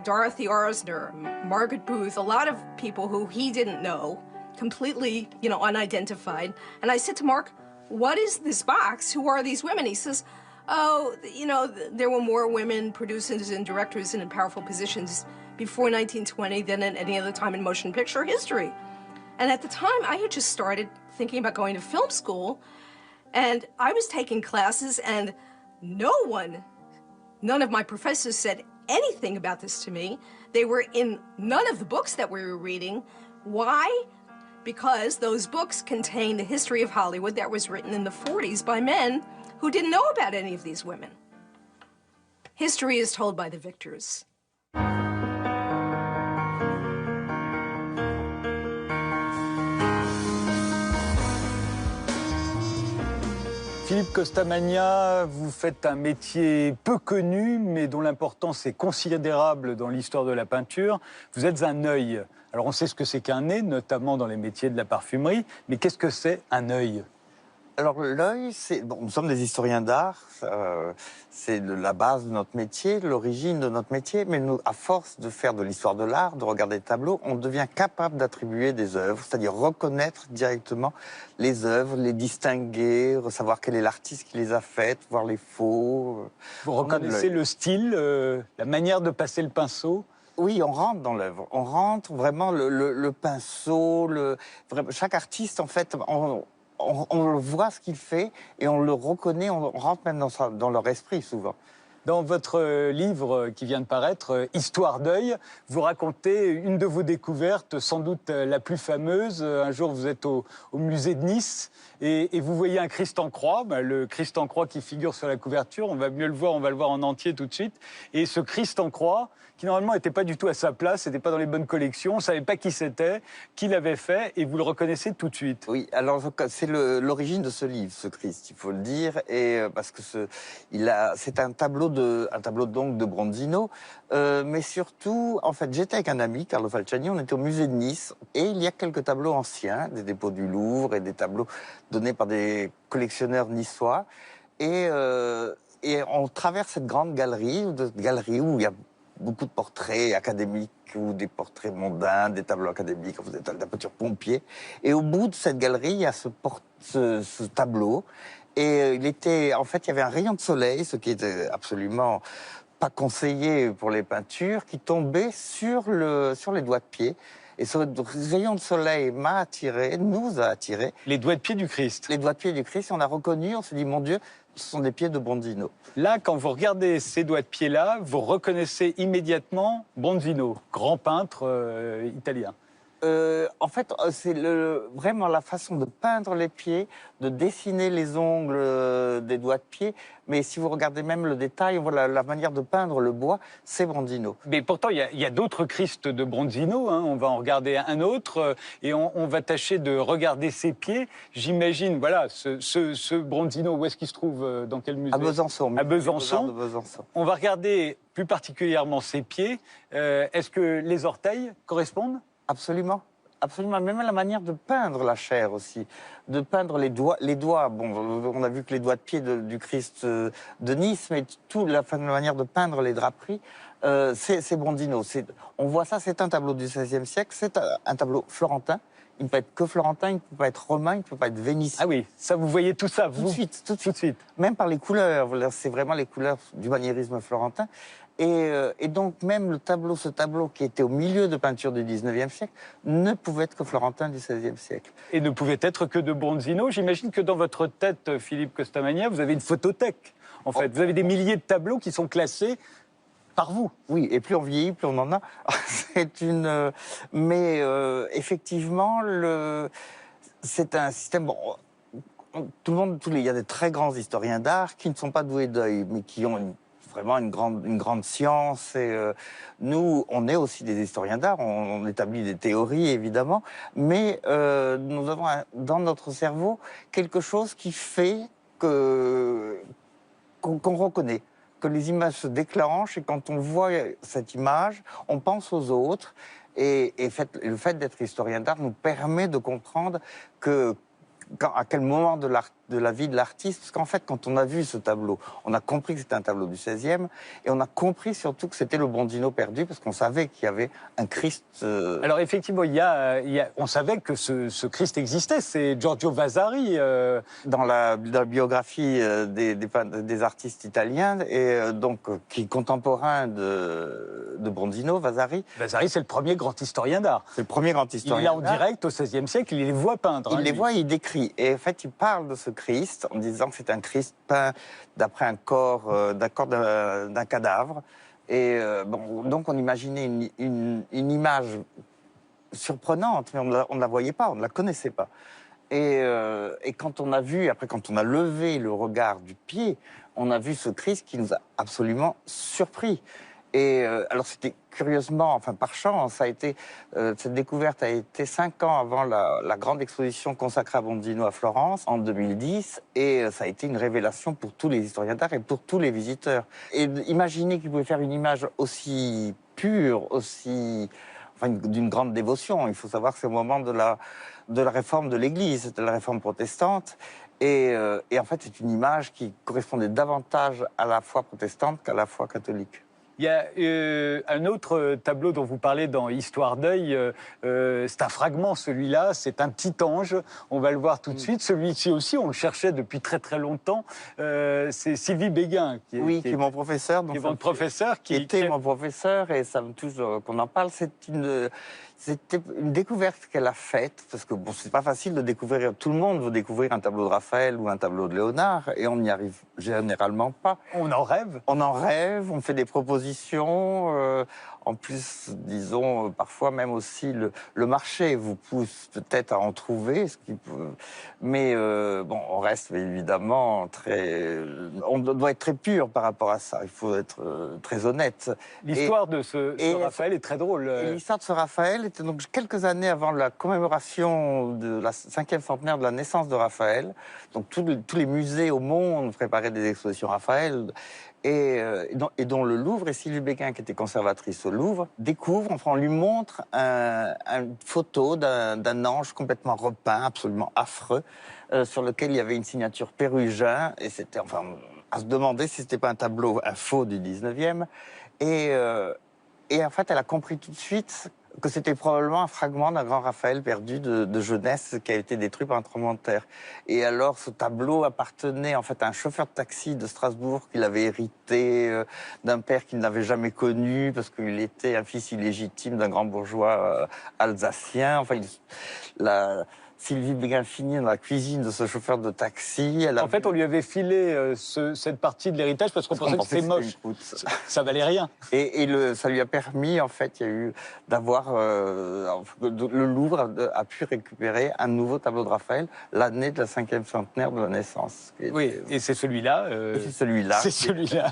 Dorothy Arzner, Margaret Booth, a lot of people who he didn't know, completely, unidentified. And I said to Mark, what is this box? Who are these women? He says, there were more women producers and directors in powerful positions before 1920 than at any other time in motion picture history. And at the time, I had just started thinking about going to film school, and I was taking classes, and none of my professors said anything about this to me. They were in none of the books that we were reading. Why? Because those books contain the history of Hollywood that was written in the 40s by men who didn't know about any of these women. History is told by the victors. Philippe Costamagna, vous faites un métier peu connu, mais dont l'importance est considérable dans l'histoire de la peinture. Vous êtes un œil. Alors on sait ce que c'est qu'un nez, notamment dans les métiers de la parfumerie, mais qu'est-ce que c'est un œil ? Alors l'œil, nous sommes des historiens d'art, c'est la base de notre métier, l'origine de notre métier, mais nous, à force de faire de l'histoire de l'art, de regarder des tableaux, on devient capable d'attribuer des œuvres, c'est-à-dire reconnaître directement les œuvres, les distinguer, savoir quel est l'artiste qui les a faites, voir les faux. Vous reconnaissez le style, la manière de passer le pinceau ? Oui, on rentre dans l'œuvre. On rentre vraiment le pinceau, chaque artiste, en fait, on voit ce qu'il fait et on le reconnaît, on rentre même dans leur esprit souvent. Dans votre livre qui vient de paraître, Histoire d'œil, vous racontez une de vos découvertes, sans doute la plus fameuse. Un jour, vous êtes au musée de Nice et vous voyez un Christ en croix, le Christ en croix qui figure sur la couverture. On va mieux le voir, on va le voir en entier tout de suite. Et ce Christ en croix, qui normalement n'était pas du tout à sa place, n'était pas dans les bonnes collections, on ne savait pas qui c'était, qui l'avait fait, et vous le reconnaissez tout de suite. Oui, alors c'est l'origine de ce livre, ce Christ, il faut le dire, et parce que c'est un tableau donc de Bronzino, mais surtout, en fait, j'étais avec un ami, Carlo Falciani, on était au musée de Nice, et il y a quelques tableaux anciens, des dépôts du Louvre et des tableaux donnés par des collectionneurs niçois, et on traverse cette grande galerie où il y a beaucoup de portraits académiques ou des portraits mondains, des tableaux académiques, des tableaux de la peinture pompier. Et au bout de cette galerie, il y a ce tableau. Et il y avait un rayon de soleil, ce qui était absolument pas conseillé pour les peintures, qui tombait sur les doigts de pied. Et ce rayon de soleil m'a attiré, nous a attiré. Les doigts de pied du Christ. Les doigts de pied du Christ. Et on a reconnu, on s'est dit, mon Dieu, ce sont des pieds de Bronzino. Là, quand vous regardez ces doigts de pied-là, vous reconnaissez immédiatement Bronzino, grand peintre italien. En fait, c'est vraiment la façon de peindre les pieds, de dessiner les ongles des doigts de pied. Mais si vous regardez même le détail, voilà, la manière de peindre le bois, c'est Bronzino. Mais pourtant, il y a d'autres Christ de Bronzino. Hein. On va en regarder un autre et on va tâcher de regarder ses pieds. J'imagine, voilà, ce Bronzino, où est-ce qu'il se trouve, dans quel musée ? À Besançon. À Besançon. De Besançon. On va regarder plus particulièrement ses pieds. Est-ce que les orteils correspondent ? Absolument. Absolument, même la manière de peindre la chair aussi, de peindre les doigts. Bon, on a vu que les doigts de pied du Christ de Nice, mais toute la manière de peindre les draperies, c'est Bronzino. On voit ça, c'est un tableau du XVIe siècle, c'est un tableau florentin. Il ne peut être que florentin, il ne peut pas être romain, il ne peut pas être vénitien. Ah oui, ça vous voyez tout ça, vous ? Tout de suite. Même par les couleurs, c'est vraiment les couleurs du maniérisme florentin. Et donc même ce tableau qui était au milieu de peinture du XIXe siècle, ne pouvait être que florentin du XVIe siècle. Et ne pouvait être que de Bronzino. J'imagine que dans votre tête, Philippe Costamagna, vous avez une photothèque. En fait, vous avez des milliers de tableaux qui sont classés par vous. Oui, et plus on vieillit, plus on en a. Mais effectivement, c'est un système. Bon, il y a des très grands historiens d'art qui ne sont pas doués d'œil, mais qui ont vraiment une grande science. Et nous, on est aussi des historiens d'art, on établit des théories, évidemment, mais nous avons dans notre cerveau quelque chose qui fait qu'on reconnaît, que les images se déclenchent, et quand on voit cette image, on pense aux autres. Et le fait d'être historien d'art nous permet de comprendre à quel moment de la vie de l'artiste, parce qu'en fait, quand on a vu ce tableau, on a compris que c'était un tableau du XVIe, et on a compris surtout que c'était le Bronzino perdu, parce qu'on savait qu'il y avait un Christ. Alors effectivement, on savait que ce Christ existait, c'est Giorgio Vasari. Dans la biographie des artistes italiens, et donc qui est contemporain de Bronzino, Vasari. Vasari, c'est le premier grand historien d'art. C'est le premier grand historien d'art. Il est en direct au XVIe siècle, il les voit peindre. Il les voit, il décrit. Et en fait, il parle de ce Christ en disant que c'est un Christ peint d'après un corps d'un cadavre. Et donc on imaginait une image surprenante, mais on ne la voyait pas, on ne la connaissait pas. Et quand on a vu, après quand on a levé le regard du pied, on a vu ce Christ qui nous a absolument surpris. Et alors c'était curieusement, enfin par chance, cette découverte a été 5 ans avant la grande exposition consacrée à Bondino à Florence en 2010, et ça a été une révélation pour tous les historiens d'art et pour tous les visiteurs. Et imaginer qu'ils pouvaient faire une image aussi pure, d'une grande dévotion. Il faut savoir que c'est au moment de la réforme de l'Église, de la réforme protestante. Et en fait, c'est une image qui correspondait davantage à la foi protestante qu'à la foi catholique. Il y a un autre tableau dont vous parlez dans Histoire d'œil, c'est un fragment celui-là, c'est un petit ange, on va le voir tout de suite. Celui-ci aussi, on le cherchait depuis très très longtemps, c'est Sylvie Béguin. Qui est mon professeur. Qui est votre professeur. Qui était mon professeur, et ça me touche qu'on en parle. C'était une découverte qu'elle a faite, parce que bon, c'est pas facile de découvrir, tout le monde veut découvrir un tableau de Raphaël ou un tableau de Léonard, et on n'y arrive généralement pas. On en rêve. On en rêve, on fait des propositions, en plus, disons, parfois même aussi le marché vous pousse peut-être à en trouver, mais bon, on reste évidemment on doit être très pur par rapport à ça, il faut être très honnête. L'histoire de ce Raphaël est très drôle. L'histoire de ce Raphaël était donc quelques années avant la commémoration de la 5e centenaire de la naissance de Raphaël. Donc tous les musées au monde préparaient des expositions Raphaël, et dont le Louvre, et Sylvie Béguin, qui était conservatrice au Louvre, découvre, enfin on lui montre une photo d'un ange complètement repeint, absolument affreux, sur lequel il y avait une signature Pérugin, et c'était enfin à se demander si c'était pas un faux du 19e. Et en fait, elle a compris tout de suite que c'était probablement un fragment d'un grand Raphaël perdu de jeunesse qui a été détruit par un tremblement de terre. Et alors, ce tableau appartenait en fait à un chauffeur de taxi de Strasbourg qu'il avait hérité d'un père qu'il n'avait jamais connu parce qu'il était un fils illégitime d'un grand bourgeois alsacien. Enfin, Sylvie Béguin finit dans la cuisine de ce chauffeur de taxi. En fait, on lui avait filé cette partie de l'héritage parce qu'on pensait que c'était moche. Ça valait rien. Et ça lui a permis, en fait, il y a eu d'avoir... le Louvre a pu récupérer un nouveau tableau de Raphaël l'année de la 5e centenaire de la naissance. Oui, et c'est celui-là. C'est celui-là. C'est celui-là.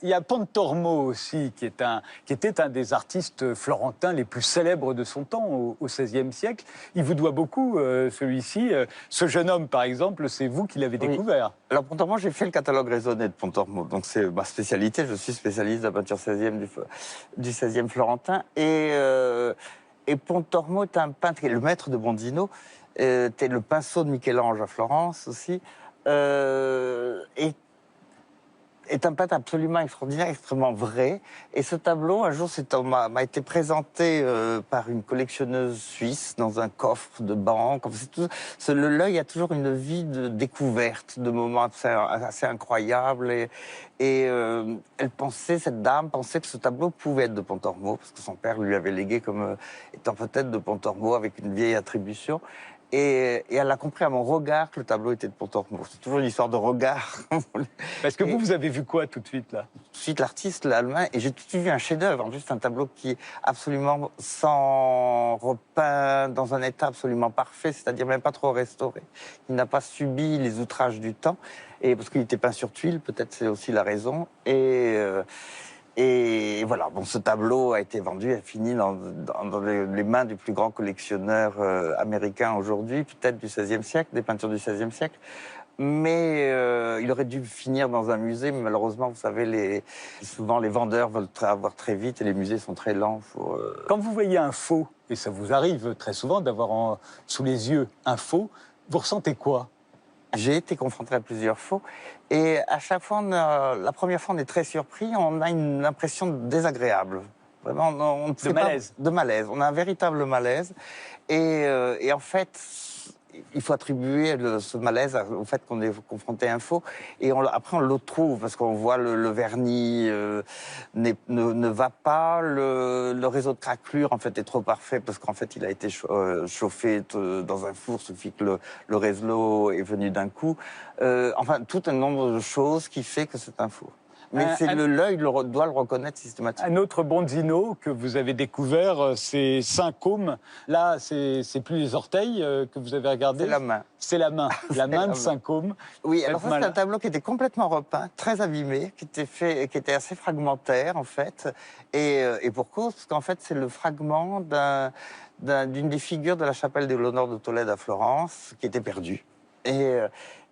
Il y a Pontormo aussi, qui était un des artistes florentins les plus célèbres de son temps, au XVIe siècle. Il vous doit beaucoup, celui-ci. Ce jeune homme, par exemple, c'est vous qui l'avez découvert. Alors, Pontormo, j'ai fait le catalogue raisonné de Pontormo. Donc, c'est ma spécialité. Je suis spécialiste de la peinture 16e du 16e florentin. Et Pontormo est un peintre qui est le maître de Bondino. Était le pinceau de Michel-Ange à Florence aussi. Est un peintre absolument extraordinaire, extrêmement vrai. Et ce tableau, un jour, m'a été présenté par une collectionneuse suisse dans un coffre de banque. L'œil a toujours une vie de découverte, de moments assez incroyables. Et cette dame pensait que ce tableau pouvait être de Pontormo, parce que son père lui avait légué comme étant peut-être de Pontormo avec une vieille attribution. Et elle a compris à mon regard que le tableau était de Pontormo. C'est toujours une histoire de regard. Parce que vous avez vu quoi tout de suite, là? Tout de suite, l'artiste, l'allemand, et j'ai tout de suite vu un chef-d'œuvre. En plus, c'est un tableau qui est absolument sans repeint, dans un état absolument parfait, c'est-à-dire même pas trop restauré. Il n'a pas subi les outrages du temps, et parce qu'il était peint sur tuile, peut-être c'est aussi la raison. Et voilà, bon, ce tableau a été vendu, a fini dans les mains du plus grand collectionneur américain aujourd'hui, peut-être du XVIe siècle, des peintures du XVIe siècle. Mais il aurait dû finir dans un musée, mais malheureusement, vous savez, souvent les vendeurs veulent avoir très vite et les musées sont très lents. Quand vous voyez un faux, et ça vous arrive très souvent d'avoir sous les yeux un faux, vous ressentez quoi? J'ai été confronté à plusieurs faux, et à chaque fois, la première fois, on est très surpris, on a une impression désagréable. Vraiment, on ne sait de malaise. De malaise. On a un véritable malaise, et en fait, il faut attribuer ce malaise au fait qu'on est confronté à un faux, et après on le trouve parce qu'on voit le vernis ne va pas, le réseau de craquelure en fait est trop parfait parce qu'en fait il a été chauffé dans un four, suffit que le réseau est venu d'un coup. Enfin, tout un nombre de choses qui fait que c'est un faux. Mais l'œil doit le reconnaître systématiquement. Un autre Bronzino que vous avez découvert, c'est Saint-Côme. Là, c'est plus les orteils que vous avez regardé. C'est la main. C'est la main. La main de Saint-Côme. Oui, alors ça, c'est un tableau qui était complètement repeint, très abîmé, qui était assez fragmentaire, en fait. Et pour cause, parce qu'en fait, c'est le fragment d'une des figures de la chapelle de l'Honneur de Tolède à Florence, qui était perdue.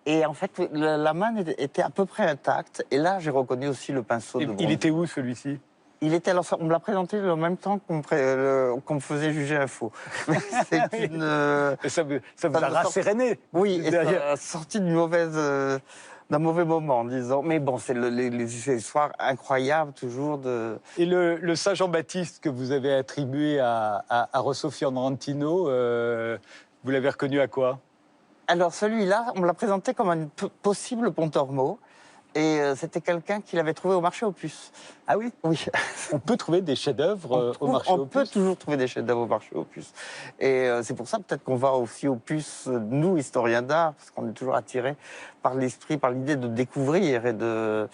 Et en fait, la main était à peu près intacte. Et là, j'ai reconnu aussi le pinceau de bronze. Il était où, celui-ci? Il était, alors, on me l'a présenté en même temps qu'on me faisait juger un faux. C'est une... Ça vous a rasséréné. Oui, et ça a sorti d'un mauvais moment, disons. Mais bon, c'est les histoires incroyables, toujours de... Et le Saint Jean-Baptiste que vous avez attribué à Rosso Fiorentino, vous l'avez reconnu à quoi? Alors celui-là, on me l'a présenté comme un possible Pontormo. Et c'était quelqu'un qui l'avait trouvé au marché aux puces. Ah oui? Oui. On peut trouver des chefs-d'œuvre au marché aux puces? On peut toujours trouver des chefs-d'œuvre au marché aux puces. Et c'est pour ça peut-être qu'on va aussi aux puces, nous, historiens d'art, parce qu'on est toujours attirés par l'esprit, par l'idée de découvrir et de...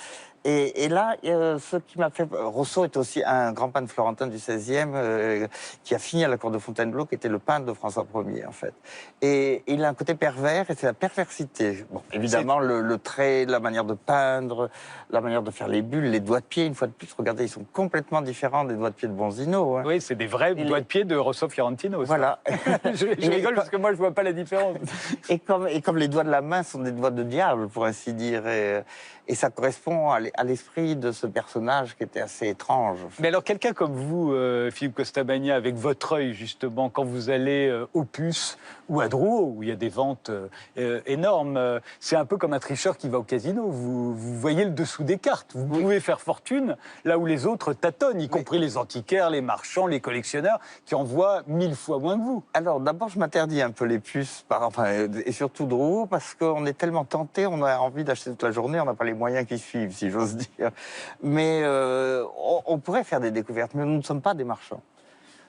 Et là, ce qui m'a fait... Rosso est aussi un grand peintre florentin du XVIe qui a fini à la cour de Fontainebleau, qui était le peintre de François Ier, en fait. Et il a un côté pervers, et c'est la perversité. Bon, évidemment, le trait, la manière de peindre, la manière de faire les bulles, les doigts de pied, une fois de plus, regardez, ils sont complètement différents des doigts de pied de Bronzino. Hein. Oui, c'est des vrais doigts de pied de Rosso Fiorentino. Voilà. je rigole parce que moi, je vois pas la différence. Et comme les doigts de la main sont des doigts de diable, pour ainsi dire, et ça correspond à l'esprit de ce personnage qui était assez étrange. Mais alors, quelqu'un comme vous, Philippe Costabagna, avec votre œil, justement, quand vous allez au Puce ou à Drouot, où il y a des ventes énormes, c'est un peu comme un tricheur qui va au casino. Vous voyez le dessous des cartes. Vous pouvez faire fortune là où les autres tâtonnent, y compris les antiquaires, les marchands, les collectionneurs, qui en voient 1000 fois moins que vous. Alors, d'abord, je m'interdis un peu les puces, et surtout Drouot, parce qu'on est tellement tenté, on a envie d'acheter toute la journée, on n'a pas les moyens qui suivent, si j'ose dire. Mais on pourrait faire des découvertes, mais nous ne sommes pas des marchands.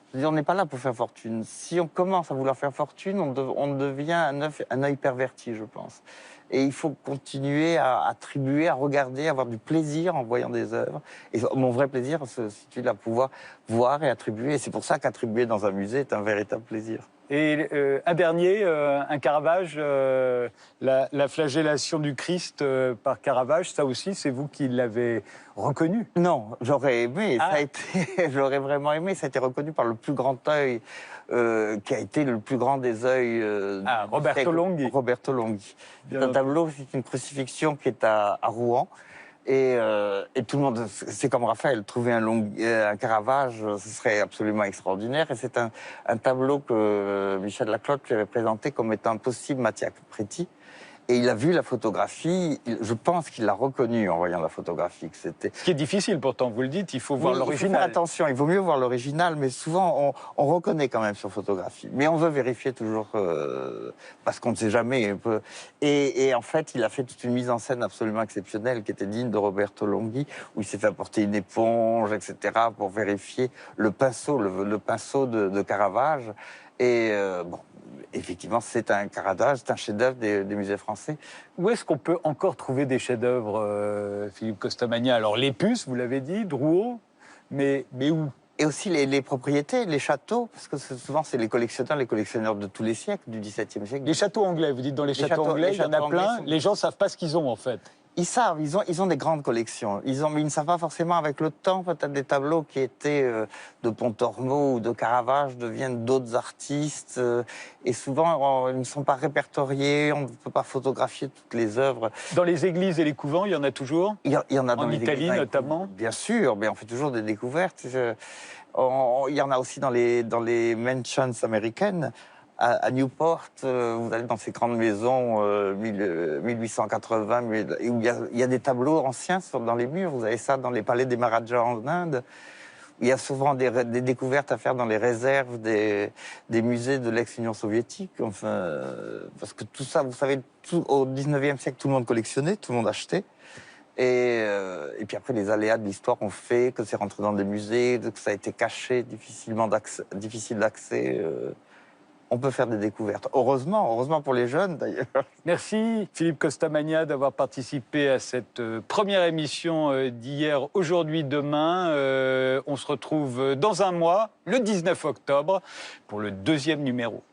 Je veux dire, on n'est pas là pour faire fortune. Si on commence à vouloir faire fortune, on devient un œil perverti, je pense. Et il faut continuer à attribuer, à regarder, à avoir du plaisir en voyant des œuvres. Et mon vrai plaisir se situe là, pouvoir voir et attribuer. Et c'est pour ça qu'attribuer dans un musée est un véritable plaisir. Et un dernier, un Caravage, la flagellation du Christ par Caravage, ça aussi, c'est vous qui l'avez reconnu? Non, j'aurais aimé, j'aurais vraiment aimé, ça a été reconnu par le plus grand œil, qui a été le plus grand des œils. Roberto Longhi. Roberto Longhi. C'est un tableau, c'est une crucifixion qui est à Rouen. Et tout le monde, c'est comme Raphaël, trouver un Caravage, ce serait absolument extraordinaire. Et c'est un tableau que Michel Laclotte lui avait présenté comme étant possible Mattia Capretti. Et il a vu la photographie, je pense qu'il l'a reconnu en voyant la photographie. Ce qui est difficile pourtant, vous le dites, il faut voir l'original. Il faut faire attention, il vaut mieux voir l'original, mais souvent on reconnaît quand même sur photographie. Mais on veut vérifier toujours, parce qu'on ne sait jamais. Et en fait, il a fait toute une mise en scène absolument exceptionnelle qui était digne de Roberto Longhi, où il s'est fait apporter une éponge, etc., pour vérifier le pinceau, le pinceau de Caravage. Et bon, effectivement, c'est un Caravage, c'est un chef-d'œuvre des musées français. Où est-ce qu'on peut encore trouver des chefs-d'œuvre, Philippe Costabagna? Alors, les puces, vous l'avez dit, Drouot, mais où? Et aussi les propriétés, les châteaux, parce que souvent, c'est les collectionneurs de tous les siècles, du XVIIe siècle. Les châteaux anglais, vous dites dans les châteaux anglais, il y en a plein. Les gens ne savent pas ce qu'ils ont, en fait. Ils savent, ils ont des grandes collections. Mais ils ne savent pas forcément avec le temps, peut-être des tableaux qui étaient de Pontormo ou de Caravage deviennent d'autres artistes. Et souvent, ils ne sont pas répertoriés, on ne peut pas photographier toutes les œuvres. Dans les églises et les couvents, il y en a toujours? Il y en a dans les églises. En Italie, notamment? Bien sûr, mais on fait toujours des découvertes. Il y en a aussi dans les mansions américaines. À Newport, vous allez dans ces grandes maisons 1880, où il y a des tableaux anciens dans les murs. Vous avez ça dans les palais des Maharajas en Inde. Il y a souvent des découvertes à faire dans les réserves des musées de l'ex-Union soviétique. Enfin, parce que tout ça, vous savez, au 19e siècle, tout le monde collectionnait, tout le monde achetait. Et puis après, les aléas de l'histoire ont fait que c'est rentré dans des musées, que ça a été caché, difficile d'accès. on peut faire des découvertes. Heureusement pour les jeunes d'ailleurs. Merci Philippe Costamagna d'avoir participé à cette première émission d'hier, aujourd'hui, demain. On se retrouve dans un mois, le 19 octobre, pour le 2e numéro.